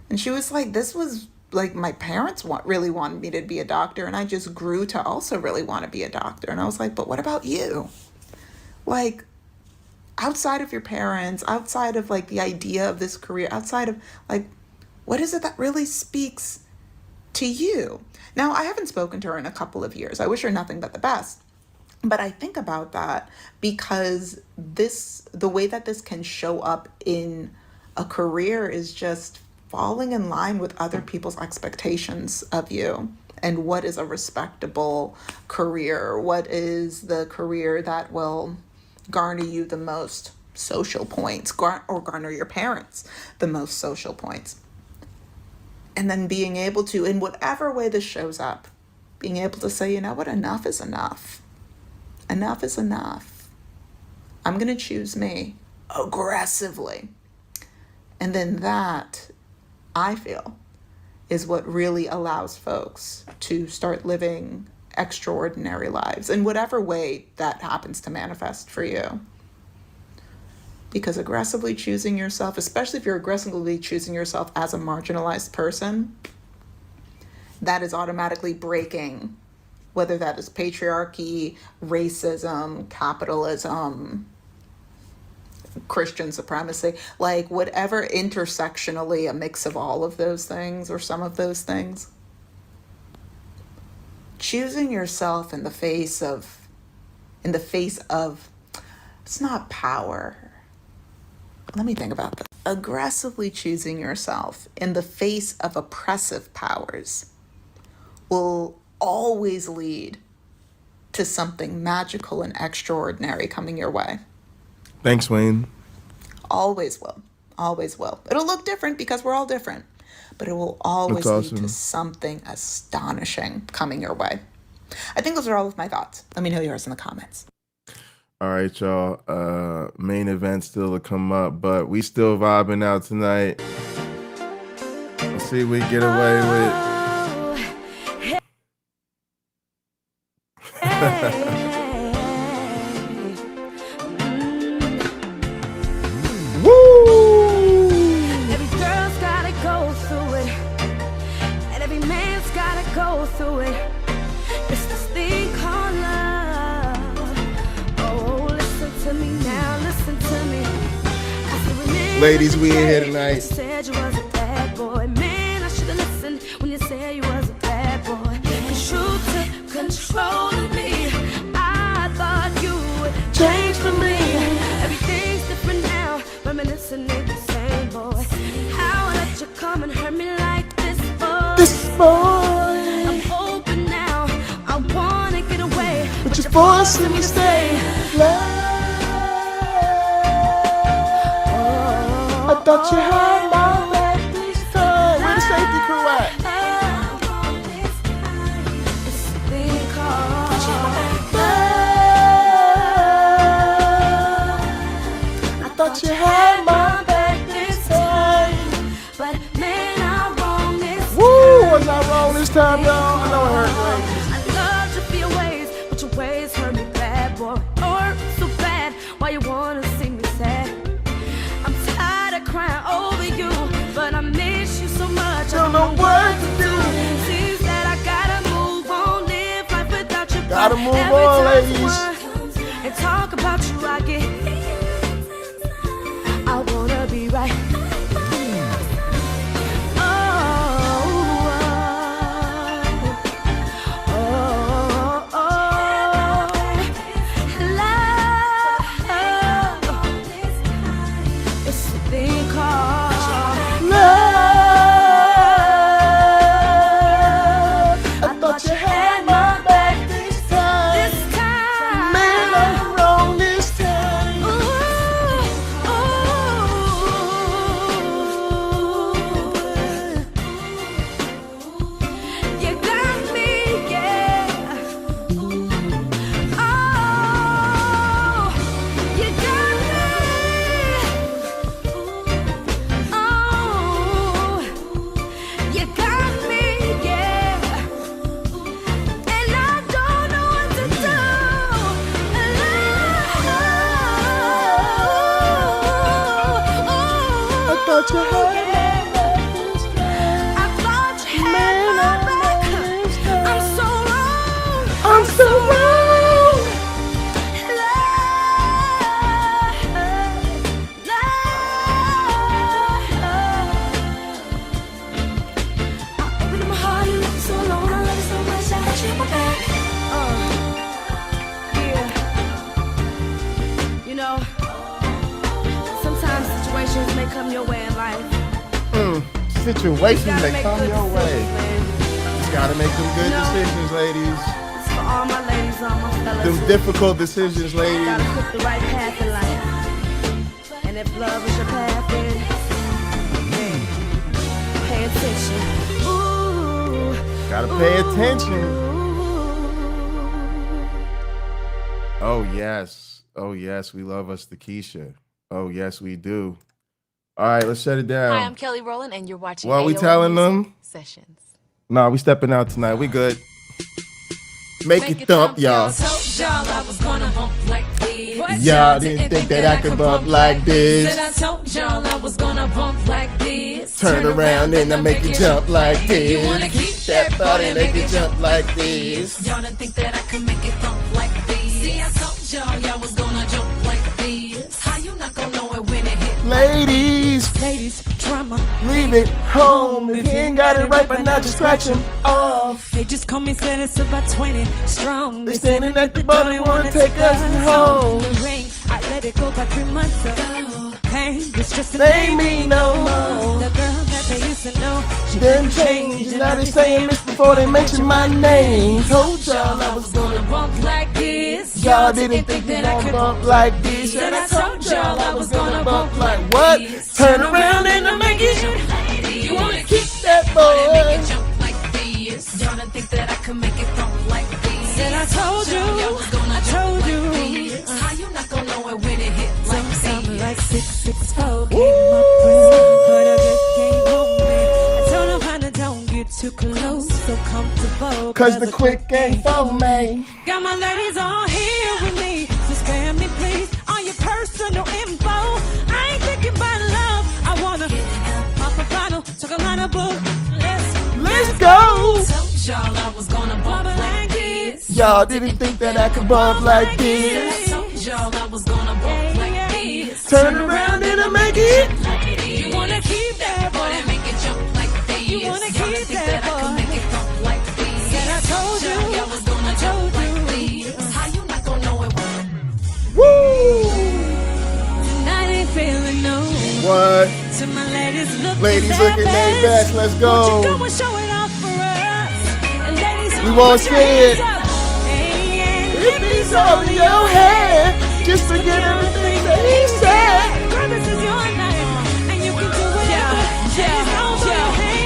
And she was like, this was like, my parents really wanted me to be a doctor, and I just grew to also really want to be a doctor. And I was like, but what about you? Like, outside of your parents, outside of like the idea of this career, outside of like, what is it that really speaks to you? Now, I haven't spoken to her in a couple of years. I wish her nothing but the best. But I think about that because the way that this can show up in a career is just falling in line with other people's expectations of you. And what is a respectable career? What is the career that will garner you the most social points, or garner your parents the most social points? And then being able to, in whatever way this shows up, being able to say, you know what, enough is enough. Enough is enough. I'm going to choose me aggressively. And then that, I feel, is what really allows folks to start living extraordinary lives in whatever way that happens to manifest for you. Because aggressively choosing yourself, especially if you're aggressively choosing yourself as a marginalized person, that is automatically breaking, whether that is patriarchy, racism, capitalism, Christian supremacy, like whatever intersectionally a mix of all of those things or some of those things. Choosing yourself in the face of, it's not power. Let me think about this. Aggressively choosing yourself in the face of oppressive powers will always lead to something magical and extraordinary coming your way. Thanks, Wayne. Always will. Always will. It'll look different because we're all different, but it will always lead to something astonishing coming your way. I think those are all of my thoughts. Let me know yours in the comments. All right, y'all. Main event still to come up, but we still vibing out tonight. Let's see if we get away with. Woo! Every girl's gotta go through it, and every man's gotta go through it. It's this thing called love. Oh, listen to me now, listen to me. Ladies, we in here tonight. You said you was a bad boy, man. I should've listened when you said you was a bad boy. 'Cause you took control of me. I thought you would change for me. Everything's different now, reminiscing ain't the same, boy. How I let you come and hurt me like this, boy. This boy. I'm open now, I wanna get away, But you're forcing me to stay. I thought you had my back this time. Where the safety crew at? I thought you had my back this time. But man, I'm wrong this time. Woo! Was I wrong this time, y'all? I know it hurt, ladies. I loved you for your ways, but your ways hurt me bad, boy. Or so bad, why you wanna see me sad? I'm tired of crying over you, but I miss you so much. Don't know what to do. Seems that I gotta move on, live life without you. Gotta but move every on, time ladies. someone comes and talk about you, I get. I wanna be right. thought you had I thought you had my back. I'm so wrong. I'm so wrong. Open my heart, you left me so long. I love you so much, I had you on my back. Yeah. You know, sometimes situations may come your way in life. Situations gotta that make come good your way. decisions, man. Just gotta make them good No. decisions, ladies. It's for all my ladies, all my fellas. Them difficult decisions, ladies. Gotta pick the right path in life. And if love is your path, then pay attention. Ooh. Gotta pay attention. Oh yes. Oh yes, we love us the Keisha. Oh yes, we do. All right, let's shut it down. Hi, I'm Kelly Rowland, and you're watching What are we AOL telling Music them? Sessions. Nah, we stepping out tonight. We good. Make it thump, y'all. Y'all didn't think that I could bump like this. I told y'all I was gonna bump like this. Turn around and I make it jump like this. You wanna keep that body and make it jump like this. Y'all didn't think that I could make it bump like this. See, I told y'all was gonna jump like this. How you not gonna know it when it hit? Ladies, drama. leave it home. If you ain't got it right, but now just scratch them off. They just call me said it's about 20 strong. They standing at the bar, they wanna take us home. The ring, I let it go back 3 months ago. Hey, it's just They ain't me no more. The girl that they used to know, She done changed, and now they saying this before they mention my name. Told y'all I was gonna bump like this. Y'all didn't think that I could bump like this. Said I told y'all I was gonna bump like what? Turn around and I make it. You wanna Keep that boy. make it jump like this. Y'all didn't think that I could make it bump like this. Said I told you, I told you. How you not gonna know it when it hit like this? Something like 664 came my friend, but a good game on me. I told him honey, don't get too close, so comfortable. Cause the quick ain't for me. Got my ladies all here with me, so spare me please on your personal info. I ain't thinking about love, I wanna pop a bottle, took a line of book. Let's go. Told y'all I was gonna bump like this. Y'all didn't think that I could bump like this. Told y'all I was gonna bump like this. Turn around and I make it. You wanna keep that boy, make it jump like this. You wanna keep that boy, make it jump like this. Said I told you I was gonna jump like this. How you not gonna know it? Woo! Tonight ain't feeling no. What? To my ladies Ladies looking their best. Let's go. Won't you go and show it off for us? And ladies, We won't put your see it. hands up. Hey, If it's all in your head, just forget everything that he said. girl, this is your night, and you can do whatever.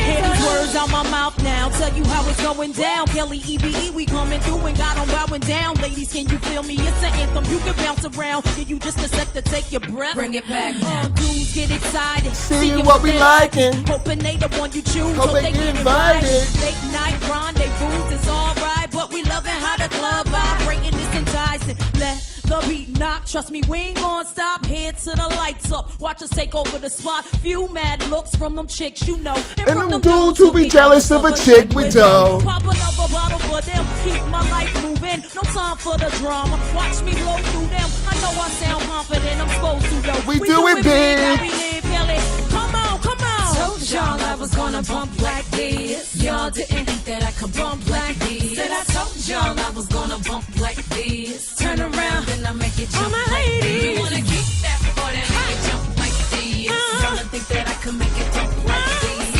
Hear these words out my mouth now. Tell you how it's going down. Kelly EBE, we coming through and got on bowing down. Ladies, can you feel me? It's an anthem. You can bounce around. Give you just a sec to take your breath. Bring it back. Dudes get excited. Seeing what we liking. Hoping they the one you choose. Hope they get invited. Late night rendezvous is alright, but we loving how the club vibrating is enticing. Let the beat knock. Trust me, we ain't gonna stop. Head to the lights up. Watch us take over the spot. Few mad looks from them chicks, you know. And them dudes who be jealous of a chick with dough. Pop another bottle for them. Keep my life moving. No time for the drama. Watch me blow through them. I know I sound confident. I'm supposed to, yo. We do it big. How we live, Kelly. Come on, come on. Told y'all I was gonna bump like this. Y'all didn't think that I could bump like this. Said I told y'all I was gonna bump like this. Turn around and I make it jump. All my ladies. You wanna keep that body and make it jump like this. Y'all didn't think that I could make it jump like this.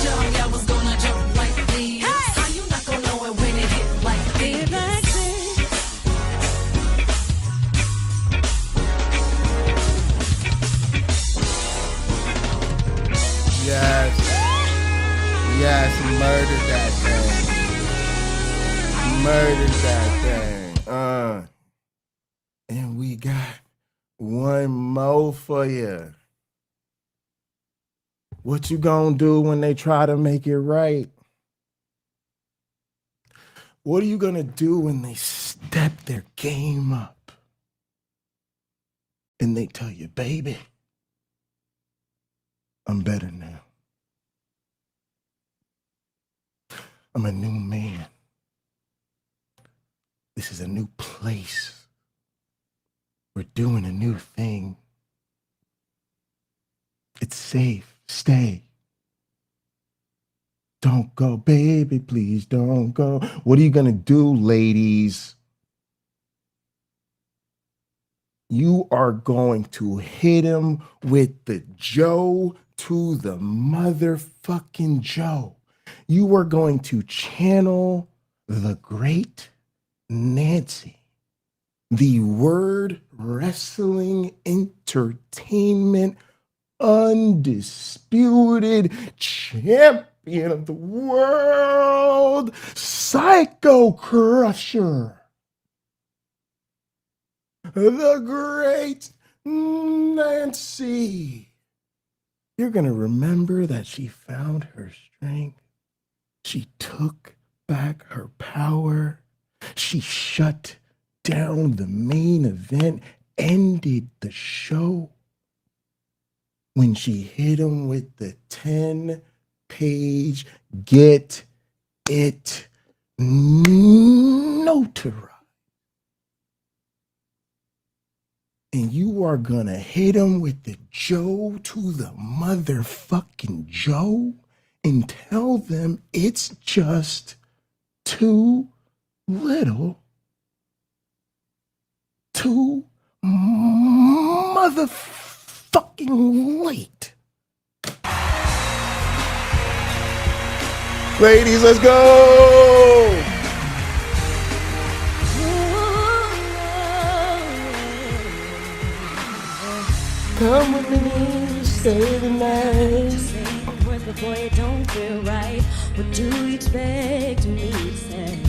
Y'all, I was gonna jump like this. How you not gonna know it when it hit like this? Yes. Yes, murder that thing. Murder that thing. And we got one more for you. What you gonna do when they try to make it right? What are you gonna do when they step their game up? And they tell you, baby, I'm better now. I'm a new man. This is a new place. We're doing a new thing. It's safe. Stay. Don't go, baby, please don't go. What are you gonna do, ladies? You are going to hit him with the Joe to the motherfucking Joe. You are going to channel the great Nancy, the word wrestling entertainment undisputed champion of the world, Psycho Crusher. The great Nancy. You're going to remember that she found her strength. She took back her power. She shut down the main event, ended the show when she hit him with the 10-page get it notarized. And you are gonna hit him with the Joe to the motherfucking Joe and tell them it's just too little, too motherfucking late. Ladies, let's go! Come with me, stay the night. Say the words before it don't feel right. What do you expect me to say?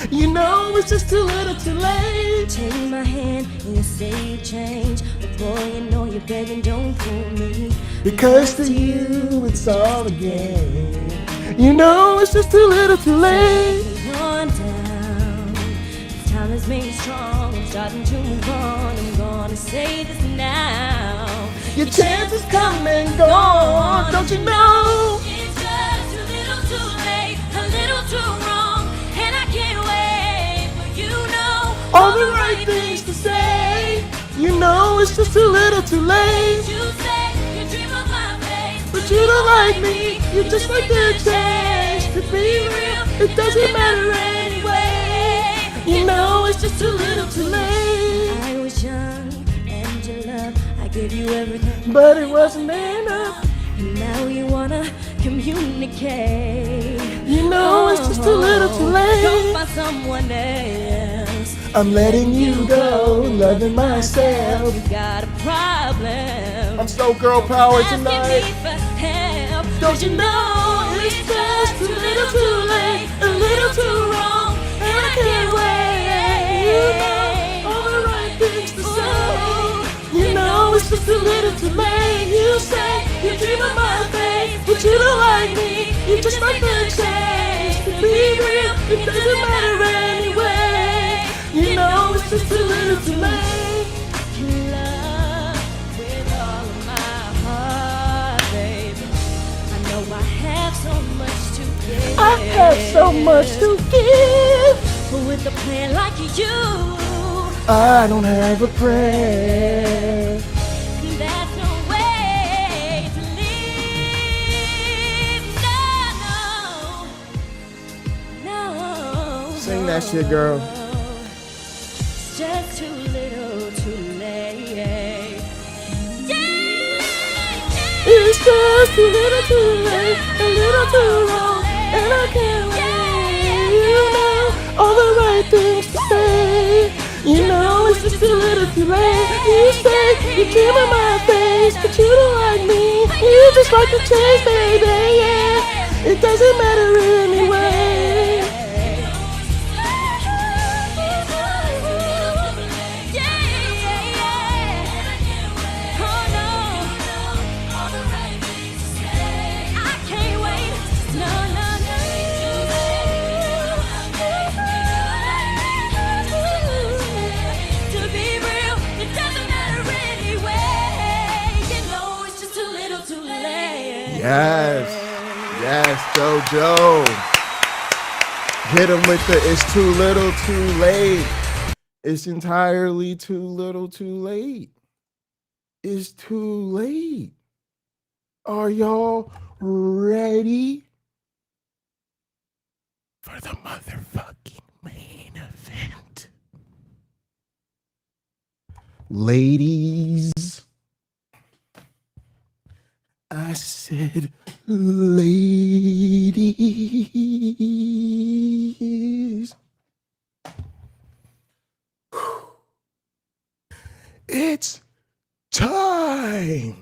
You know it's just too little too late. Take my hand and you say you change. But boy, you know you're begging, don't fool me. Because to you it's all a game. You know it's just too little too late. Take on down. This time has made me strong. I'm starting to move on. I'm gonna say this now. Your chances come and gone, don't you know? It's just a little too late, a little too wrong, and I can't wait for you know all the right things to say. You know it's just too little too late. You say you dream of my face, But you don't like me, you just like the chance to be real. It doesn't matter anyway. You know it's just too little too late. I was young and your love, I gave you everything, But it wasn't enough. and now you wanna communicate. You know it's just too little too late. Go find someone else. I'm letting you go, loving myself. You got a problem. I'm so girl power Asking tonight. me for help. Don't you know it's just too little too late, a little too wrong, and I can't wait. You know all the right things to say. You know it's just too little too late. You say you dream of my face, but you don't like me. You just like the chance to be real. It doesn't matter anyway. You know it's just too little too late. Love with all of my heart, baby. I know I have so much to give. I have so much to give. But with a plan like you, I don't have a prayer. that's no way to live. No, no. Sing that shit, girl. It's just too little too late. Yeah. It's just too little too late, a little too wrong, and I can't wait. You know all the right things to say. You know it's just too little too late. You say you dream of my face, but you don't like me. You just like the chase, baby, yeah. It doesn't matter anyway. Too late. Yes, JoJo. Hit him with the it's too little, too late. It's entirely too little, too late. It's too late. Are y'all ready for the motherfucking main event? Ladies, I said ladies. It's time.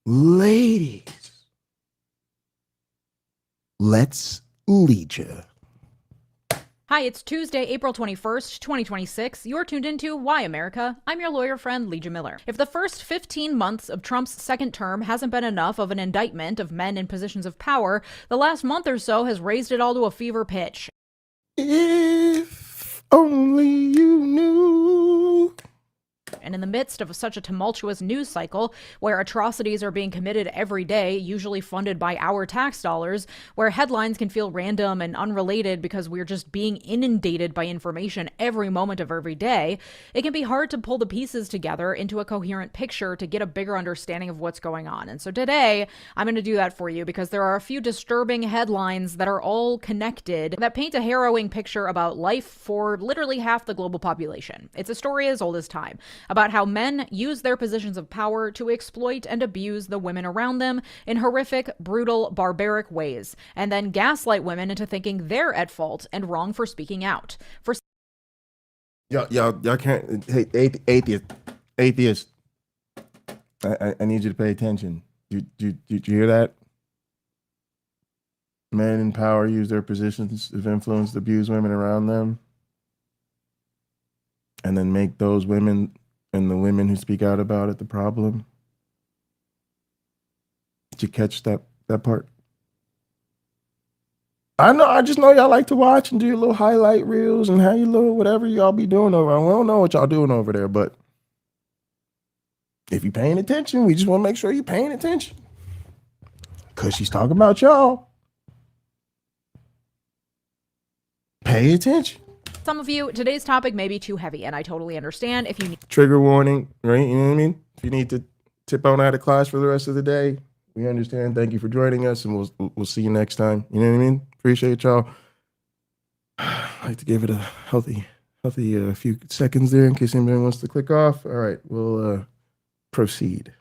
Ladies, let's lead you. Hi, it's Tuesday, April 21st, 2026. You're tuned into Why America? I'm your lawyer friend, Legia Miller. If the first 15 months of Trump's second term hasn't been enough of an indictment of men in positions of power, the last month or so has raised it all to a fever pitch. If only you knew. And in the midst of such a tumultuous news cycle, where atrocities are being committed every day, usually funded by our tax dollars, where headlines can feel random and unrelated because we're just being inundated by information every moment of every day, it can be hard to pull the pieces together into a coherent picture to get a bigger understanding of what's going on. And so today, I'm going to do that for you because there are a few disturbing headlines that are all connected that paint a harrowing picture about life for literally half the global population. It's a story as old as time, about how men use their positions of power to exploit and abuse the women around them in horrific, brutal, barbaric ways, and then gaslight women into thinking they're at fault and wrong for speaking out. Y'all can't. Hey, atheist. I need you to pay attention. Did you hear that? Men in power use their positions of influence to abuse women around them, and then make those women and the women who speak out about it the problem. Did you catch that part? I just know y'all like to watch and do your little highlight reels and how you little whatever y'all be doing over. We don't know what y'all doing over there, but if you're paying attention, we just want to make sure you're paying attention. Because she's talking about y'all. Pay attention. Some of you, today's topic may be too heavy, and I totally understand. If you need Trigger warning, right? You know what I mean? If you need to tip on out of class for the rest of the day, we understand. Thank you for joining us, and we'll see you next time. You know what I mean? Appreciate y'all. I like to give it a healthy few seconds there in case anybody wants to click off. All right, we'll proceed.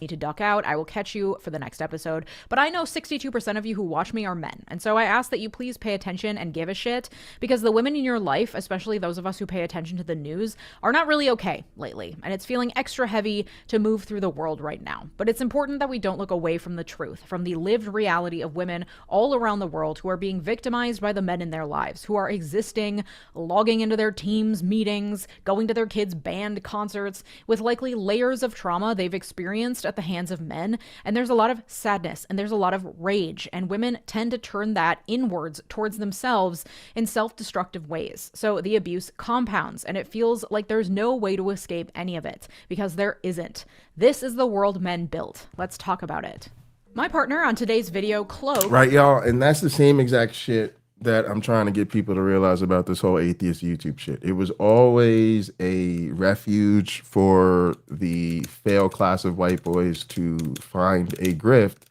to duck out, I will catch you for the next episode. But I know 62% of you who watch me are men. And so I ask that you please pay attention and give a shit, because the women in your life, especially those of us who pay attention to the news, are not really okay lately. And it's feeling extra heavy to move through the world right now. But it's important that we don't look away from the truth, from the lived reality of women all around the world who are being victimized by the men in their lives, who are existing, logging into their teams' meetings, going to their kids' band concerts, with likely layers of trauma they've experienced at the hands of men. And there's a lot of sadness and there's a lot of rage, and women tend to turn that inwards towards themselves in self-destructive ways. So the abuse compounds, and it feels like there's no way to escape any of it, because there isn't. This is the world men built. Let's talk about it. My partner on today's video, Cloak. Right, y'all, and that's the same exact shit that I'm trying to get people to realize about this whole atheist YouTube shit. It was always a refuge for the failed class of white boys to find a grift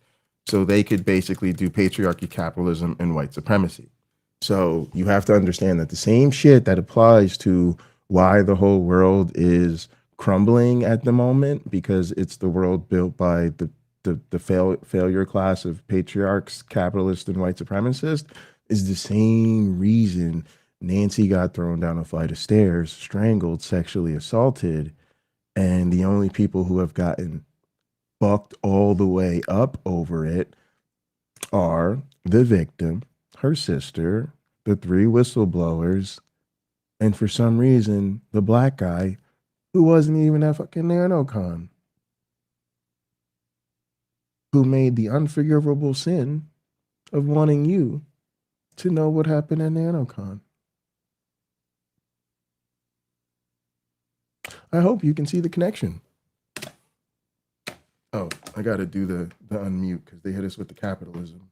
so they could basically do patriarchy, capitalism, and white supremacy. So you have to understand that the same shit that applies to why the whole world is crumbling at the moment, because it's the world built by the failure class of patriarchs, capitalists, and white supremacists, is the same reason Nancy got thrown down a flight of stairs, strangled, sexually assaulted, and the only people who have gotten fucked all the way up over it are the victim, her sister, the 3 whistleblowers, and for some reason, the black guy who wasn't even at fucking Nano CON, who made the unforgivable sin of wanting you to know what happened at Nano CON. I hope you can see the connection. Oh, I got to do the unmute because they hit us with the capitalism.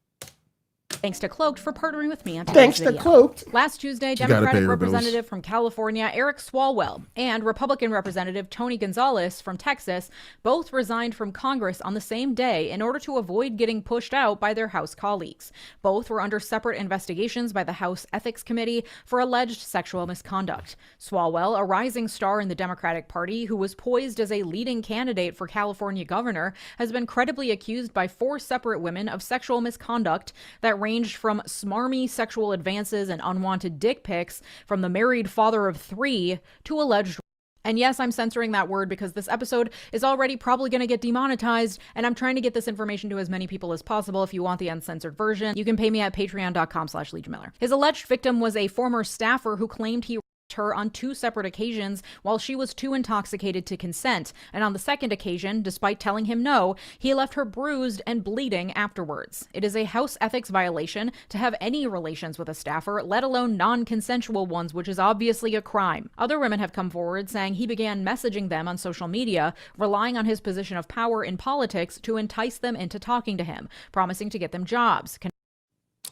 Thanks to Cloaked for partnering with me on Thanks today's to video. Cloaked. Last Tuesday, She gotta pay Democratic her bills. Representative from California Eric Swalwell and Republican Representative Tony Gonzalez from Texas both resigned from Congress on the same day in order to avoid getting pushed out by their House colleagues. Both were under separate investigations by the House Ethics Committee for alleged sexual misconduct. Swalwell, a rising star in the Democratic Party who was poised as a leading candidate for California governor, has been credibly accused by 4 separate women of sexual misconduct that ranged from smarmy sexual advances and unwanted dick pics from the married father of 3 to alleged. And yes, I'm censoring that word because this episode is already probably going to get demonetized, and I'm trying to get this information to as many people as possible. If you want the uncensored version, you can pay me at patreon.com/LegionMiller. His alleged victim was a former staffer who claimed he her on 2 separate occasions while she was too intoxicated to consent, and on the second occasion, despite telling him no, he left her bruised and bleeding afterwards. It is a House ethics violation to have any relations with a staffer, let alone non-consensual ones, which is obviously a crime. Other women have come forward saying he began messaging them on social media, relying on his position of power in politics to entice them into talking to him, promising to get them jobs.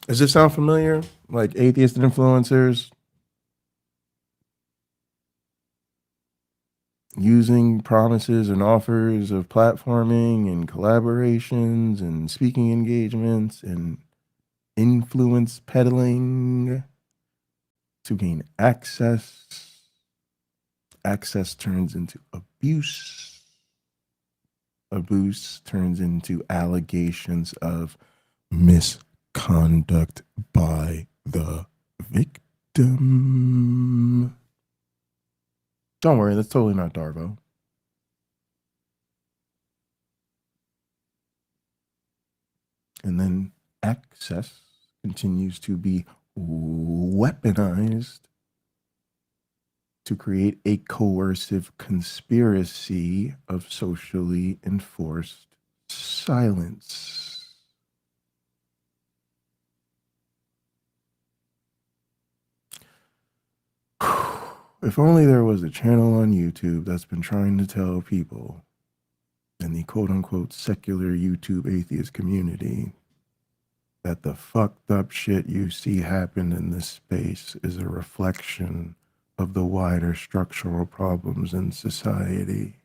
Does this sound familiar? Like atheist influencers using promises and offers of platforming and collaborations and speaking engagements and influence peddling to gain access. Access turns into abuse. Abuse turns into allegations of misconduct by the victim. Don't worry, that's totally not Darvo. And then access continues to be weaponized to create a coercive conspiracy of socially enforced silence. If only there was a channel on YouTube that's been trying to tell people in the quote-unquote secular YouTube atheist community that the fucked up shit you see happen in this space is a reflection of the wider structural problems in society.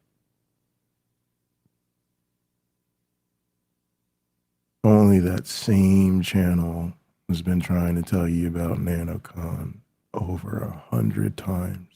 Only that same channel has been trying to tell you about NanoCon over 100 times.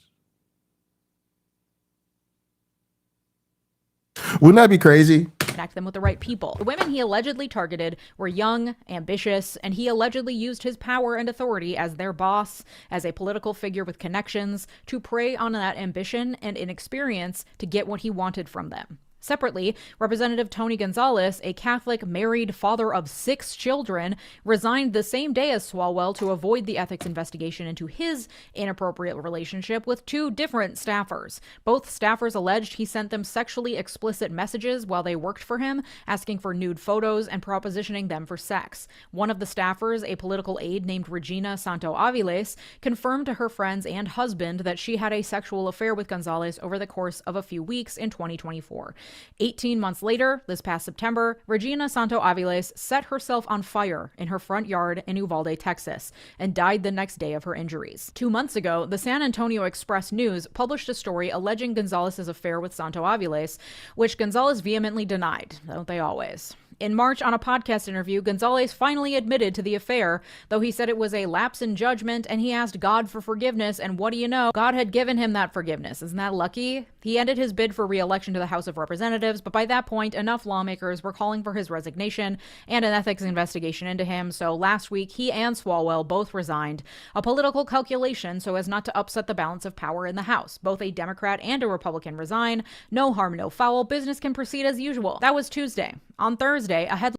Wouldn't that be crazy? Connect them with the right people. The women he allegedly targeted were young, ambitious, and he allegedly used his power and authority as their boss, as a political figure with connections, to prey on that ambition and inexperience to get what he wanted from them. Separately, Representative Tony Gonzalez, a Catholic married father of 6 children, resigned the same day as Swalwell to avoid the ethics investigation into his inappropriate relationship with 2 different staffers. Both staffers alleged he sent them sexually explicit messages while they worked for him, asking for nude photos and propositioning them for sex. One of the staffers, a political aide named Regina Santo Aviles, confirmed to her friends and husband that she had a sexual affair with Gonzalez over the course of a few weeks in 2024. 18 months later, this past September, Regina Santo Aviles set herself on fire in her front yard in Uvalde, Texas, and died the next day of her injuries. 2 months ago, the San Antonio Express-News published a story alleging Gonzalez's affair with Santo Aviles, which Gonzalez vehemently denied, don't they always? In March, on a podcast interview, Gonzalez finally admitted to the affair, though he said it was a lapse in judgment and he asked God for forgiveness, and what do you know? God had given him that forgiveness. Isn't that lucky? He ended his bid for re-election to the House of Representatives, but by that point, enough lawmakers were calling for his resignation and an ethics investigation into him, so last week, he and Swalwell both resigned, a political calculation so as not to upset the balance of power in the House. Both a Democrat and a Republican resign. No harm, no foul. Business can proceed as usual. That was Tuesday. On Thursday, a headline.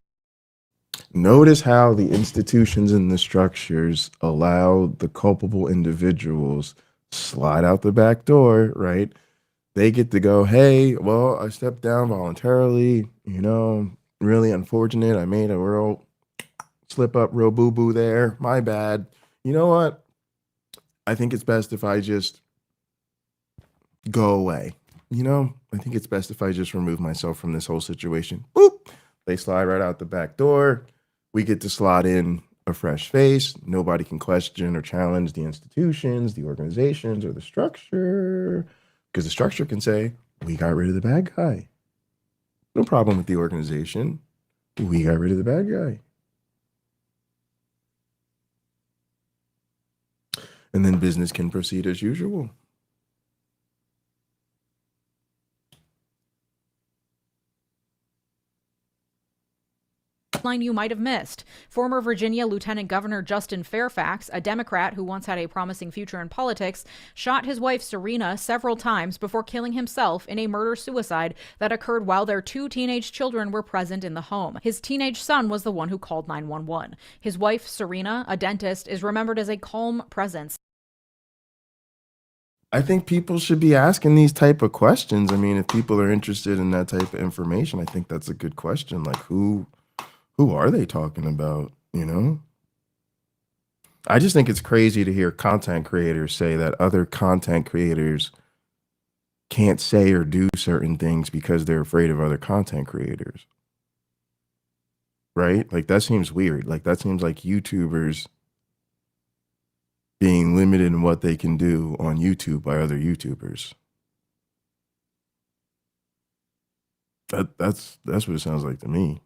Notice how the institutions and the structures allow the culpable individuals slide out the back door, right? They get to go, hey, well, I stepped down voluntarily, really unfortunate. I made a real slip up, real boo-boo there. My bad. You know what? I think it's best if I just go away. I think it's best if I just remove myself from this whole situation. Boop. They slide right out the back door. We get to slot in a fresh face. Nobody can question or challenge the institutions, the organizations, or the structure. Because the structure can say, we got rid of the bad guy. No problem with the organization. We got rid of the bad guy. And then business can proceed as usual. Line you might have missed. Former Virginia Lieutenant Governor Justin Fairfax, a Democrat who once had a promising future in politics, shot his wife Serena several times before killing himself in a murder-suicide that occurred while their 2 teenage children were present in the home. His teenage son was the one who called 911. His wife, Serena, a dentist, is remembered as a calm presence. I think people should be asking these type of questions. I mean, if people are interested in that type of information, I think that's a good question. Like, who are they talking about, you know? I just think it's crazy to hear content creators say that other content creators can't say or do certain things because they're afraid of other content creators. Right? Like, that seems weird. Like, that seems like YouTubers being limited in what they can do on YouTube by other YouTubers. That's what it sounds like to me.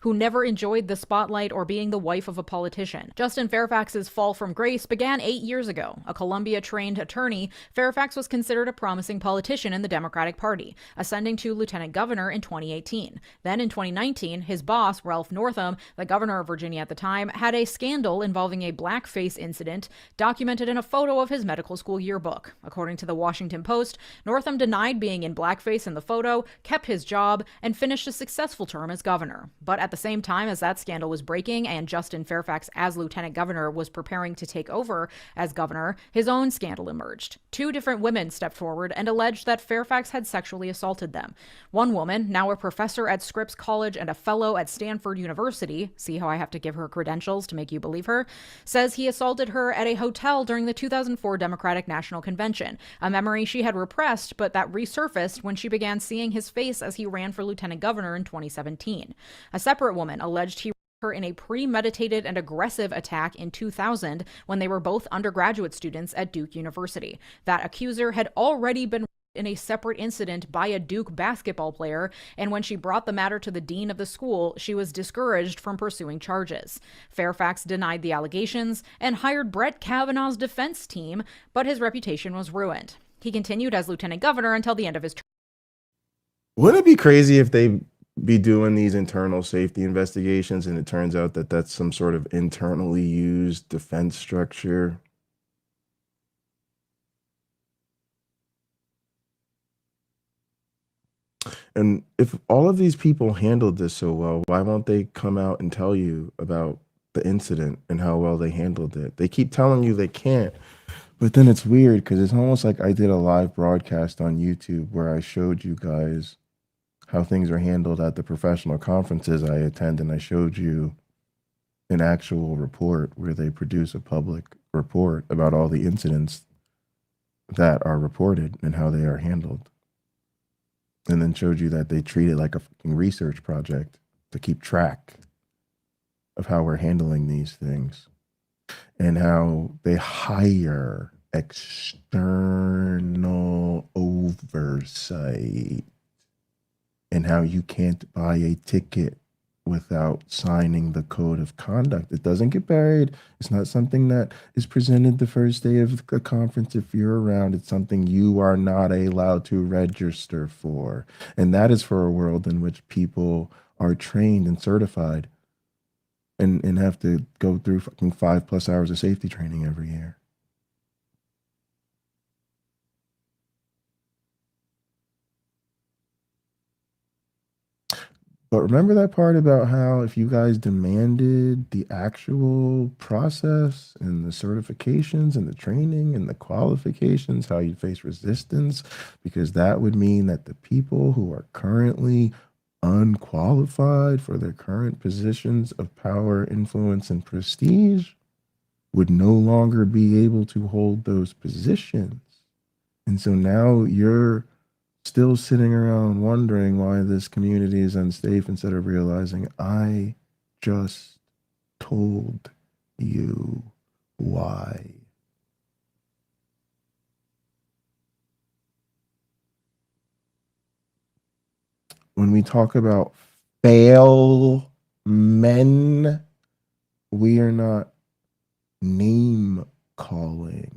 Who never enjoyed the spotlight or being the wife of a politician. Justin Fairfax's fall from grace began 8 years ago. A Columbia-trained attorney, Fairfax was considered a promising politician in the Democratic Party, ascending to lieutenant governor in 2018. Then in 2019, his boss, Ralph Northam, the governor of Virginia at the time, had a scandal involving a blackface incident documented in a photo of his medical school yearbook. According to the Washington Post, Northam denied being in blackface in the photo, kept his job, and finished a successful term as governor. But at the same time as that scandal was breaking and Justin Fairfax as lieutenant governor was preparing to take over as governor, his own scandal emerged. 2 different women stepped forward and alleged that Fairfax had sexually assaulted them. One woman, now a professor at Scripps College and a fellow at Stanford University, see how I have to give her credentials to make you believe her, says he assaulted her at a hotel during the 2004 Democratic National Convention, a memory she had repressed but that resurfaced when she began seeing his face as he ran for lieutenant governor in 2017. A separate woman alleged he her in a premeditated and aggressive attack in 2000 when they were both undergraduate students at Duke University. That accuser had already been in a separate incident by a Duke basketball player, and when she brought the matter to the dean of the school, she was discouraged from pursuing charges. Fairfax denied the allegations and hired Brett Kavanaugh's defense team, but his reputation was ruined. He continued as lieutenant governor until the end of his term. Wouldn't it be crazy if they be doing these internal safety investigations and it turns out that that's some sort of internally used defense structure? And if all of these people handled this so well, why won't they come out and tell you about the incident and how well they handled it? They keep telling you they can't, but then it's weird because it's almost like I did a live broadcast on YouTube where I showed you guys how things are handled at the professional conferences I attend, and I showed you an actual report where they produce a public report about all the incidents that are reported and how they are handled. And then showed you that they treat it like a fucking research project to keep track of how we're handling these things and how they hire external oversight and how you can't buy a ticket without signing the code of conduct. It doesn't get buried. It's not something that is presented the first day of the conference if you're around. It's something you are not allowed to register for. And that is for a world in which people are trained and certified and have to go through fucking 5+ hours of safety training every year. But remember that part about how if you guys demanded the actual process and the certifications and the training and the qualifications, how you'd face resistance, because that would mean that the people who are currently unqualified for their current positions of power, influence, and prestige would no longer be able to hold those positions. And so now you're still sitting around wondering why this community is unsafe instead of realizing I just told you why. When we talk about fail men, we are not name calling.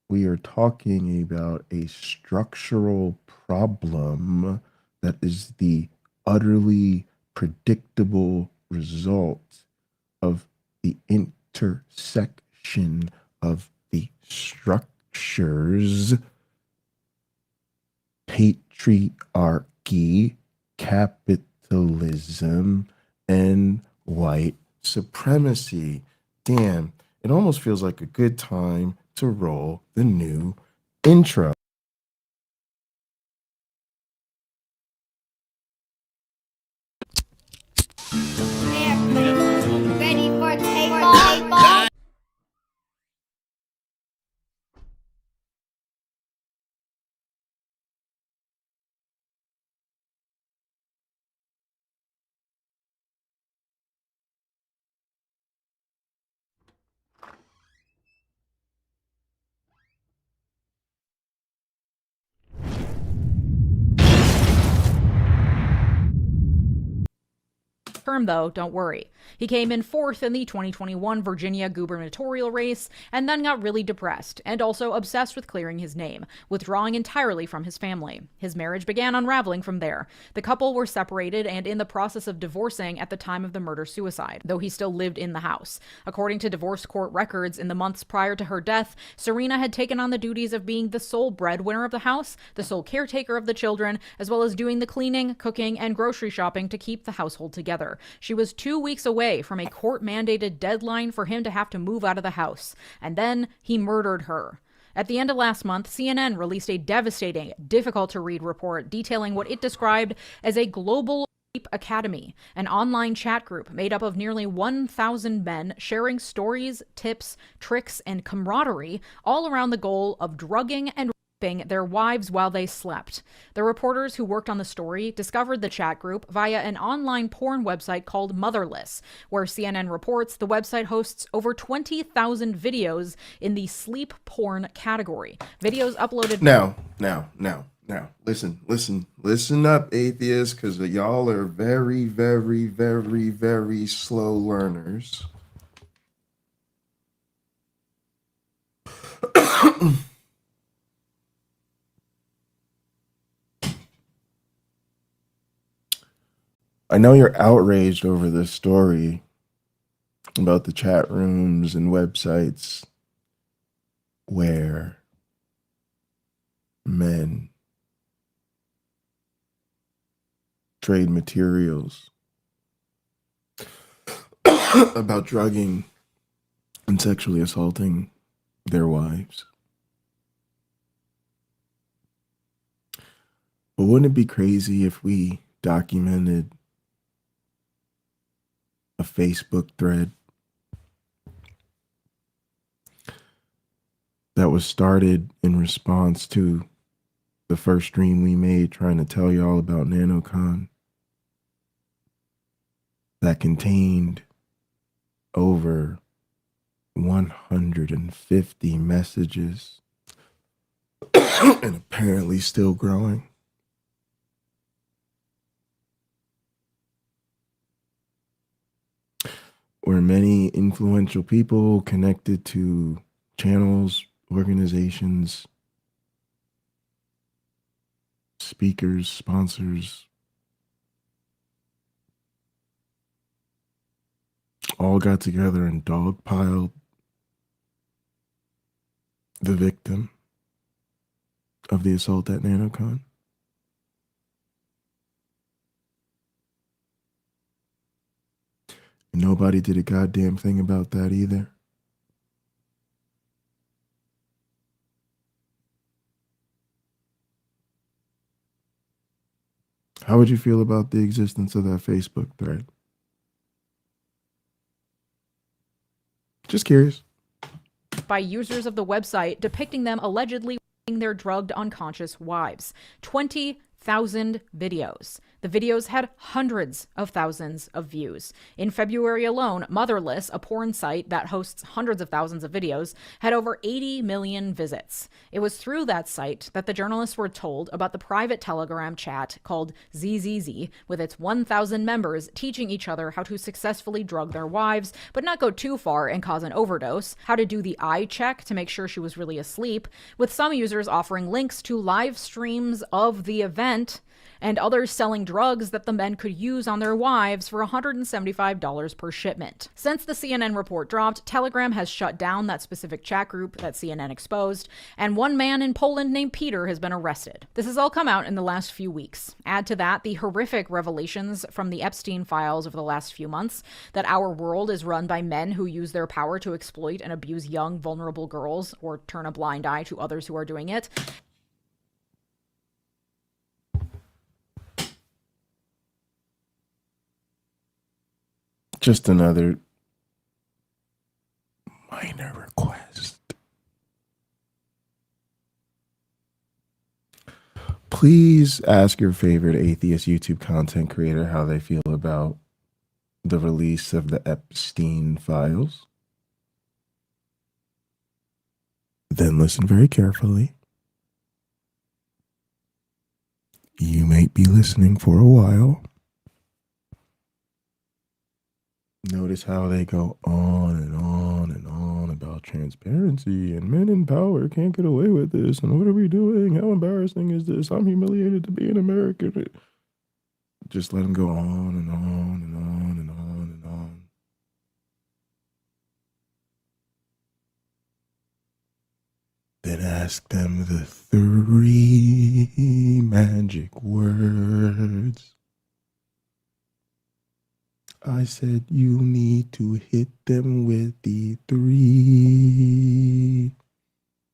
We are talking about a structural problem that is the utterly predictable result of the intersection of the structures, patriarchy, capitalism, and white supremacy. Damn, it almost feels like a good time to roll the new intro. Ready for takeoff? Term, though, don't worry. He came in 4th in the 2021 Virginia gubernatorial race and then got really depressed and also obsessed with clearing his name, withdrawing entirely from his family. His marriage began unraveling from there. The couple were separated and in the process of divorcing at the time of the murder-suicide, though he still lived in the house. According to divorce court records, in the months prior to her death, Serena had taken on the duties of being the sole breadwinner of the house, the sole caretaker of the children, as well as doing the cleaning, cooking, and grocery shopping to keep the household together. She was 2 weeks away from a court-mandated deadline for him to have to move out of the house, and then he murdered her. At the end of last month, CNN released a devastating, difficult-to-read report detailing what it described as a global rape academy, an online chat group made up of nearly 1,000 men sharing stories, tips, tricks, and camaraderie all around the goal of drugging and their wives while they slept. The reporters who worked on the story discovered the chat group via an online porn website called Motherless, where CNN reports the website hosts over 20,000 videos in the sleep porn category. Videos uploaded... Now, listen up, atheists, because y'all are very, very, very, very slow learners. I know you're outraged over this story about the chat rooms and websites where men trade materials about drugging and sexually assaulting their wives. But wouldn't it be crazy if we documented a Facebook thread that was started in response to the first stream we made trying to tell y'all about NanoCon, that contained over 150 messages and apparently still growing? Where many influential people connected to channels, organizations, speakers, sponsors, all got together and dogpiled the victim of the assault at NanoCon. Nobody did a goddamn thing about that either. How would you feel about the existence of that Facebook thread? Just curious. By users of the website depicting them allegedly their drugged unconscious wives. 20,000 videos. The videos had hundreds of thousands of views. In February alone, Motherless, a porn site that hosts hundreds of thousands of videos, had over 80 million visits. It was through that site that the journalists were told about the private Telegram chat called ZZZ, with its 1,000 members teaching each other how to successfully drug their wives, but not go too far and cause an overdose, how to do the eye check to make sure she was really asleep, with some users offering links to live streams of the event, and others selling drugs that the men could use on their wives for $175 per shipment. Since the CNN report dropped, Telegram has shut down that specific chat group that CNN exposed, and one man in Poland named Peter has been arrested. This has all come out in the last few weeks. Add to that the horrific revelations from the Epstein files over the last few months that our world is run by men who use their power to exploit and abuse young, vulnerable girls or turn a blind eye to others who are doing it. Just another minor request. Please ask your favorite atheist YouTube content creator how they feel about the release of the Epstein files. Then listen very carefully. You might be listening for a while. Notice how they go on and on and on about transparency and men in power can't get away with this. And what are we doing? How embarrassing is this? I'm humiliated to be an American. Just let them go on and on and on and on and on. Then ask them the 3 magic words. I said you need to hit them with the 3.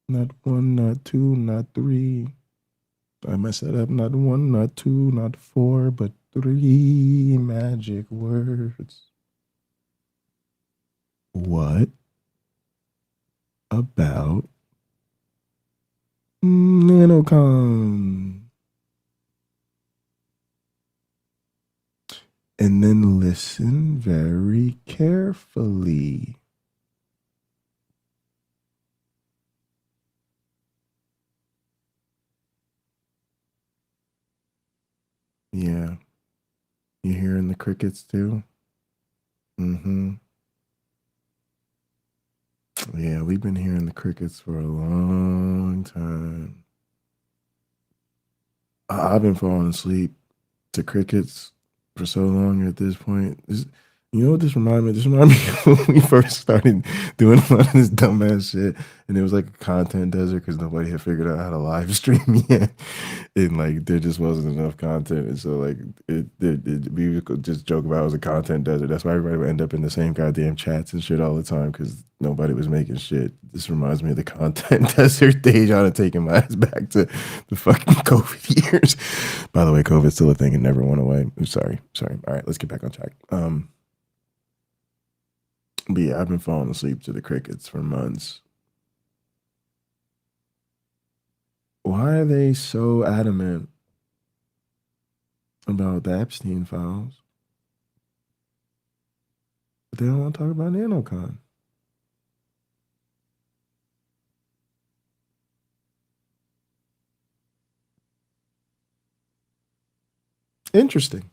Not 1, not 2, not 3. I messed it up. Not 1, not 2, not 4, but 3 magic words. What about NanoCon? And then listen very carefully. Yeah. You hearing the crickets too? Mm-hmm. Yeah, we've been hearing the crickets for a long time. I've been falling asleep to crickets for so long at this point. You know what this reminded me? This reminded me when we first started doing a lot of this dumbass shit, and it was like a content desert because nobody had figured out how to live stream yet, and like there just wasn't enough content, and so like we could just joke about it was a content desert. That's why everybody would end up in the same goddamn chats and shit all the time because nobody was making shit. This reminds me of the content desert stage on and taking my ass back to the fucking COVID years. By the way, COVID's still a thing and never went away. I'm sorry. All right, let's get back on track. But yeah, I've been falling asleep to the crickets for months. Why are they so adamant about the Epstein files? But they don't want to talk about NanoCon. Interesting.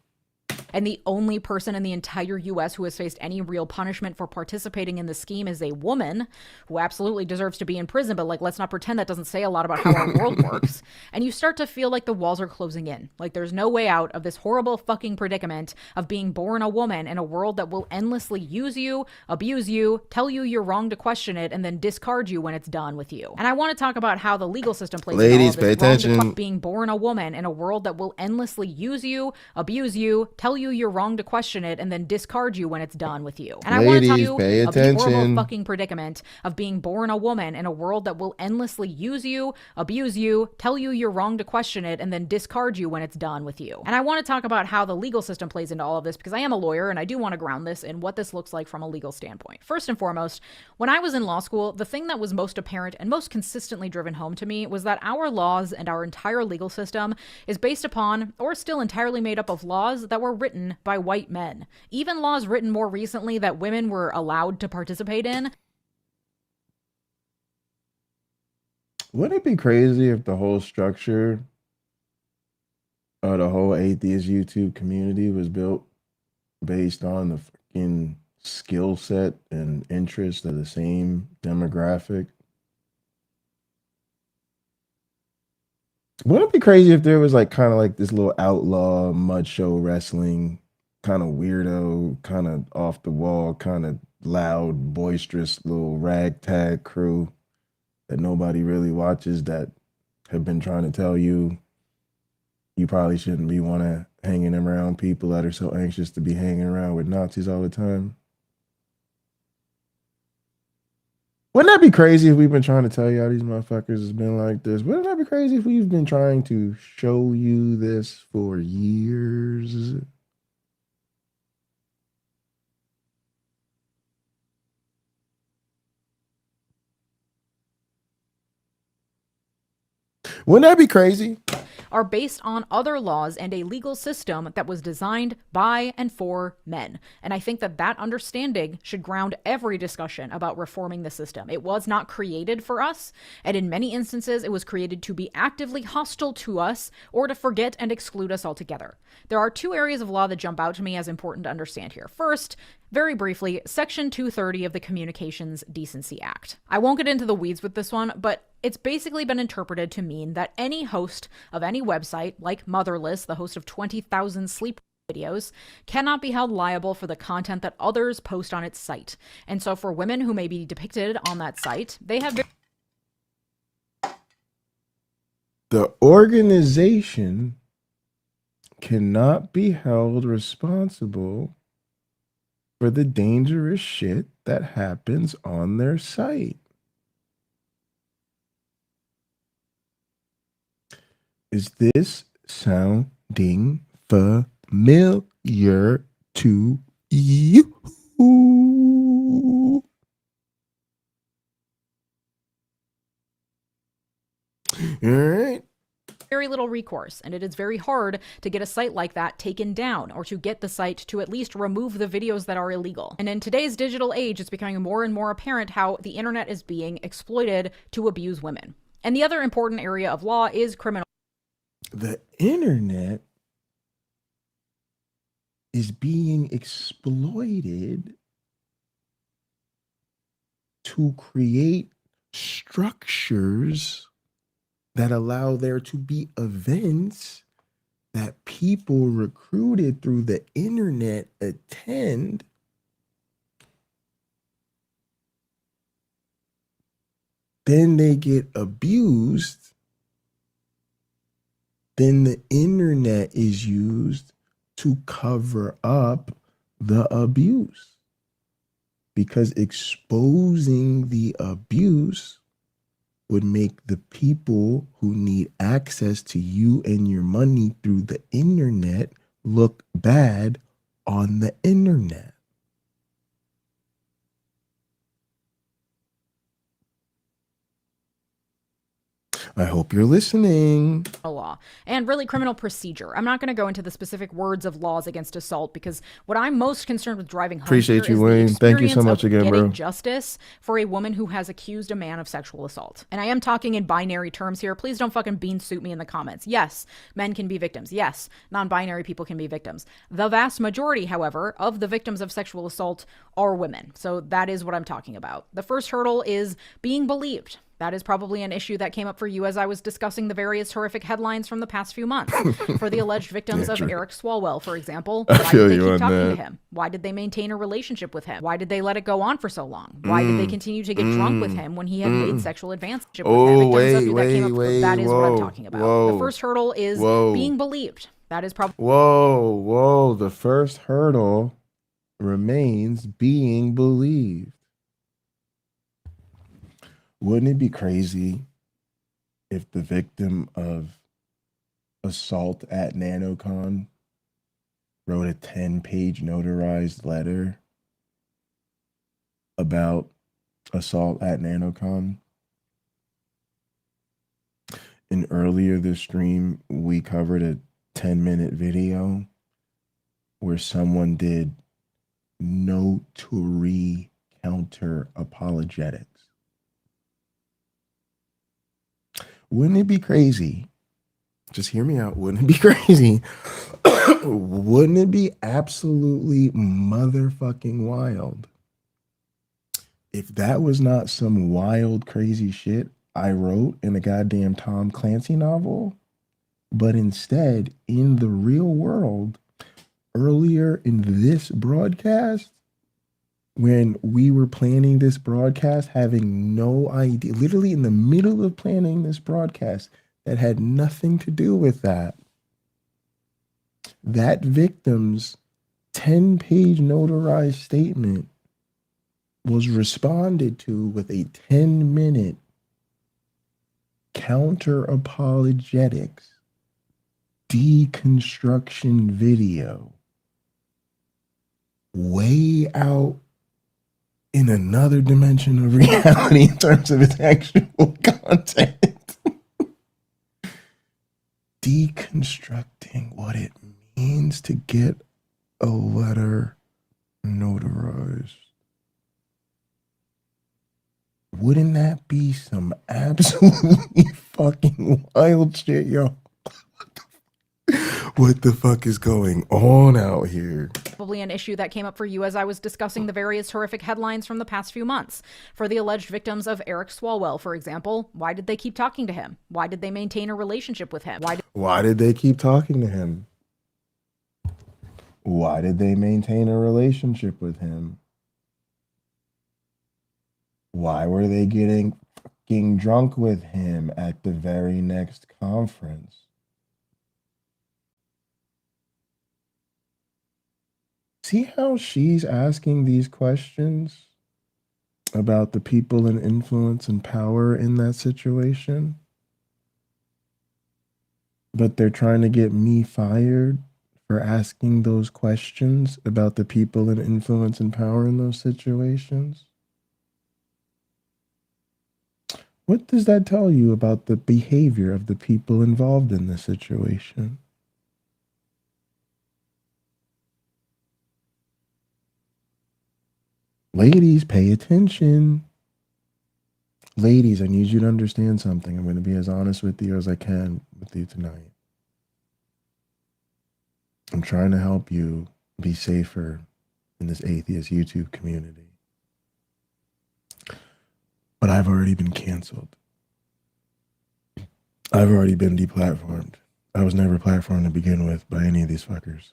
And the only person in the entire US who has faced any real punishment for participating in the scheme is a woman who absolutely deserves to be in prison. But like, let's not pretend that doesn't say a lot about how our world works. And you start to feel like the walls are closing in. Like there's no way out of this horrible fucking predicament of being born a woman in a world that will endlessly use you, abuse you, tell you you're wrong to question it, and then discard you when it's done with you. And I want to talk about how the legal system plays in all of this. Pay attention. Being born a woman in a world that will endlessly use you, abuse you, tell you you you're wrong to question it, and then discard you when it's done with you. And I want to tell Ladies, you pay of the horrible attention. fucking predicament of being born a woman in a world that will endlessly use you, abuse you, tell you you're wrong to question it, and then discard you when it's done with you. And I want to talk about how the legal system plays into all of this, because I am a lawyer and I do want to ground this in what this looks like from a legal standpoint. First and foremost, when I was in law school, the thing that was most apparent and most consistently driven home to me was that our laws and our entire legal system is based upon, or still entirely made up of, laws that were written by white men. Even laws written more recently that women were allowed to participate in. Wouldn't it be crazy if the whole structure of the whole atheist YouTube community was built based on the fucking skill set and interest of the same demographic? Wouldn't it be crazy if there was like kind of like this little outlaw mud show wrestling kind of weirdo, kind of off the wall, kind of loud, boisterous little ragtag crew that nobody really watches, that have been trying to tell you you probably shouldn't be hanging around people that are so anxious to be hanging around with Nazis all the time? Wouldn't that be crazy if we've been trying to tell you how these motherfuckers has been like this? Wouldn't that be crazy if we've been trying to show you this for years? Wouldn't that be crazy? Are based on other laws and a legal system that was designed by and for men. And I think that that understanding should ground every discussion about reforming the system. It was not created for us, and in many instances, it was created to be actively hostile to us or to forget and exclude us altogether. There are two areas of law that jump out to me as important to understand here. First, very briefly, Section 230 of the Communications Decency Act. I won't get into the weeds with this one, but it's basically been interpreted to mean that any host of any website, like Motherless, the host of 20,000 sleep videos, cannot be held liable for the content that others post on its site. And so for women who may be depicted on that site, they have... The organization cannot be held responsible for the dangerous shit that happens on their site. Is this sounding familiar to you? All right. Very little recourse, and it is very hard to get a site like that taken down, or to get the site to at least remove the videos that are illegal. And in today's digital age, it's becoming more and more apparent how the internet is being exploited to abuse women. And the other important area of law is criminal. The internet is being exploited to create structures that allow there to be events that people recruited through the internet attend. Then they get abused. Then the internet is used to cover up the abuse, because exposing the abuse would make the people who need access to you and your money through the internet look bad on the internet. I hope you're listening. Law and really criminal procedure. I'm not going to go into the specific words of laws against assault, because what I'm most concerned with driving home Appreciate here you, is Wayne. the Thank you so experience much of again, getting bro. justice for a woman who has accused a man of sexual assault. And I am talking in binary terms here. Please don't fucking bean suit me in the comments. Yes, men can be victims. Yes, non-binary people can be victims. The vast majority, however, of the victims of sexual assault are women. So that is what I'm talking about. The first hurdle is being believed. That is probably an issue that came up for you as I was discussing the various horrific headlines from the past few months. For the alleged victims of Eric Swalwell, for example, why did they keep talking to him? Why did they maintain a relationship with him? Why did they let it go on for so long? Why did they continue to get drunk with him when he had made sexual advances with them? That is what I'm talking about. The first hurdle is being believed. That is probably Whoa, the first hurdle remains being believed. Wouldn't it be crazy if the victim of assault at NanoCon wrote a 10-page notarized letter about assault at NanoCon? And earlier this stream, we covered a 10-minute video where someone did notary counter apologetics. Wouldn't it be crazy? Just hear me out. Wouldn't it be crazy? Wouldn't it be absolutely motherfucking wild if that was not some wild, crazy shit I wrote in a goddamn Tom Clancy novel, but instead in the real world, earlier in this broadcast, when we were planning this broadcast, having no idea, literally in the middle of planning this broadcast that had nothing to do with that, that victim's 10-page notarized statement was responded to with a 10-minute counter apologetics deconstruction video way out in another dimension of reality in terms of its actual content. Deconstructing what it means to get a letter notarized. Wouldn't that be some absolutely fucking wild shit, yo? What the fuck is going on out here? probably an issue that came up for you as I was discussing the various horrific headlines from the past few months. For the alleged victims of Eric Swalwell, for example, why did they keep talking to him? Why did they maintain a relationship with him? Why did they keep talking to him? Why did they maintain a relationship with him? Why were they getting fucking drunk with him at the very next conference? See how she's asking these questions about the people in influence and power in that situation? But they're trying to get me fired for asking those questions about the people in influence and power in those situations? What does that tell you about the behavior of the people involved in this situation? Ladies, pay attention. Ladies, I need you to understand something. I'm going to be as honest with you as I can with you tonight. I'm trying to help you be safer in this atheist YouTube community. But I've already been canceled. I've already been deplatformed. I was never platformed to begin with by any of these fuckers.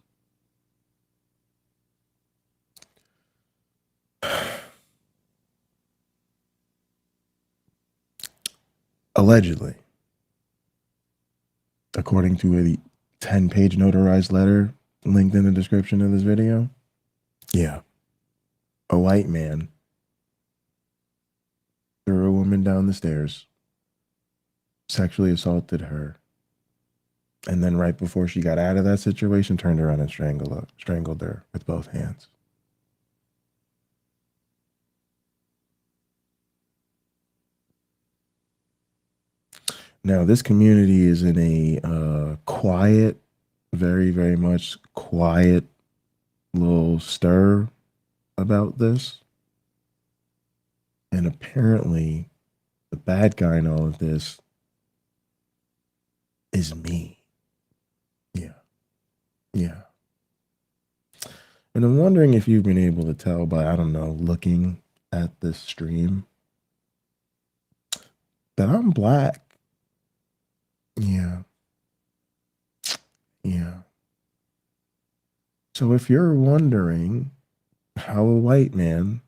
Allegedly, according to a 10-page notarized letter linked in the description of this video, yeah, a white man threw a woman down the stairs, sexually assaulted her, and then right before she got out of that situation, turned around and strangled her with both hands. Now, this community is in a quiet, very, very much quiet little stir about this. And apparently, the bad guy in all of this is me. Yeah. And I'm wondering if you've been able to tell by, I don't know, looking at this stream, that I'm black. Yeah. So if you're wondering how a white man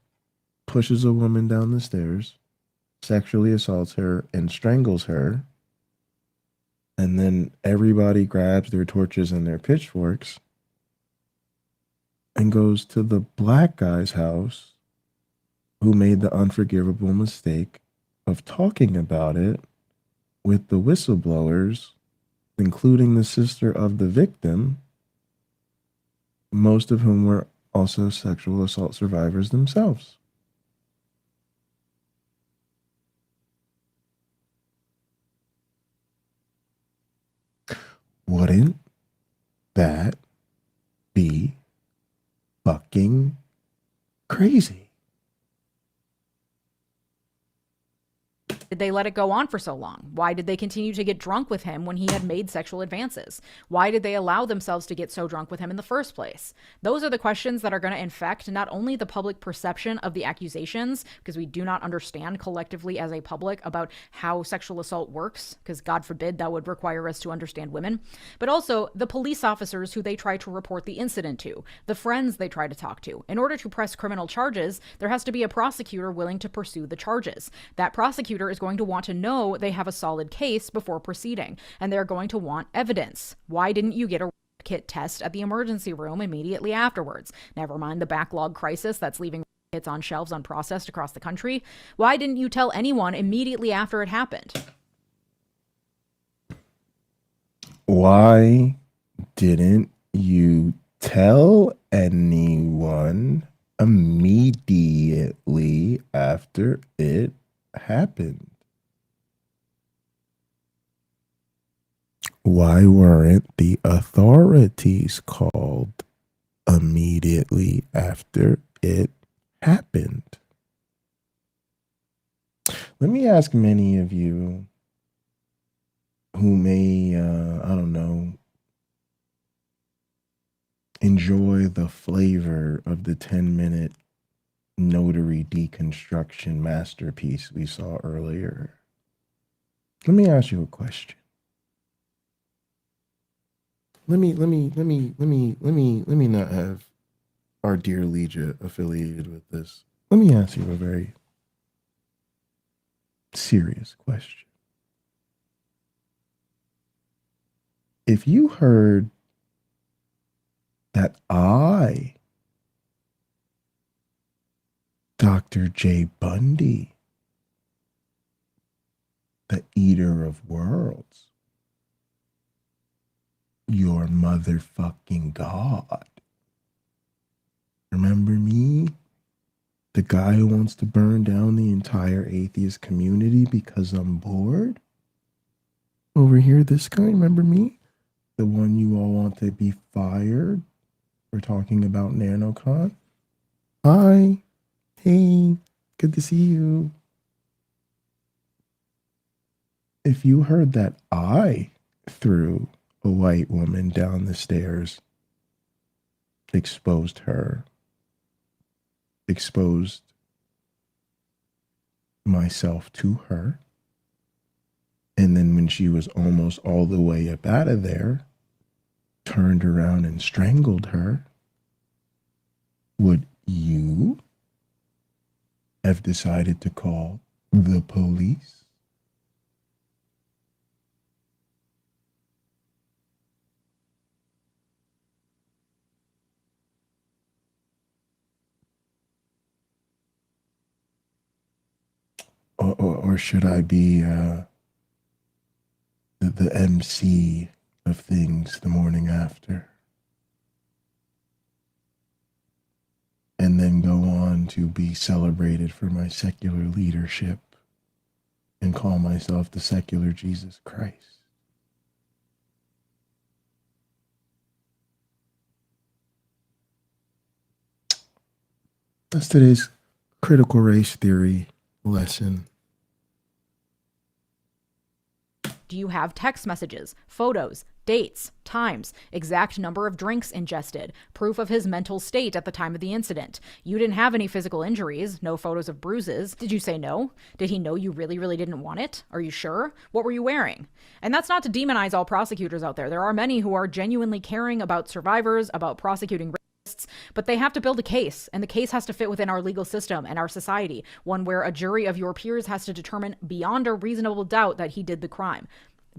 pushes a woman down the stairs, sexually assaults her, and strangles her, And then everybody grabs their torches and their pitchforks and goes to the black guy's house who made the unforgivable mistake of talking about it with the whistleblowers, including the sister of the victim, most of whom were also sexual assault survivors themselves. Wouldn't that be fucking crazy? Did they let it go on for so long? Why did they continue to get drunk with him when he had made sexual advances? Why did they allow themselves to get so drunk with him in the first place? Those are the questions that are going to infect not only the public perception of the accusations, because we do not understand collectively as a public about how sexual assault works, because God forbid that would require us to understand women, but also the police officers who they try to report the incident to, the friends they try to talk to. In order to press criminal charges, there has to be a prosecutor willing to pursue the charges. That prosecutor is going to want to know they have a solid case before proceeding, and they're going to want evidence. Why didn't you get a kit test at the emergency room immediately afterwards? Never mind the backlog crisis that's leaving kits on shelves unprocessed across the country. Why didn't you tell anyone immediately after it happened? Why didn't you tell anyone immediately after it happened? Why weren't the authorities called immediately after it happened? Let me ask many of you who may, I don't know, enjoy the flavor of the 10-minute notary deconstruction masterpiece we saw earlier. Let me ask you a question. Let me not have our dear Legia affiliated with this. Let me ask you a very serious question. If you heard that I, Dr. J. Bundy, the eater of worlds, your motherfucking God. Remember me? The guy who wants to burn down the entire atheist community because I'm bored? Over here, this guy, remember me? The one you all want to be fired for talking about NanoCon? Hi. Hey, good to see you. If you heard that I threw a white woman down the stairs, exposed her, exposed myself to her, and then when she was almost all the way up out of there, turned around and strangled her, would you have decided to call the police? Or should I be the MC of things the morning after? And then go on to be celebrated for my secular leadership and call myself the secular Jesus Christ? That's today's critical race theory lesson. Do you have text messages, photos, dates, times, exact number of drinks ingested, proof of his mental state at the time of the incident? You didn't have any physical injuries, no photos of bruises. Did you say no? Did he know you really, really didn't want it? Are you sure? What were you wearing? And that's not to demonize all prosecutors out there. There are many who are genuinely caring about survivors, about prosecuting rapists, but they have to build a case, and the case has to fit within our legal system and our society, one where a jury of your peers has to determine beyond a reasonable doubt that he did the crime.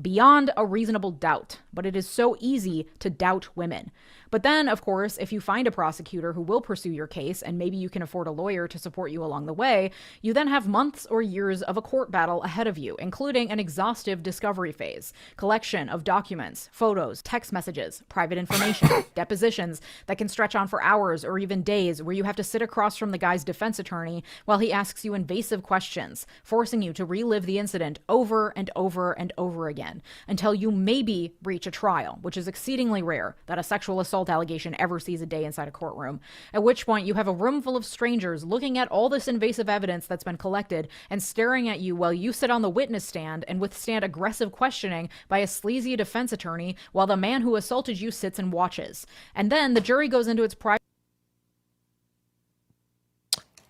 beyond a reasonable doubt. But it is so easy to doubt women. But then, of course, if you find a prosecutor who will pursue your case, and maybe you can afford a lawyer to support you along the way, you then have months or years of a court battle ahead of you, including an exhaustive discovery phase, collection of documents, photos, text messages, private information, depositions that can stretch on for hours or even days, where you have to sit across from the guy's defense attorney while he asks you invasive questions, forcing you to relive the incident over and over and over again until you maybe reach a trial, which is exceedingly rare that a sexual assault allegation ever sees a day inside a courtroom, at which point you have a room full of strangers looking at all this invasive evidence that's been collected and staring at you while you sit on the witness stand and withstand aggressive questioning by a sleazy defense attorney while the man who assaulted you sits and watches. And then the jury goes into its private...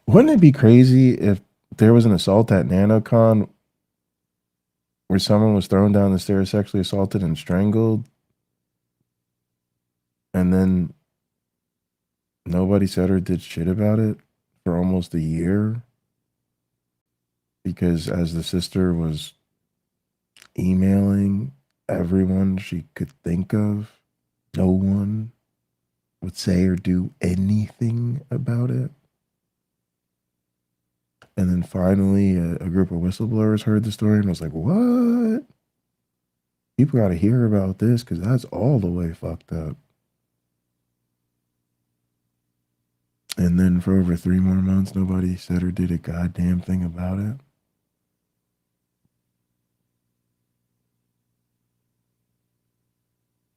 Wouldn't it be crazy if there was an assault at NanoCon where someone was thrown down the stairs, sexually assaulted and strangled, and then nobody said or did shit about it for almost a year? Because as the sister was emailing everyone she could think of, no one would say or do anything about it. And then finally, a group of whistleblowers heard the story and was like, what? People got to hear about this because that's all the way fucked up. And then for over 3 more months, nobody said or did a goddamn thing about it.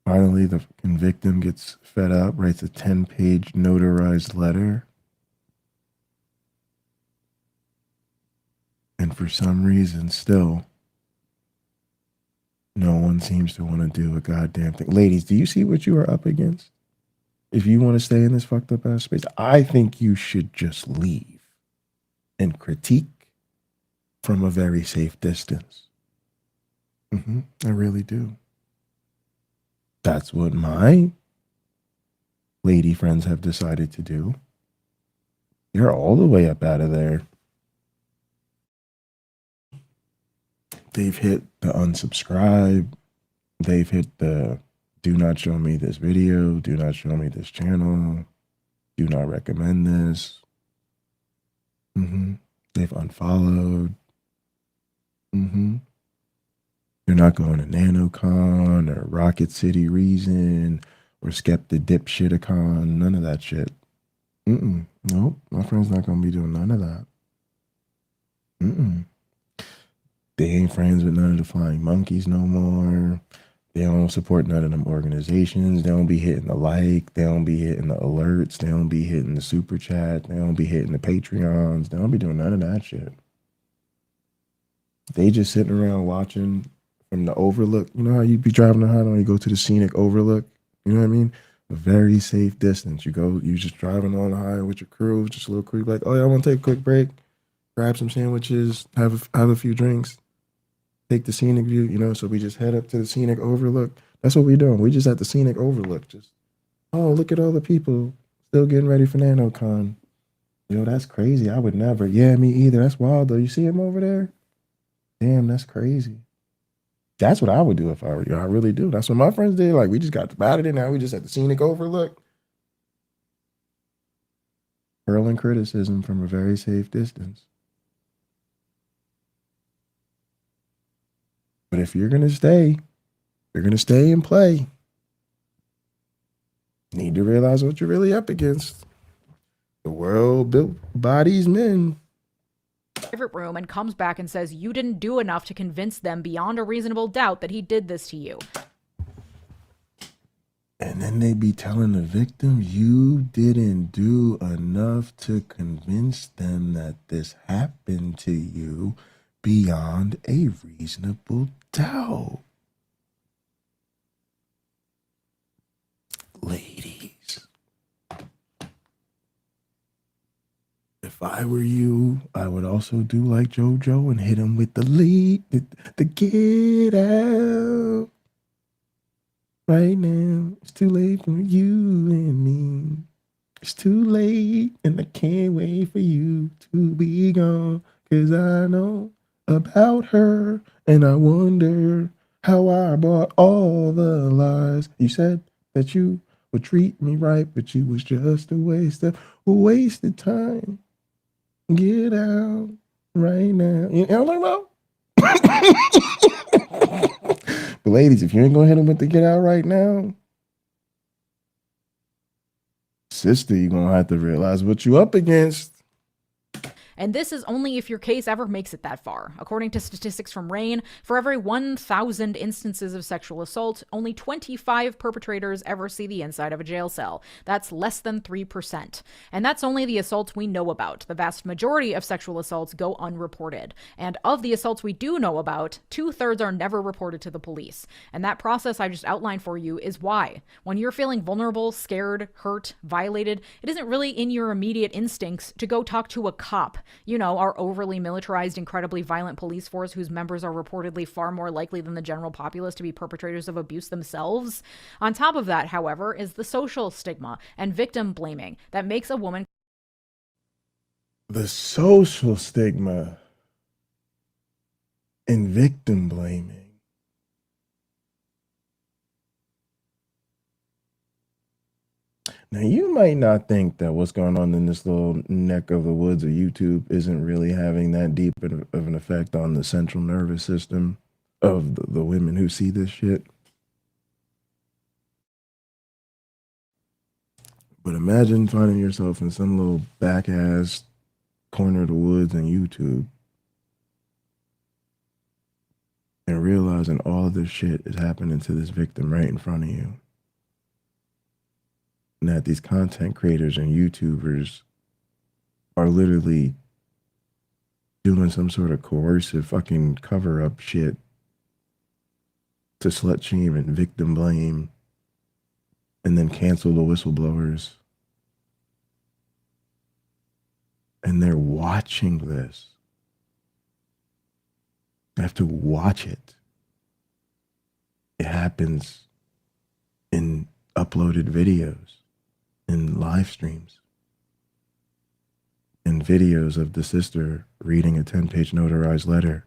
Finally, the victim gets fed up, writes a 10-page notarized letter. And for some reason, still, no one seems to want to do a goddamn thing. Ladies, do you see what you are up against? If you want to stay in this fucked up ass space, I think you should just leave and critique from a very safe distance. I really do. That's what my lady friends have decided to do. You're all the way up out of there. They've hit the unsubscribe. They've hit the do not show me this video. Do not show me this channel. Do not recommend this. They've unfollowed. You're not going to NanoCon or Rocket City Reason or Skep the Dipshit-a-con. None of that shit. Nope. My friend's not going to be doing none of that. They ain't friends with none of the flying monkeys no more. They don't support none of them organizations. They don't be hitting the like. They don't be hitting the alerts. They don't be hitting the super chat. They don't be hitting the Patreons. They don't be doing none of that shit. They just sitting around watching from the overlook. You know how you be driving the highway and you go to the scenic overlook? You know what I mean? A very safe distance. You just driving on the highway with your crew, just a little crew, like, oh yeah, I want to take a quick break, grab some sandwiches, have a few drinks. Take the scenic view, you know, so we just head up to the scenic overlook. That's what we're doing. We just at the scenic overlook. Just, oh, look at all the people still getting ready for NanoCon. Yo, that's crazy. I would never. Yeah, me either. That's wild, though. You see him over there? Damn, that's crazy. That's what I would do if I were you. I really do. That's what my friends did. Like, we just got about it, now we just at the scenic overlook. Hurling criticism from a very safe distance. But if you're going to stay and play. You need to realize what you're really up against. The world built by these men. Private room and comes back and says you didn't do enough to convince them beyond a reasonable doubt that he did this to you. And then they be telling the victim, you didn't do enough to convince them that this happened to you beyond a reasonable doubt. Ladies, if I were you, I would also do like JoJo and hit him with the lead, the get out. Right now, it's too late for you and me. It's too late, and I can't wait for you to be gone. 'Cause I know about her, and I wonder how I bought all the lies. You said that you would treat me right, but you was just a wasted time. Get out right now. You know what I'm talking about? But ladies, if you ain't gonna hit him with the get out right now, sister, you're gonna have to realize what you up against. And this is only if your case ever makes it that far. According to statistics from RAINN, for every 1,000 instances of sexual assault, only 25 perpetrators ever see the inside of a jail cell. That's less than 3%. And that's only the assaults we know about. The vast majority of sexual assaults go unreported. And of the assaults we do know about, 2/3 are never reported to the police. And that process I just outlined for you is why. When you're feeling vulnerable, scared, hurt, violated, it isn't really in your immediate instincts to go talk to a cop. You know, our overly militarized, incredibly violent police force whose members are reportedly far more likely than the general populace to be perpetrators of abuse themselves. On top of that, however, is the social stigma and victim blaming that makes a woman. The social stigma and victim blaming. Now, you might not think that what's going on in this little neck of the woods of YouTube isn't really having that deep of an effect on the central nervous system of the women who see this shit. But imagine finding yourself in some little back-ass corner of the woods on YouTube and realizing all of this shit is happening to this victim right in front of you. And that these content creators and YouTubers are literally doing some sort of coercive fucking cover-up shit to slut shame and victim blame and then cancel the whistleblowers. And they're watching this. I have to watch it. It happens in uploaded videos, in live streams, in videos of the sister reading a 10-page notarized letter,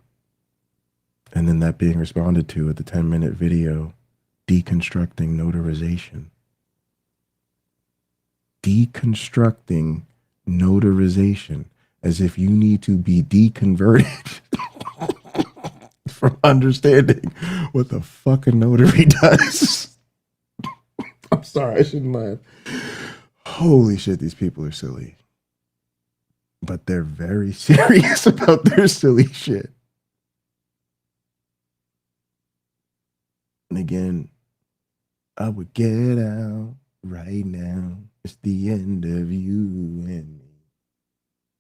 and then that being responded to with the 10-minute video deconstructing notarization. Deconstructing notarization, as if you need to be deconverted from understanding what the fuck a notary does. I'm sorry, I shouldn't laugh. Holy shit, these people are silly. But they're very serious about their silly shit. And again, I would get out right now. It's the end of you and me.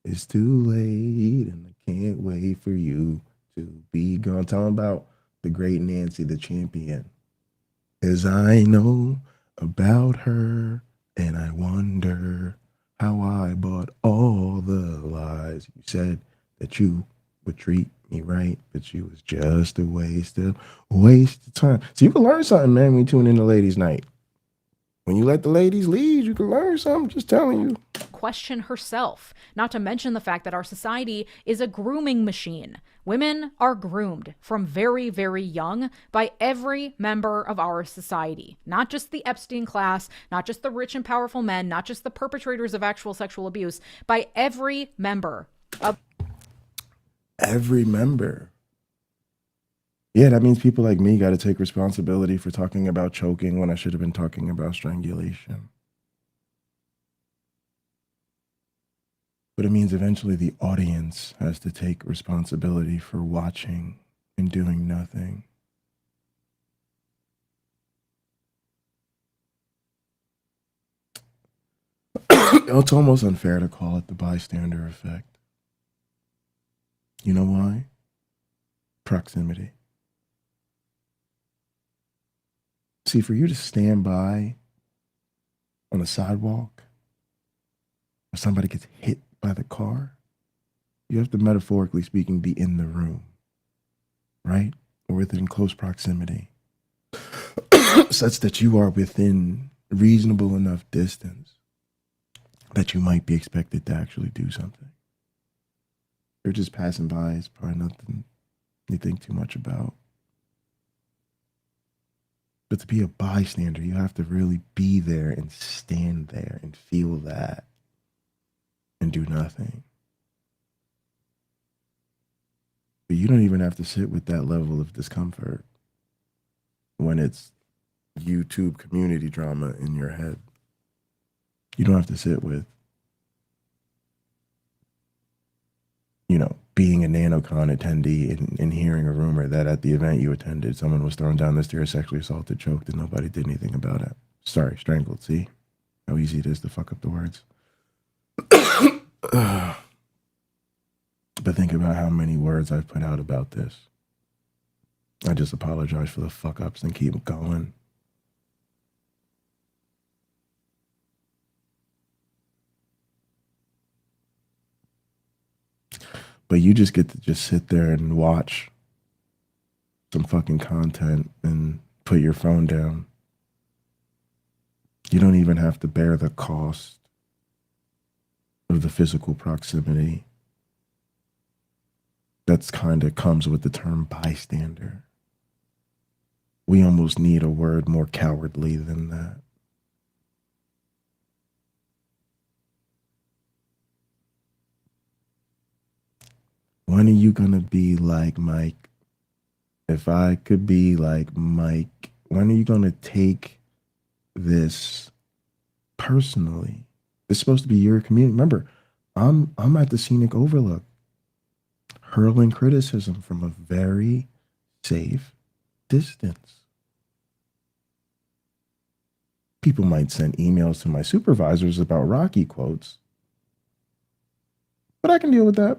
It's too late and I can't wait for you to be gone. Tell them about the great Nancy, the champion. As I know about her and I wonder how I bought all the lies. You said that you would treat me right, but you was just a waste of time. So you can learn something, man, when you tune in to Ladies Night. When you let the ladies lead, you can learn something, just telling you. Question herself, not to mention the fact that our society is a grooming machine. Women are groomed from very, very young by every member of our society, not just the Epstein class, not just the rich and powerful men, not just the perpetrators of actual sexual abuse, by every member of Every member. Yeah, that means people like me got to take responsibility for talking about choking when I should have been talking about strangulation. But it means eventually the audience has to take responsibility for watching and doing nothing. It's almost unfair to call it the bystander effect. You know why? Proximity. See, for you to stand by on a sidewalk or somebody gets hit by the car, you have to, metaphorically speaking, be in the room, right? Or within close proximity, such that you are within reasonable enough distance that you might be expected to actually do something. You're just passing by, it's probably nothing you think too much about. But to be a bystander, you have to really be there and stand there and feel that and do nothing. But you don't even have to sit with that level of discomfort when it's YouTube community drama in your head. You don't have to sit with, being a NanoCon attendee and hearing a rumor that at the event you attended, someone was thrown down the stairs, sexually assaulted, choked, and nobody did anything about it. Sorry, strangled. See how easy it is to fuck up the words. But think about how many words I've put out about this. I just apologize for the fuck ups and keep going. But you just get to just sit there and watch some fucking content and put your phone down. You don't even have to bear the cost of the physical proximity that's kind of comes with the term bystander. We almost need a word more cowardly than that. When are you gonna be like Mike? If I could be like Mike, when are you gonna take this personally? It's supposed to be your community. Remember, I'm at the scenic overlook, hurling criticism from a very safe distance. People might send emails to my supervisors about Rocky quotes, but I can deal with that.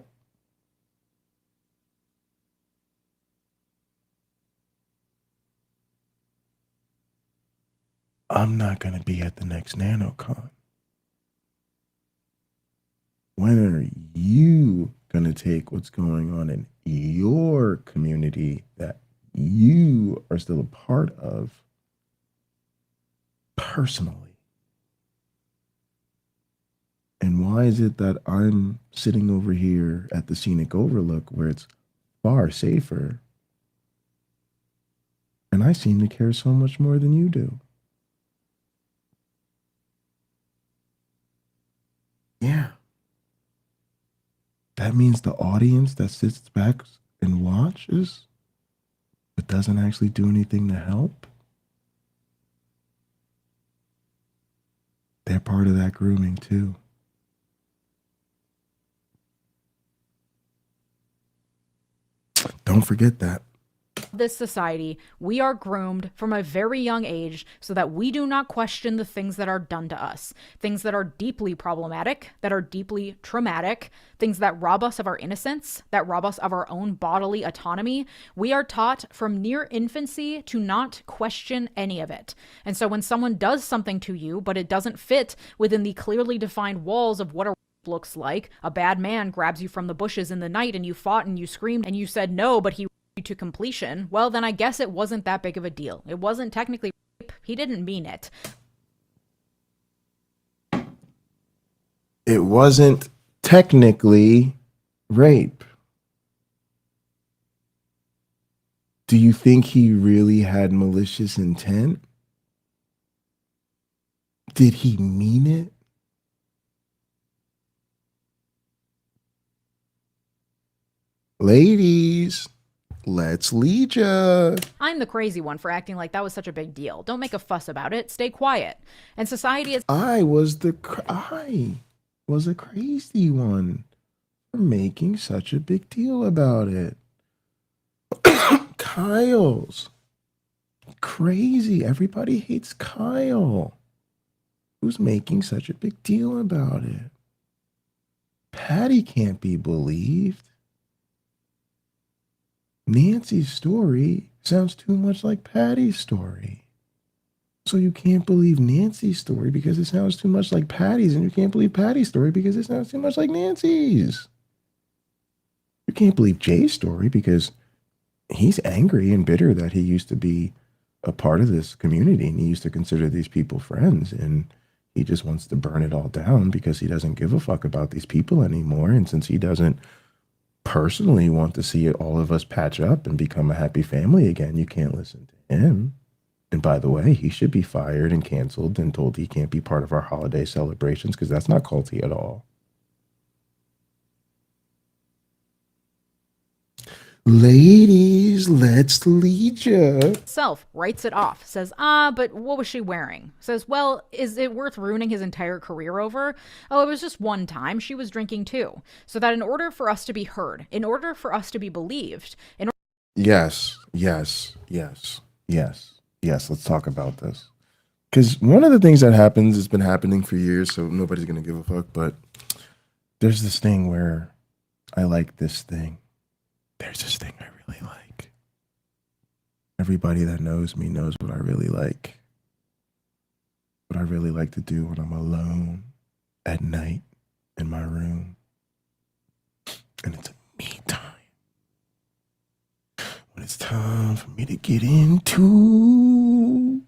I'm not going to be at the next NanoCon. When are you going to take what's going on in your community that you are still a part of personally? And why is it that I'm sitting over here at the scenic overlook where it's far safer and I seem to care so much more than you do? Yeah. That means the audience that sits back and watches but doesn't actually do anything to help, they're part of that grooming too. Don't forget that. This society, we are groomed from a very young age so that we do not question the things that are done to us, things that are deeply problematic, that are deeply traumatic, things that rob us of our innocence, that rob us of our own bodily autonomy. We are taught from near infancy to not question any of it. And so when someone does something to you, but it doesn't fit within the clearly defined walls of what a looks like, a bad man grabs you from the bushes in the night and you fought and you screamed and you said no, but he to completion, well, then I guess it wasn't that big of a deal. It wasn't technically rape. He didn't mean it. It wasn't technically rape. Do you think he really had malicious intent? Did he mean it? Ladies, let's lead ya. I'm the crazy one for acting like that was such a big deal. Don't make a fuss about it. Stay quiet. And society is... I was a crazy one for making such a big deal about it. Kyle's crazy. Everybody hates Kyle. Who's making such a big deal about it? Patty can't be believed. Nancy's story sounds too much like Patty's story. So you can't believe Nancy's story because it sounds too much like Patty's, and you can't believe Patty's story because it sounds too much like Nancy's. You can't believe Jay's story because he's angry and bitter that he used to be a part of this community and he used to consider these people friends, and he just wants to burn it all down because he doesn't give a fuck about these people anymore. And since he doesn't personally want to see all of us patch up and become a happy family again, you can't listen to him. And by the way, he should be fired and canceled and told he can't be part of our holiday celebrations because that's not culty at all. Ladies, let's lead you. Self writes it off, says, but what was she wearing? Says, well, is it worth ruining his entire career over? Oh, it was just one time. She was drinking too. So that in order for us to be heard, in order for us to be believed, Yes. Let's talk about this. Because one of the things that happens has been happening for years, so nobody's going to give a fuck. But there's this thing where I like this thing. There's this thing I really like. Everybody that knows me knows what I really like. What I really like to do when I'm alone at night in my room. And it's me time. When it's time for me to get into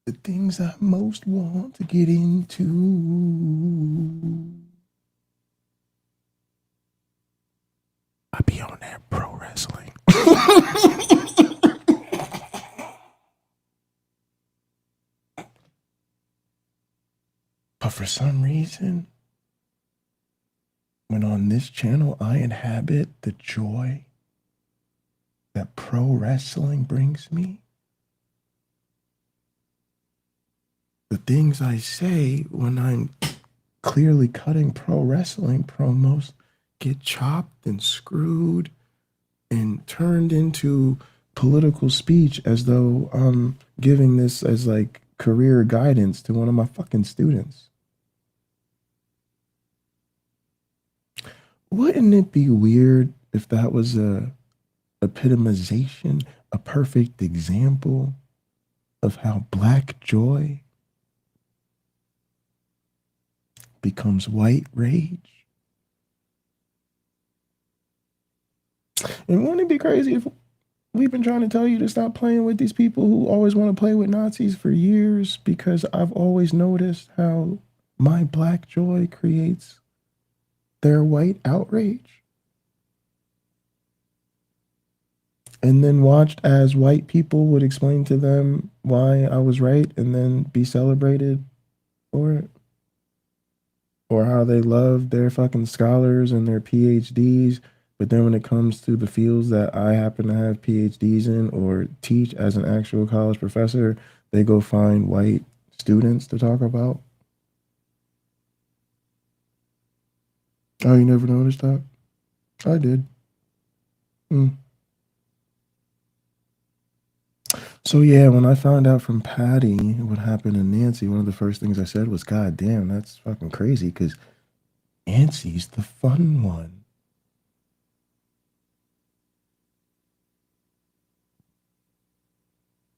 the things I most want to get into. I be on that pro wrestling. But for some reason, when on this channel I inhabit the joy that pro wrestling brings me, the things I say when I'm clearly cutting pro wrestling promos get chopped and screwed and turned into political speech as though I'm giving this as like career guidance to one of my fucking students. Wouldn't it be weird if that was a epitomization, a perfect example of how black joy becomes white rage? And wouldn't it be crazy if we've been trying to tell you to stop playing with these people who always want to play with Nazis for years, because I've always noticed how my black joy creates their white outrage? And then watched as white people would explain to them why I was right and then be celebrated for it. Or how they love their fucking scholars and their PhDs. But then when it comes to the fields that I happen to have PhDs in or teach as an actual college professor, they go find white students to talk about. Oh, you never noticed that? I did. So yeah, when I found out from Patty what happened to Nancy, one of the first things I said was, God damn, that's fucking crazy, because Nancy's the fun one.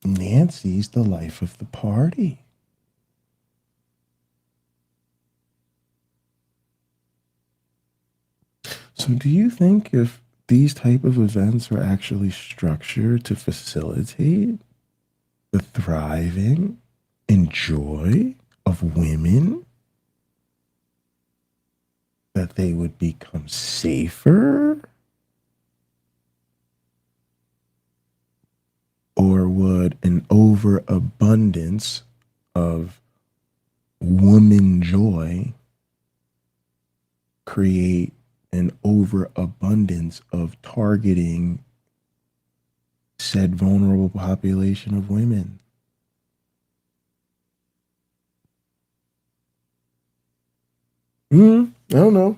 Nancy's the life of the party. So do you think if these type of events are actually structured to facilitate the thriving and joy of women, that they would become safer? Or would an overabundance of woman joy create an overabundance of targeting said vulnerable population of women? I don't know.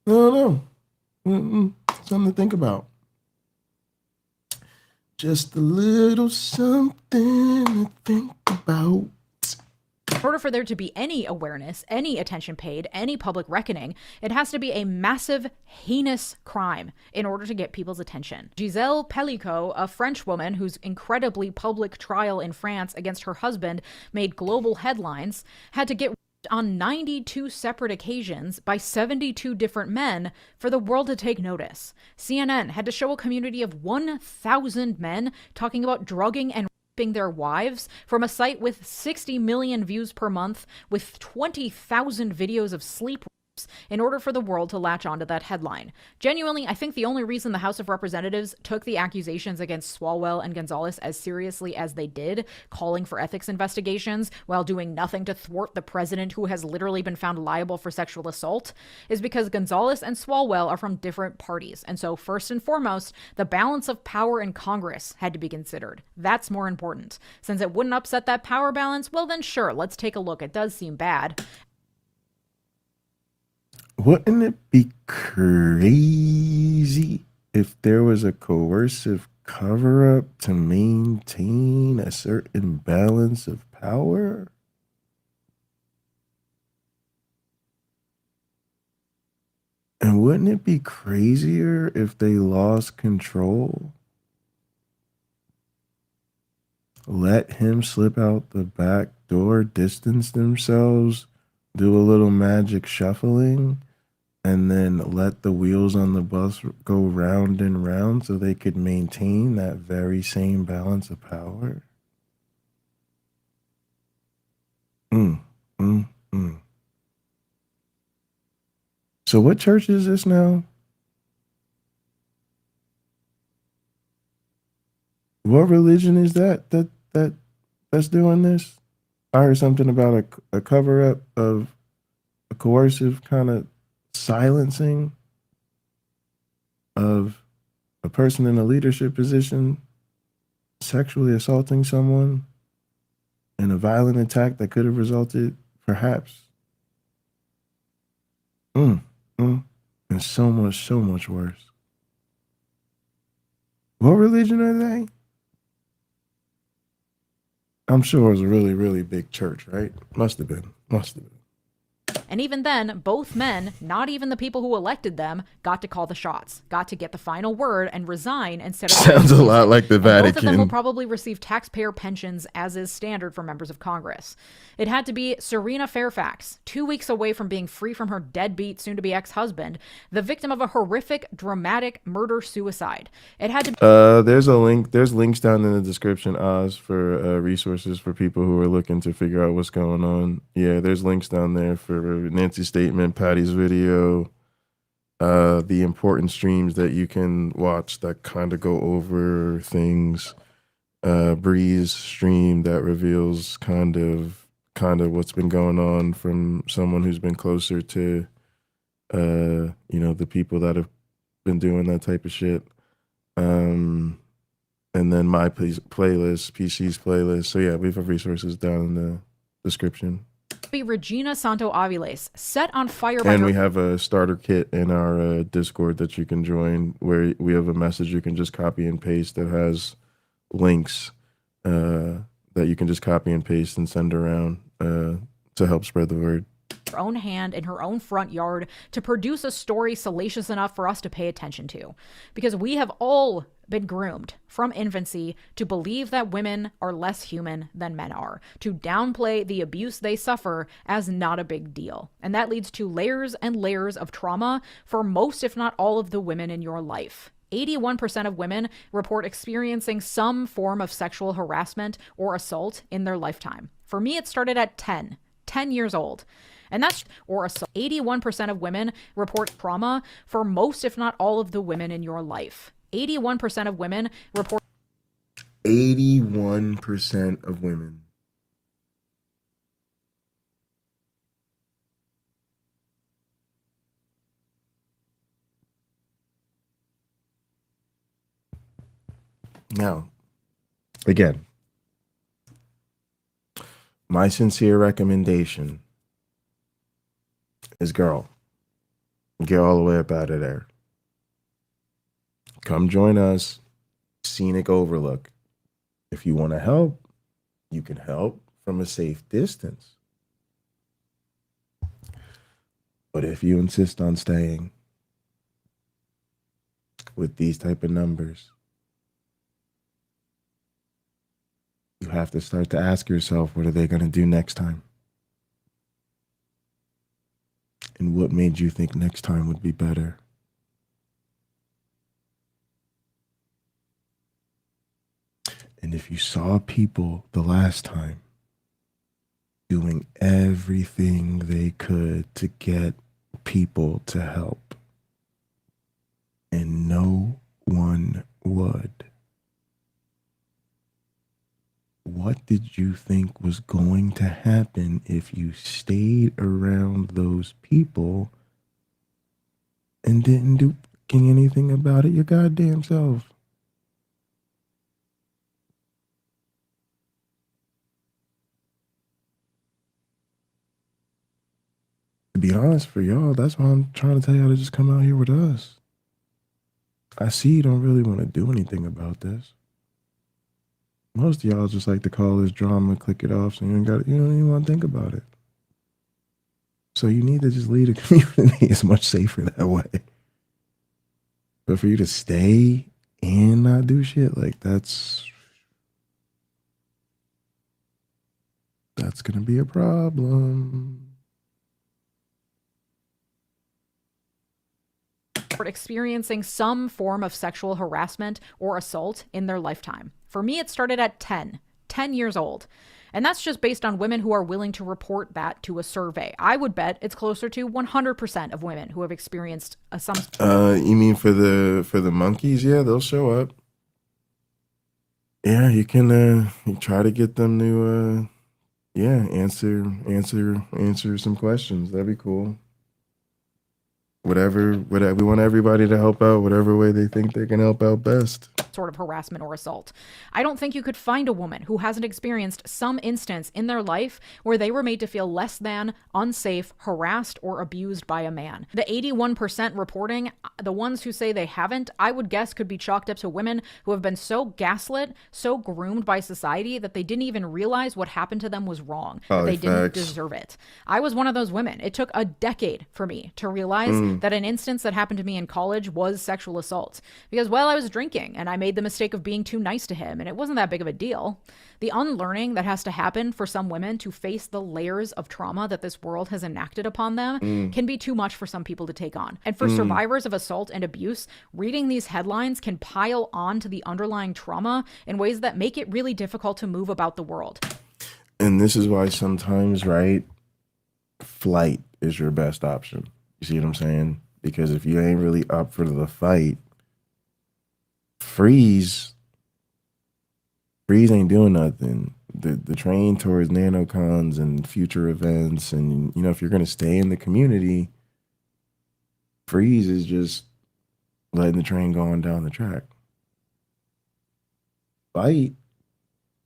I don't know. Something to think about. Just a little something to think about. In order for there to be any awareness, any attention paid, any public reckoning, it has to be a massive, heinous crime in order to get people's attention. Giselle Pellicot, a French woman whose incredibly public trial in France against her husband made global headlines, had to get on 92 separate occasions by 72 different men for the world to take notice. CNN had to show a community of 1,000 men talking about drugging and raping their wives from a site with 60 million views per month with 20,000 videos of sleep in order for the world to latch onto that headline. Genuinely, I think the only reason the House of Representatives took the accusations against Swalwell and Gonzalez as seriously as they did, calling for ethics investigations while doing nothing to thwart the president who has literally been found liable for sexual assault, is because Gonzalez and Swalwell are from different parties. And so first and foremost, the balance of power in Congress had to be considered. That's more important. Since it wouldn't upset that power balance, well then sure, let's take a look. It does seem bad. Wouldn't it be crazy if there was a coercive cover up to maintain a certain balance of power? And wouldn't it be crazier if they lost control? Let him slip out the back door, distance themselves, do a little magic shuffling, and then let the wheels on the bus go round and round so they could maintain that very same balance of power? So what church is this now? What religion is that's doing this? I heard something about a cover up of a coercive kind of silencing of a person in a leadership position sexually assaulting someone in a violent attack that could have resulted perhaps and so much worse. What religion are they? I'm sure it was a really, really big church, right? Must have been. And even then, both men, not even the people who elected them, got to call the shots, got to get the final word and resign instead of... Sounds a lot like the Vatican. Both of them will probably receive taxpayer pensions, as is standard for members of Congress. It had to be Serena Fairfax, 2 weeks away from being free from her deadbeat, soon-to-be ex-husband, the victim of a horrific, dramatic murder-suicide. It had to be... There's a link. There's links down in the description, Oz, for resources for people who are looking to figure out what's going on. Yeah, there's links down there for Nancy's statement, Patty's video, the important streams that you can watch that kind of go over things. Bre's stream that reveals kind of what's been going on from someone who's been closer to, the people that have been doing that type of shit. And then my playlist, PC's playlist. So yeah, we have resources down in the description. Be Regina Santo Aviles, set on fire by And her... we have a starter kit in our Discord that you can join, where we have a message you can just copy and paste that has links that you can just copy and paste and send around to help spread the word. Her own hand in her own front yard to produce a story salacious enough for us to pay attention to. Because we have all been groomed from infancy to believe that women are less human than men are, to downplay the abuse they suffer as not a big deal. And that leads to layers and layers of trauma for most, if not all, of the women in your life. 81% of women report experiencing some form of sexual harassment or assault in their lifetime. For me, it started at 10 years old. And that's, or assault. 81% of women report trauma for most, if not all, of the women in your life. 81% of women report. 81% of women. Now, again, my sincere recommendation is, girl, get all the way up out of there. Come join us, Scenic Overlook. If you want to help, you can help from a safe distance. But if you insist on staying with these type of numbers, you have to start to ask yourself, what are they going to do next time? And what made you think next time would be better? And if you saw people the last time doing everything they could to get people to help, and no one would. What did you think was going to happen if you stayed around those people and didn't do fucking anything about it your goddamn self? To be honest for y'all, that's why I'm trying to tell y'all to just come out here with us. I see you don't really want to do anything about this. Most of y'all just like to call this drama, click it off, so you don't even want to think about it. So you need to just leave the community. It's much safer that way. But for you to stay and not do shit, like that's gonna be a problem. Experiencing some form of sexual harassment or assault in their lifetime. For me, it started at 10 years old. And that's just based on women who are willing to report that to a survey. I would bet it's closer to 100% of women who have experienced some. You mean for the monkeys? Yeah, they'll show up. Yeah, you can you try to get them to answer some questions. That'd be cool. Whatever, we want everybody to help out whatever way they think they can help out best. Sort of harassment or assault. I don't think you could find a woman who hasn't experienced some instance in their life where they were made to feel less than, unsafe, harassed, or abused by a man. The 81% reporting, the ones who say they haven't, I would guess could be chalked up to women who have been so gaslit, so groomed by society that they didn't even realize what happened to them was wrong. That they didn't deserve it. I was one of those women. It took a decade for me to realize that an instance that happened to me in college was sexual assault. Because while I was drinking and I made the mistake of being too nice to him, and it wasn't that big of a deal. The unlearning that has to happen for some women to face the layers of trauma that this world has enacted upon them can be too much for some people to take on. And for survivors of assault and abuse, reading these headlines can pile on to the underlying trauma in ways that make it really difficult to move about the world. And this is why sometimes, right, flight is your best option. You see what I'm saying? Because if you ain't really up for the fight, freeze ain't doing nothing. The train towards NanoCons and future events, and if you're gonna stay in the community, freeze is just letting the train go on down the track. Fight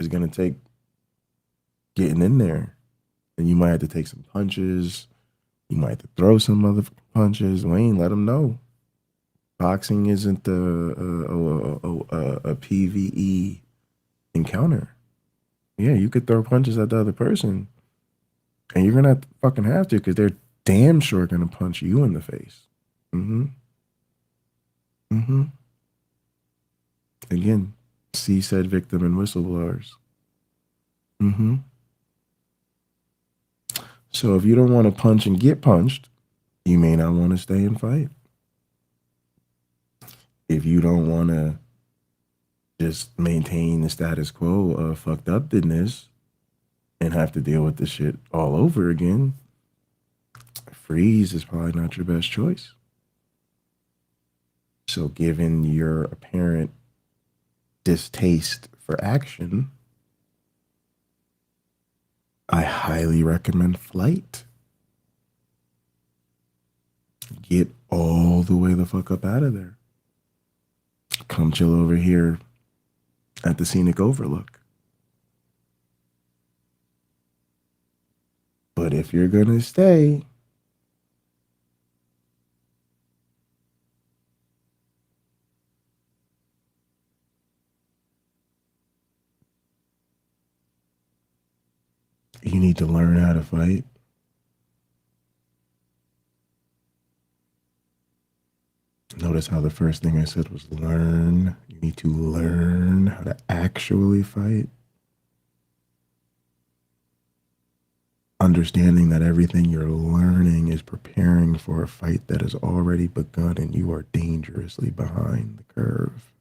is gonna take getting in there, and you might have to take some punches. You might have to throw some other punches. Wayne, let them know. Boxing isn't a PvE encounter. Yeah, you could throw punches at the other person, and you're gonna fucking have to, because they're damn sure gonna punch you in the face. Again, see said victim and whistleblowers. So if you don't want to punch and get punched, you may not want to stay and fight. If you don't want to just maintain the status quo of fucked upness and have to deal with this shit all over again, freeze is probably not your best choice. So given your apparent distaste for action, I highly recommend flight. Get all the way the fuck up out of there. Come chill over here at the scenic overlook. But if you're gonna stay, you need to learn how to fight. Notice how the first thing I said was learn. You need to learn how to actually fight. Understanding that everything you're learning is preparing for a fight that has already begun and you are dangerously behind the curve.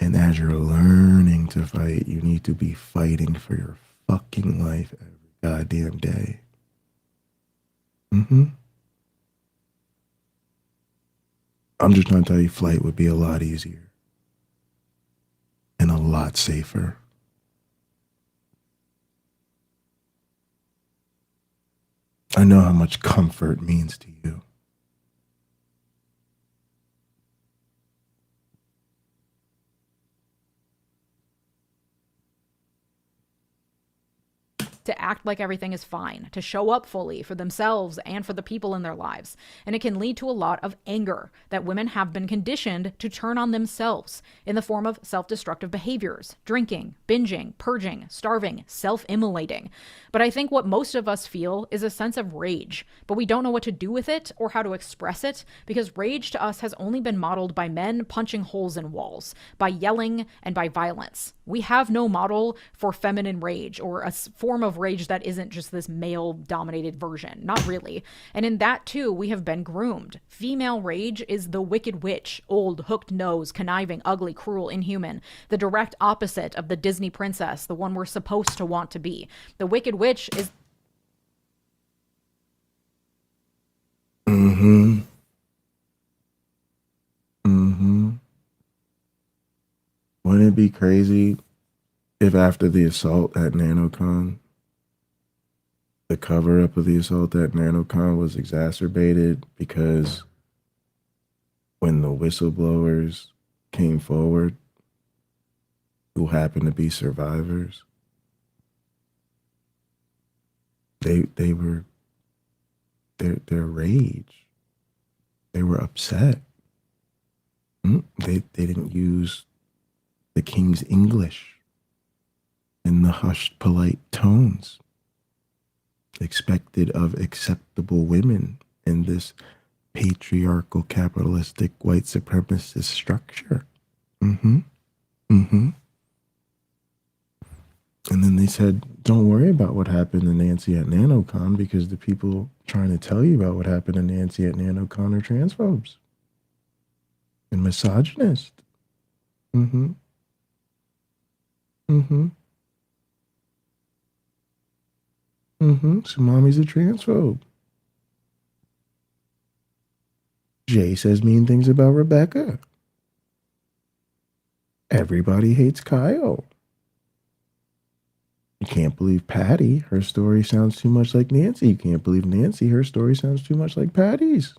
And as you're learning to fight, you need to be fighting for your fucking life every goddamn day. I'm just trying to tell you, flight would be a lot easier and a lot safer. I know how much comfort means to you. To act like everything is fine, to show up fully for themselves and for the people in their lives. And it can lead to a lot of anger that women have been conditioned to turn on themselves in the form of self-destructive behaviors, drinking, binging, purging, starving, self-immolating. But I think what most of us feel is a sense of rage, but we don't know what to do with it or how to express it, because rage to us has only been modeled by men punching holes in walls, by yelling, and by violence. We have no model for feminine rage or a form of rage that isn't just this male-dominated version. Not really. And in that, too, we have been groomed. Female rage is the wicked witch, old, hooked nose, conniving, ugly, cruel, inhuman. The direct opposite of the Disney princess, the one we're supposed to want to be. The wicked witch is... Wouldn't it be crazy if after the assault at NanoCon, the cover-up of the assault at NanoCon was exacerbated because when the whistleblowers came forward, who happened to be survivors, they were their rage. They were upset. They didn't use the King's English in the hushed, polite tones expected of acceptable women in this patriarchal, capitalistic, white supremacist structure. And then they said, don't worry about what happened to Nancy at NanoCon because the people trying to tell you about what happened to Nancy at NanoCon are transphobes and misogynists. So mommy's a transphobe. Jay says mean things about Rebecca. Everybody hates Kyle. You can't believe Patty. Her story sounds too much like Nancy. You can't believe Nancy. Her story sounds too much like Patty's.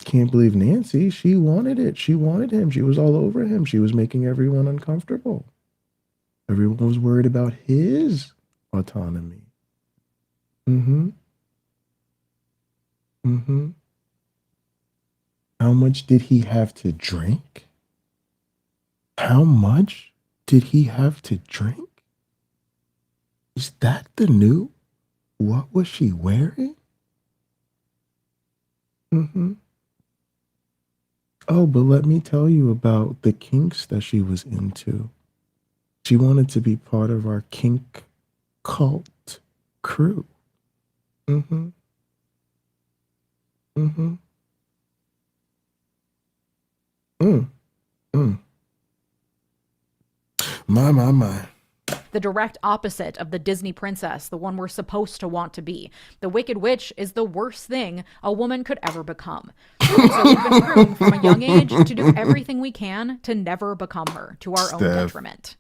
Can't believe Nancy. She wanted it. She wanted him. She was all over him. She was making everyone uncomfortable. Everyone was worried about his autonomy. How much did he have to drink? How much did he have to drink? Is that the new? What was she wearing? Oh, but let me tell you about the kinks that she was into. She wanted to be part of our kink cult crew. My. The direct opposite of the Disney princess, the one we're supposed to want to be. The wicked witch is the worst thing a woman could ever become. And so we've been groomed from a young age to do everything we can to never become her, to our own detriment.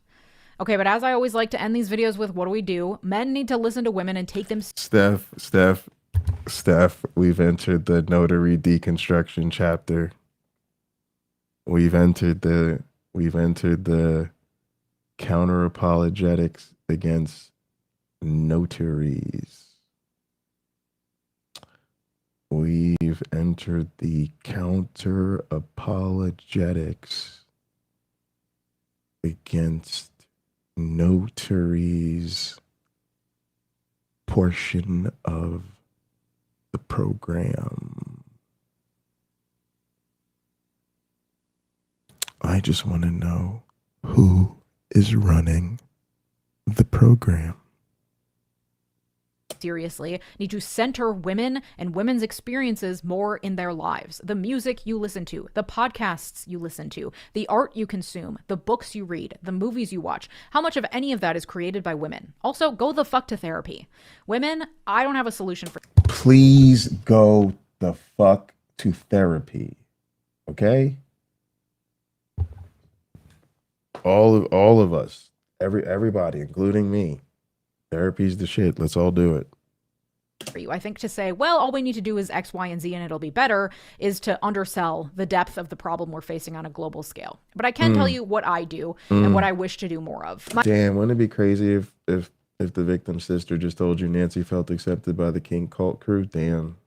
Okay, but as I always like to end these videos with, what do? Men need to listen to women and take them... Steph, we've entered the notary deconstruction chapter. We've entered the counter apologetics against notaries. We've entered the counter apologetics against notaries portion of the program. I just want to know who is running the program. seriously need to center women and women's experiences more in their lives. The music you listen to, the podcasts you listen to, the art you consume, the books you read, the movies you watch, how much of any of that is created by women? Also, go the fuck to therapy. Women, I don't have a solution for. Please go the fuck to therapy. Okay? All of us, everybody, including me. Therapy's the shit. Let's all do it. For you. I think to say, well, all we need to do is X, Y, and Z and it'll be better is to undersell the depth of the problem we're facing on a global scale. But I can tell you what I do and what I wish to do more of. Damn, wouldn't it be crazy if the victim's sister just told you Nancy felt accepted by the King cult crew? Damn.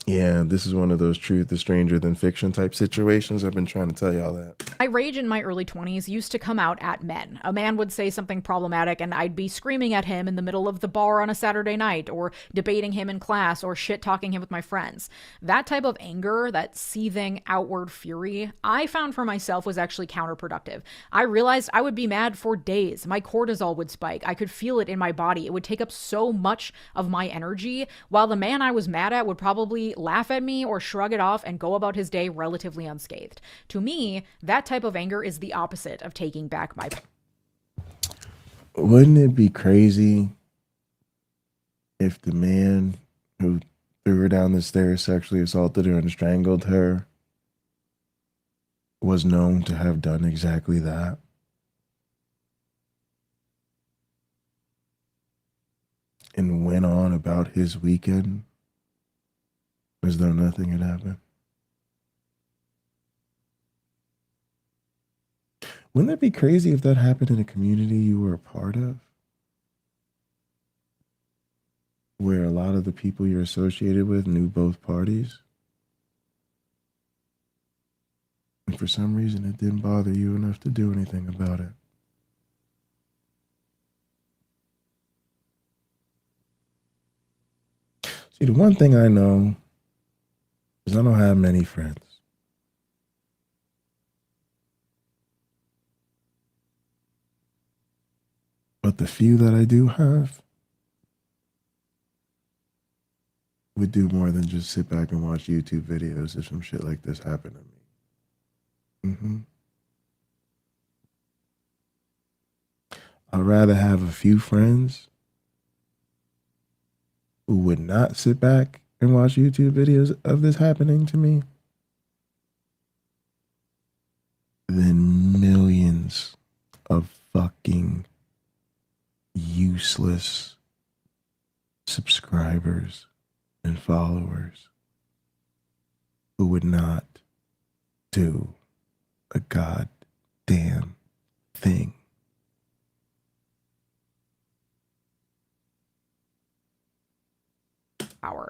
Yeah, this is one of those truth is stranger than fiction type situations. I've been trying to tell y'all that. My rage in my early 20s used to come out at men. A man would say something problematic and I'd be screaming at him in the middle of the bar on a Saturday night, or debating him in class, or shit-talking him with my friends. That type of anger, that seething outward fury, I found for myself was actually counterproductive. I realized I would be mad for days. My cortisol would spike. I could feel it in my body. It would take up so much of my energy, while the man I was mad at would probably laugh at me or shrug it off and go about his day relatively unscathed. To me, that type of anger is the opposite of taking back my. Wouldn't it be crazy if the man who threw her down the stairs, sexually assaulted her and strangled her was known to have done exactly that? And went on about his weekend as though nothing had happened? Wouldn't that be crazy if that happened in a community you were a part of? Where a lot of the people you're associated with knew both parties? And for some reason it didn't bother you enough to do anything about it. See, the one thing I know is I don't have many friends. But the few that I do have would do more than just sit back and watch YouTube videos if some shit like this happened to me. I'd rather have a few friends who would not sit back and watch YouTube videos of this happening to me than millions of fucking useless subscribers and followers who would not do a goddamn thing.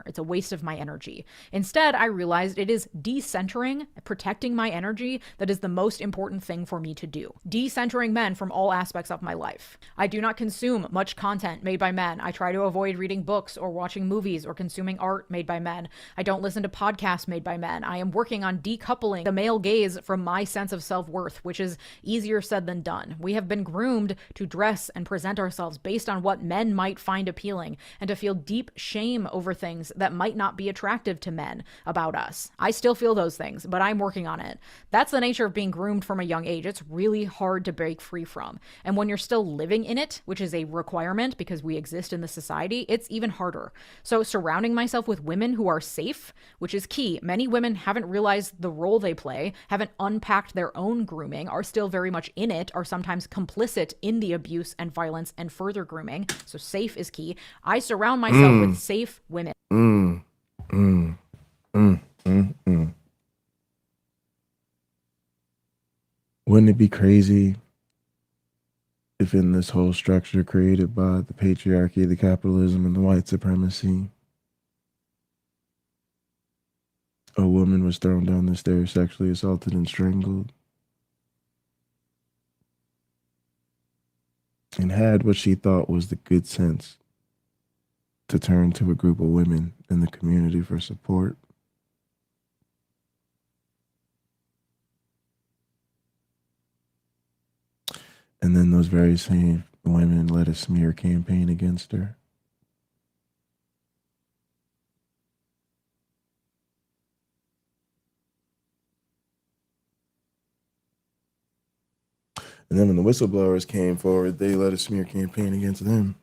It's a waste of my energy. Instead, I realized it is decentering, protecting my energy that is the most important thing for me to do. Decentering men from all aspects of my life. I do not consume much content made by men. I try to avoid reading books or watching movies or consuming art made by men. I don't listen to podcasts made by men. I am working on decoupling the male gaze from my sense of self-worth, which is easier said than done. We have been groomed to dress and present ourselves based on what men might find appealing and to feel deep shame over things that might not be attractive to men about us. I still feel those things, but I'm working on it. That's the nature of being groomed from a young age. It's really hard to break free from. And when you're still living in it, which is a requirement because we exist in the society, it's even harder. So surrounding myself with women who are safe, which is key. Many women haven't realized the role they play, haven't unpacked their own grooming, are still very much in it, are sometimes complicit in the abuse and violence and further grooming. So safe is key. I surround myself with safe women. Wouldn't it be crazy if in this whole structure created by the patriarchy, the capitalism, and the white supremacy, a woman was thrown down the stairs, sexually assaulted and strangled, and had what she thought was the good sense to turn to a group of women in the community for support? And then those very same women led a smear campaign against her. And then when the whistleblowers came forward, they led a smear campaign against them.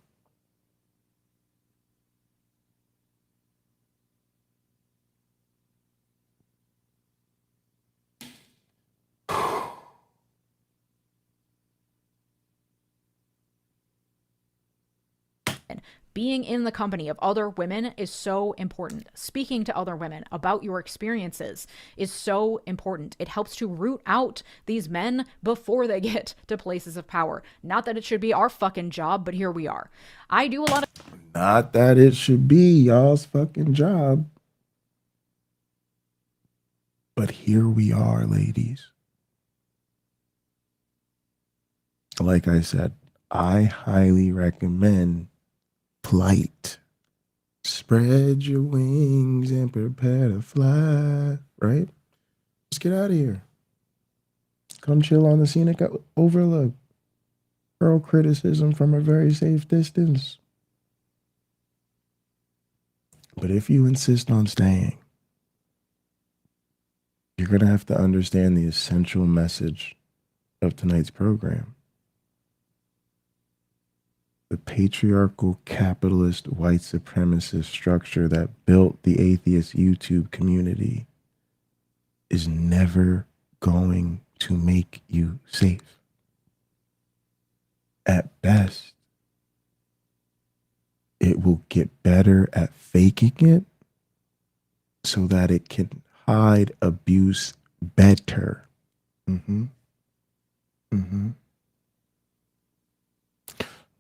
Being in the company of other women is so important. Speaking to other women about your experiences is so important. It helps to root out these men before they get to places of power. Not that it should be our fucking job, but here we are. I do a lot of... Not that it should be y'all's fucking job. But here we are, ladies. Like I said, I highly recommend flight. Spread your wings and prepare to fly, right? Let's get out of here. Come chill on the scenic overlook. Hurl criticism from a very safe distance. But if you insist on staying, you're going to have to understand the essential message of tonight's program. The patriarchal, capitalist, white supremacist structure that built the atheist YouTube community is never going to make you safe. At best, it will get better at faking it so that it can hide abuse better.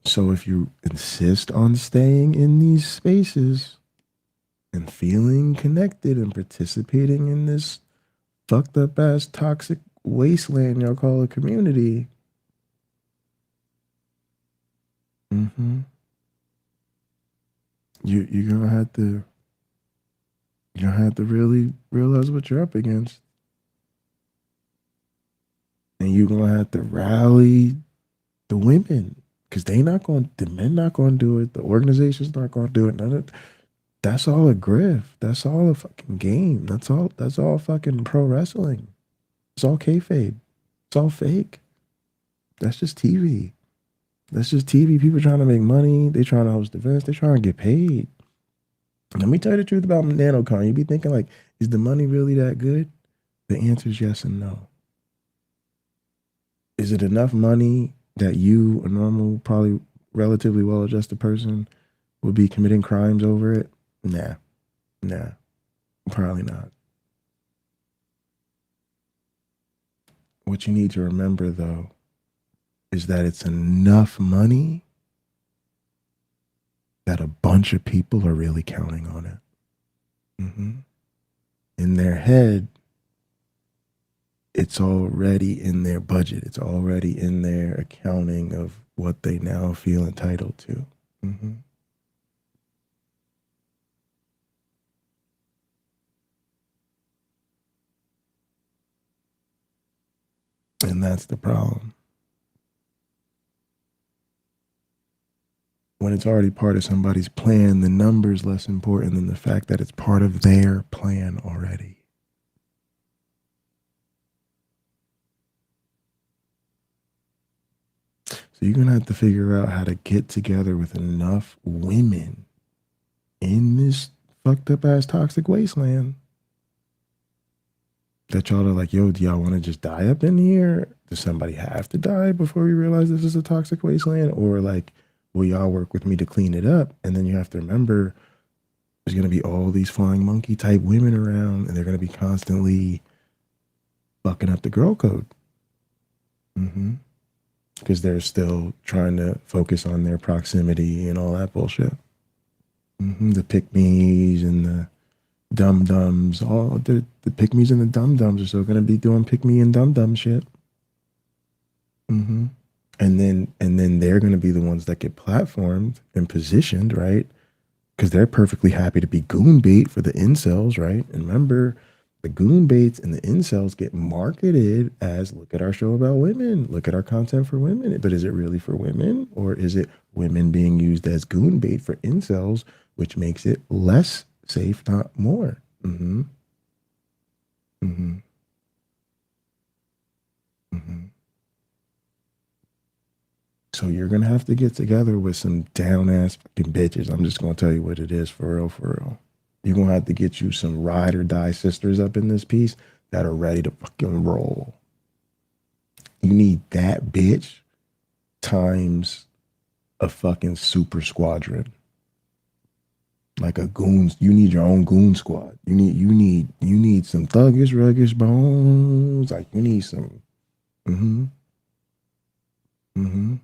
So if you insist on staying in these spaces and feeling connected and participating in this fucked up ass toxic wasteland y'all call a community, you're gonna have to really realize what you're up against. And you're gonna have to rally the women. Because the men not going to do it. The organization's not going to do it. That's all a grift. That's all a fucking game. That's all fucking pro wrestling. It's all kayfabe. It's all fake. That's just TV. That's just TV. People trying to make money. They trying to host events. They trying to get paid. Let me tell you the truth about NanoCon. You be thinking like, is the money really that good? The answer is yes and no. Is it enough money that you, a normal, probably relatively well-adjusted person, would be committing crimes over it? Nah, probably not. What you need to remember, though, is that it's enough money that a bunch of people are really counting on it. In their head, it's already in their budget. It's already in their accounting of what they now feel entitled to. And that's the problem. When it's already part of somebody's plan, the number's less important than the fact that it's part of their plan already. So you're going to have to figure out how to get together with enough women in this fucked up ass toxic wasteland that y'all are like, yo, do y'all want to just die up in here? Does somebody have to die before we realize this is a toxic wasteland? Or like, will y'all work with me to clean it up? And then you have to remember there's going to be all these flying monkey type women around and they're going to be constantly fucking up the girl code. Because they're still trying to focus on their proximity and all that bullshit. The pick-me's and the dum-dums, all the pick-me's and the dum-dums are still going to be doing pick-me and dum-dum shit. And then they're going to be the ones that get platformed and positioned, right? Because they're perfectly happy to be goon bait for the incels, right? And remember, The goon baits and the incels get marketed as, look at our show about women, look at our content for women. But is it really for women, or is it women being used as goon bait for incels, which makes it less safe, not more? Mm-hmm. Mm-hmm. Mm-hmm. So you're gonna have to get together with some down ass fucking bitches. I'm just gonna tell you what it is, for real, for real. You're gonna have to get you some ride or die sisters up in this piece that are ready to fucking roll. You need that bitch times a fucking super squadron. Like a goons, you need your own goon squad. You need some thuggish, ruggish bones. Like you need some. Mm-hmm. Mm-hmm.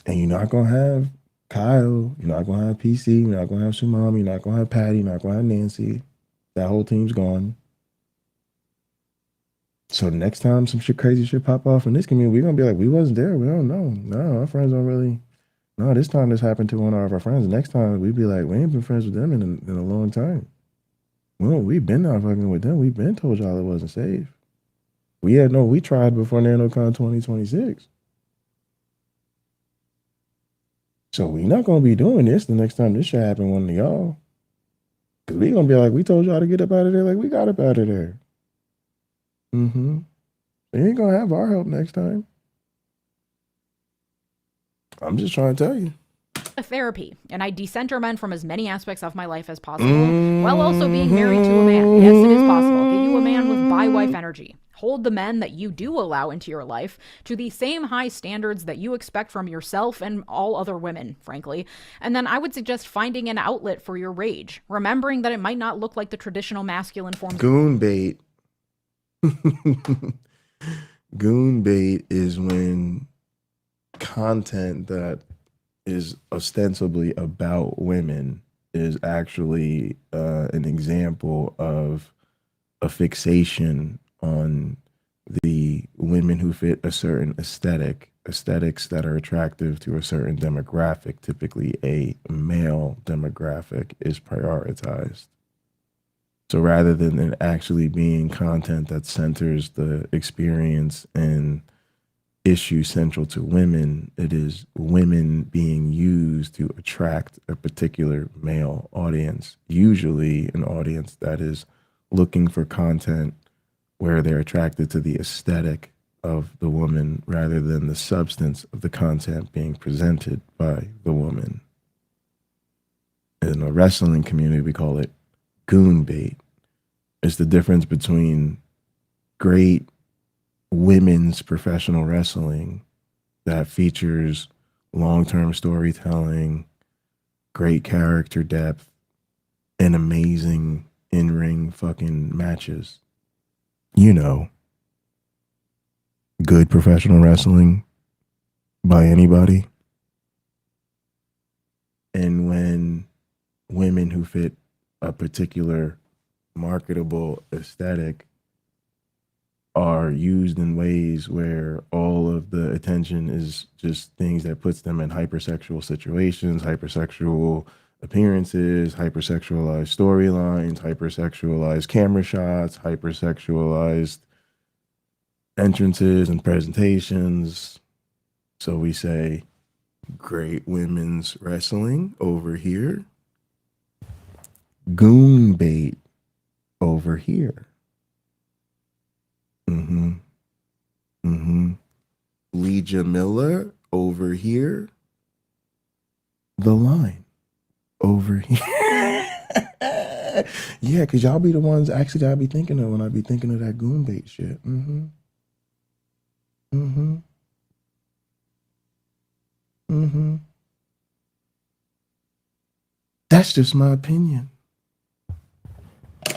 And you're not gonna have Kyle, you're not gonna have PC, you're not gonna have Sumami, you're not gonna have Patty, you're not gonna have Nancy. That whole team's gone. So next time some crazy shit pop off in this community, we're gonna be like, we wasn't there, we don't know. No, our friends don't really. No, this time this happened to one of our friends. Next time we'd be like, we ain't been friends with them in a long time. Well, we've been not fucking with them. We've been told y'all it wasn't safe. We tried before NanoCon 2026. So we not gonna be doing this the next time this shit happen one to y'all. Cause we gonna be like, we told y'all to get up out of there, like we got up out of there. Mm-hmm. You ain't gonna have our help next time. I'm just trying to tell you. A therapy, and I decenter men from as many aspects of my life as possible, while also being married to a man. Yes, it is possible. Get you a man with bi-wife energy. Hold the men that you do allow into your life to the same high standards that you expect from yourself and all other women, frankly. And then I would suggest finding an outlet for your rage, remembering that it might not look like the traditional masculine form. Goon bait. Goon bait is when content that is ostensibly about women is actually an example of a fixation on the women who fit a certain aesthetics that are attractive to a certain demographic. Typically a male demographic is prioritized. So rather than it actually being content that centers the experience and issue central to women, it is women being used to attract a particular male audience, usually an audience that is looking for content where they're attracted to the aesthetic of the woman rather than the substance of the content being presented by the woman. In the wrestling community, we call it goon bait. It's the difference between great women's professional wrestling that features long-term storytelling, great character depth, and amazing in-ring fucking matches. You know, good professional wrestling by anybody. And when women who fit a particular marketable aesthetic are used in ways where all of the attention is just things that puts them in hypersexual situations, hypersexual appearances, hypersexualized storylines, hypersexualized camera shots, hypersexualized entrances and presentations. So we say, great women's wrestling over here, goon bait over here. Mm-hmm. Mm-hmm. Legia Miller over here. The Line over here. Yeah, because y'all be the ones actually I be thinking of when I be thinking of that goon bait shit. Mm-hmm. Mm-hmm. Mm-hmm. That's just my opinion.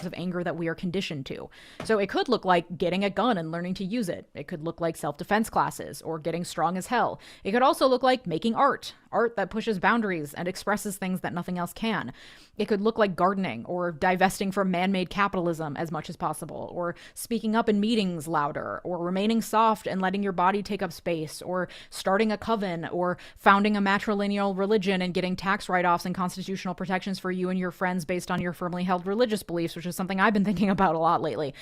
Of anger that we are conditioned to. So it could look like getting a gun and learning to use it. It could look like self-defense classes or getting strong as hell. It could also look like making art, art that pushes boundaries and expresses things that nothing else can. It could look like gardening or divesting from man-made capitalism as much as possible, or speaking up in meetings louder, or remaining soft and letting your body take up space, or starting a coven, or founding a matrilineal religion and getting tax write-offs and constitutional protections for you and your friends based on your firmly held religious beliefs, which is something I've been thinking about a lot lately.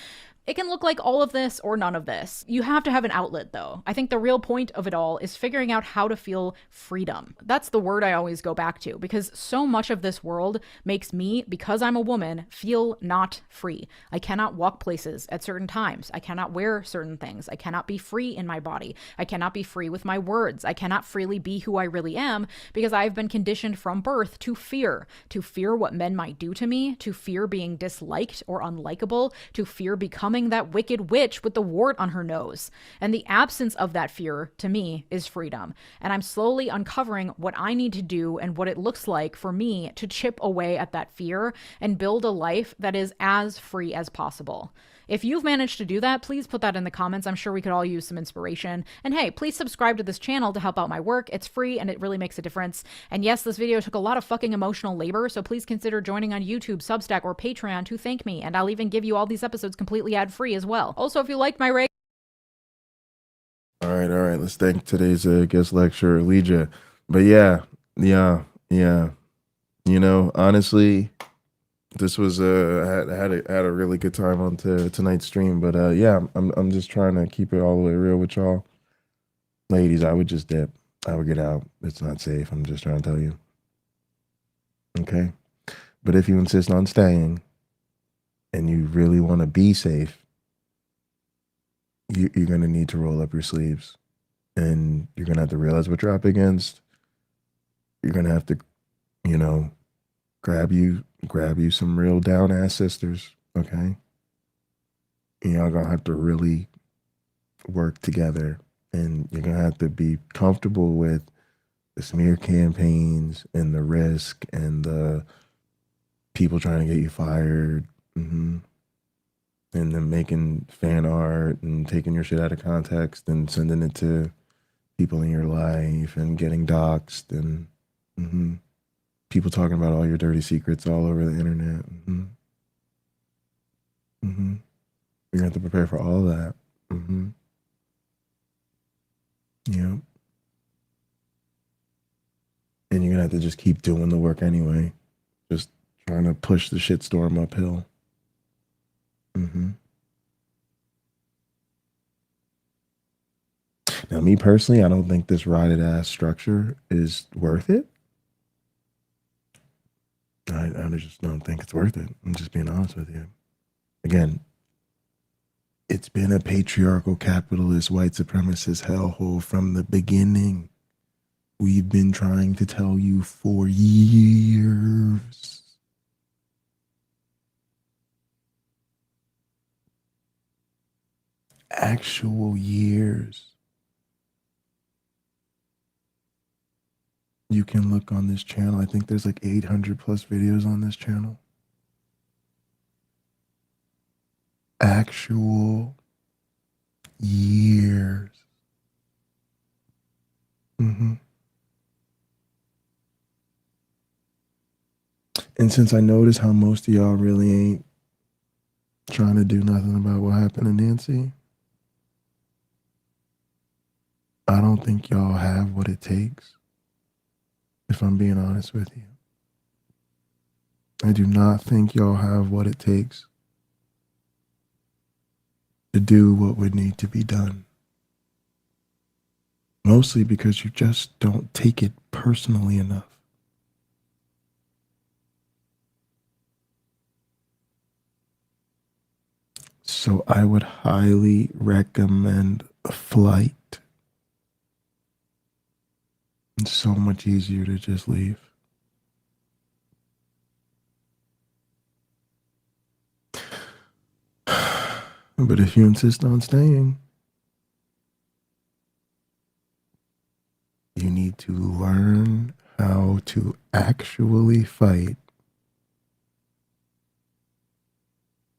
It can look like all of this or none of this. You have to have an outlet, though. I think the real point of it all is figuring out how to feel freedom. That's the word I always go back to, because so much of this world makes me, because I'm a woman, feel not free. I cannot walk places at certain times. I cannot wear certain things. I cannot be free in my body. I cannot be free with my words. I cannot freely be who I really am, because I've been conditioned from birth to fear what men might do to me, to fear being disliked or unlikable, to fear becoming that wicked witch with the wart on her nose. And the absence of that fear, to me, is freedom. And I'm slowly uncovering what I need to do and what it looks like for me to chip away at that fear and build a life that is as free as possible. If you've managed to do that, please put that in the comments. I'm sure we could all use some inspiration. And hey, please subscribe to this channel to help out my work. It's free and it really makes a difference. And yes, this video took a lot of fucking emotional labor, so please consider joining on YouTube, Substack, or Patreon to thank me. And I'll even give you all these episodes completely ad-free as well. Also, if you liked my All right. Let's thank today's guest lecturer, Legia. But yeah. You know, honestly, this was I had a really good time on tonight's stream. But yeah, I'm just trying to keep it all the way real with y'all. Ladies, I would just dip. I would get out. It's not safe. I'm just trying to tell you. Okay? But if you insist on staying and you really want to be safe, you're going to need to roll up your sleeves. And you're going to have to realize what you're up against. You're going to have to, you know, grab you some real down-ass sisters, okay? And y'all going to have to really work together. And you're going to have to be comfortable with the smear campaigns and the risk and the people trying to get you fired. And then making fan art and taking your shit out of context and sending it to people in your life and getting doxxed and people talking about all your dirty secrets all over the internet. You're going to have to prepare for all that. Yep. And you're going to have to just keep doing the work anyway. Just trying to push the shitstorm uphill. Now, me personally, I don't think this rotted ass structure is worth it. I just don't think it's worth it. I'm just being honest with you. Again, it's been a patriarchal, capitalist, white supremacist hellhole from the beginning. We've been trying to tell you for years. Actual years. You can look on this channel. I think there's like 800 plus videos on this channel. Actual years. And since I noticed how most of y'all really ain't trying to do nothing about what happened to Nancy, I don't think y'all have what it takes, if I'm being honest with you. I do not think y'all have what it takes to do what would need to be done. Mostly because you just don't take it personally enough. So I would highly recommend a flight. It's so much easier to just leave. But if you insist on staying, you need to learn how to actually fight.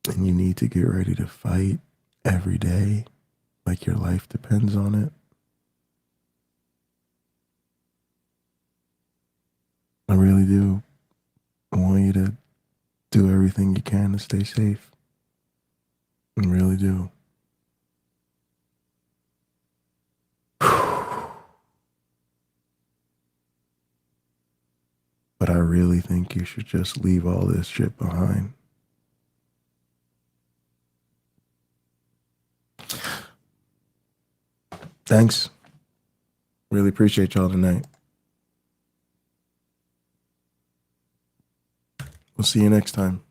And you need to get ready to fight every day, like your life depends on it. I really do. I want you to do everything you can to stay safe. I really do. But I really think you should just leave all this shit behind. Thanks. Really appreciate y'all tonight. We'll see you next time.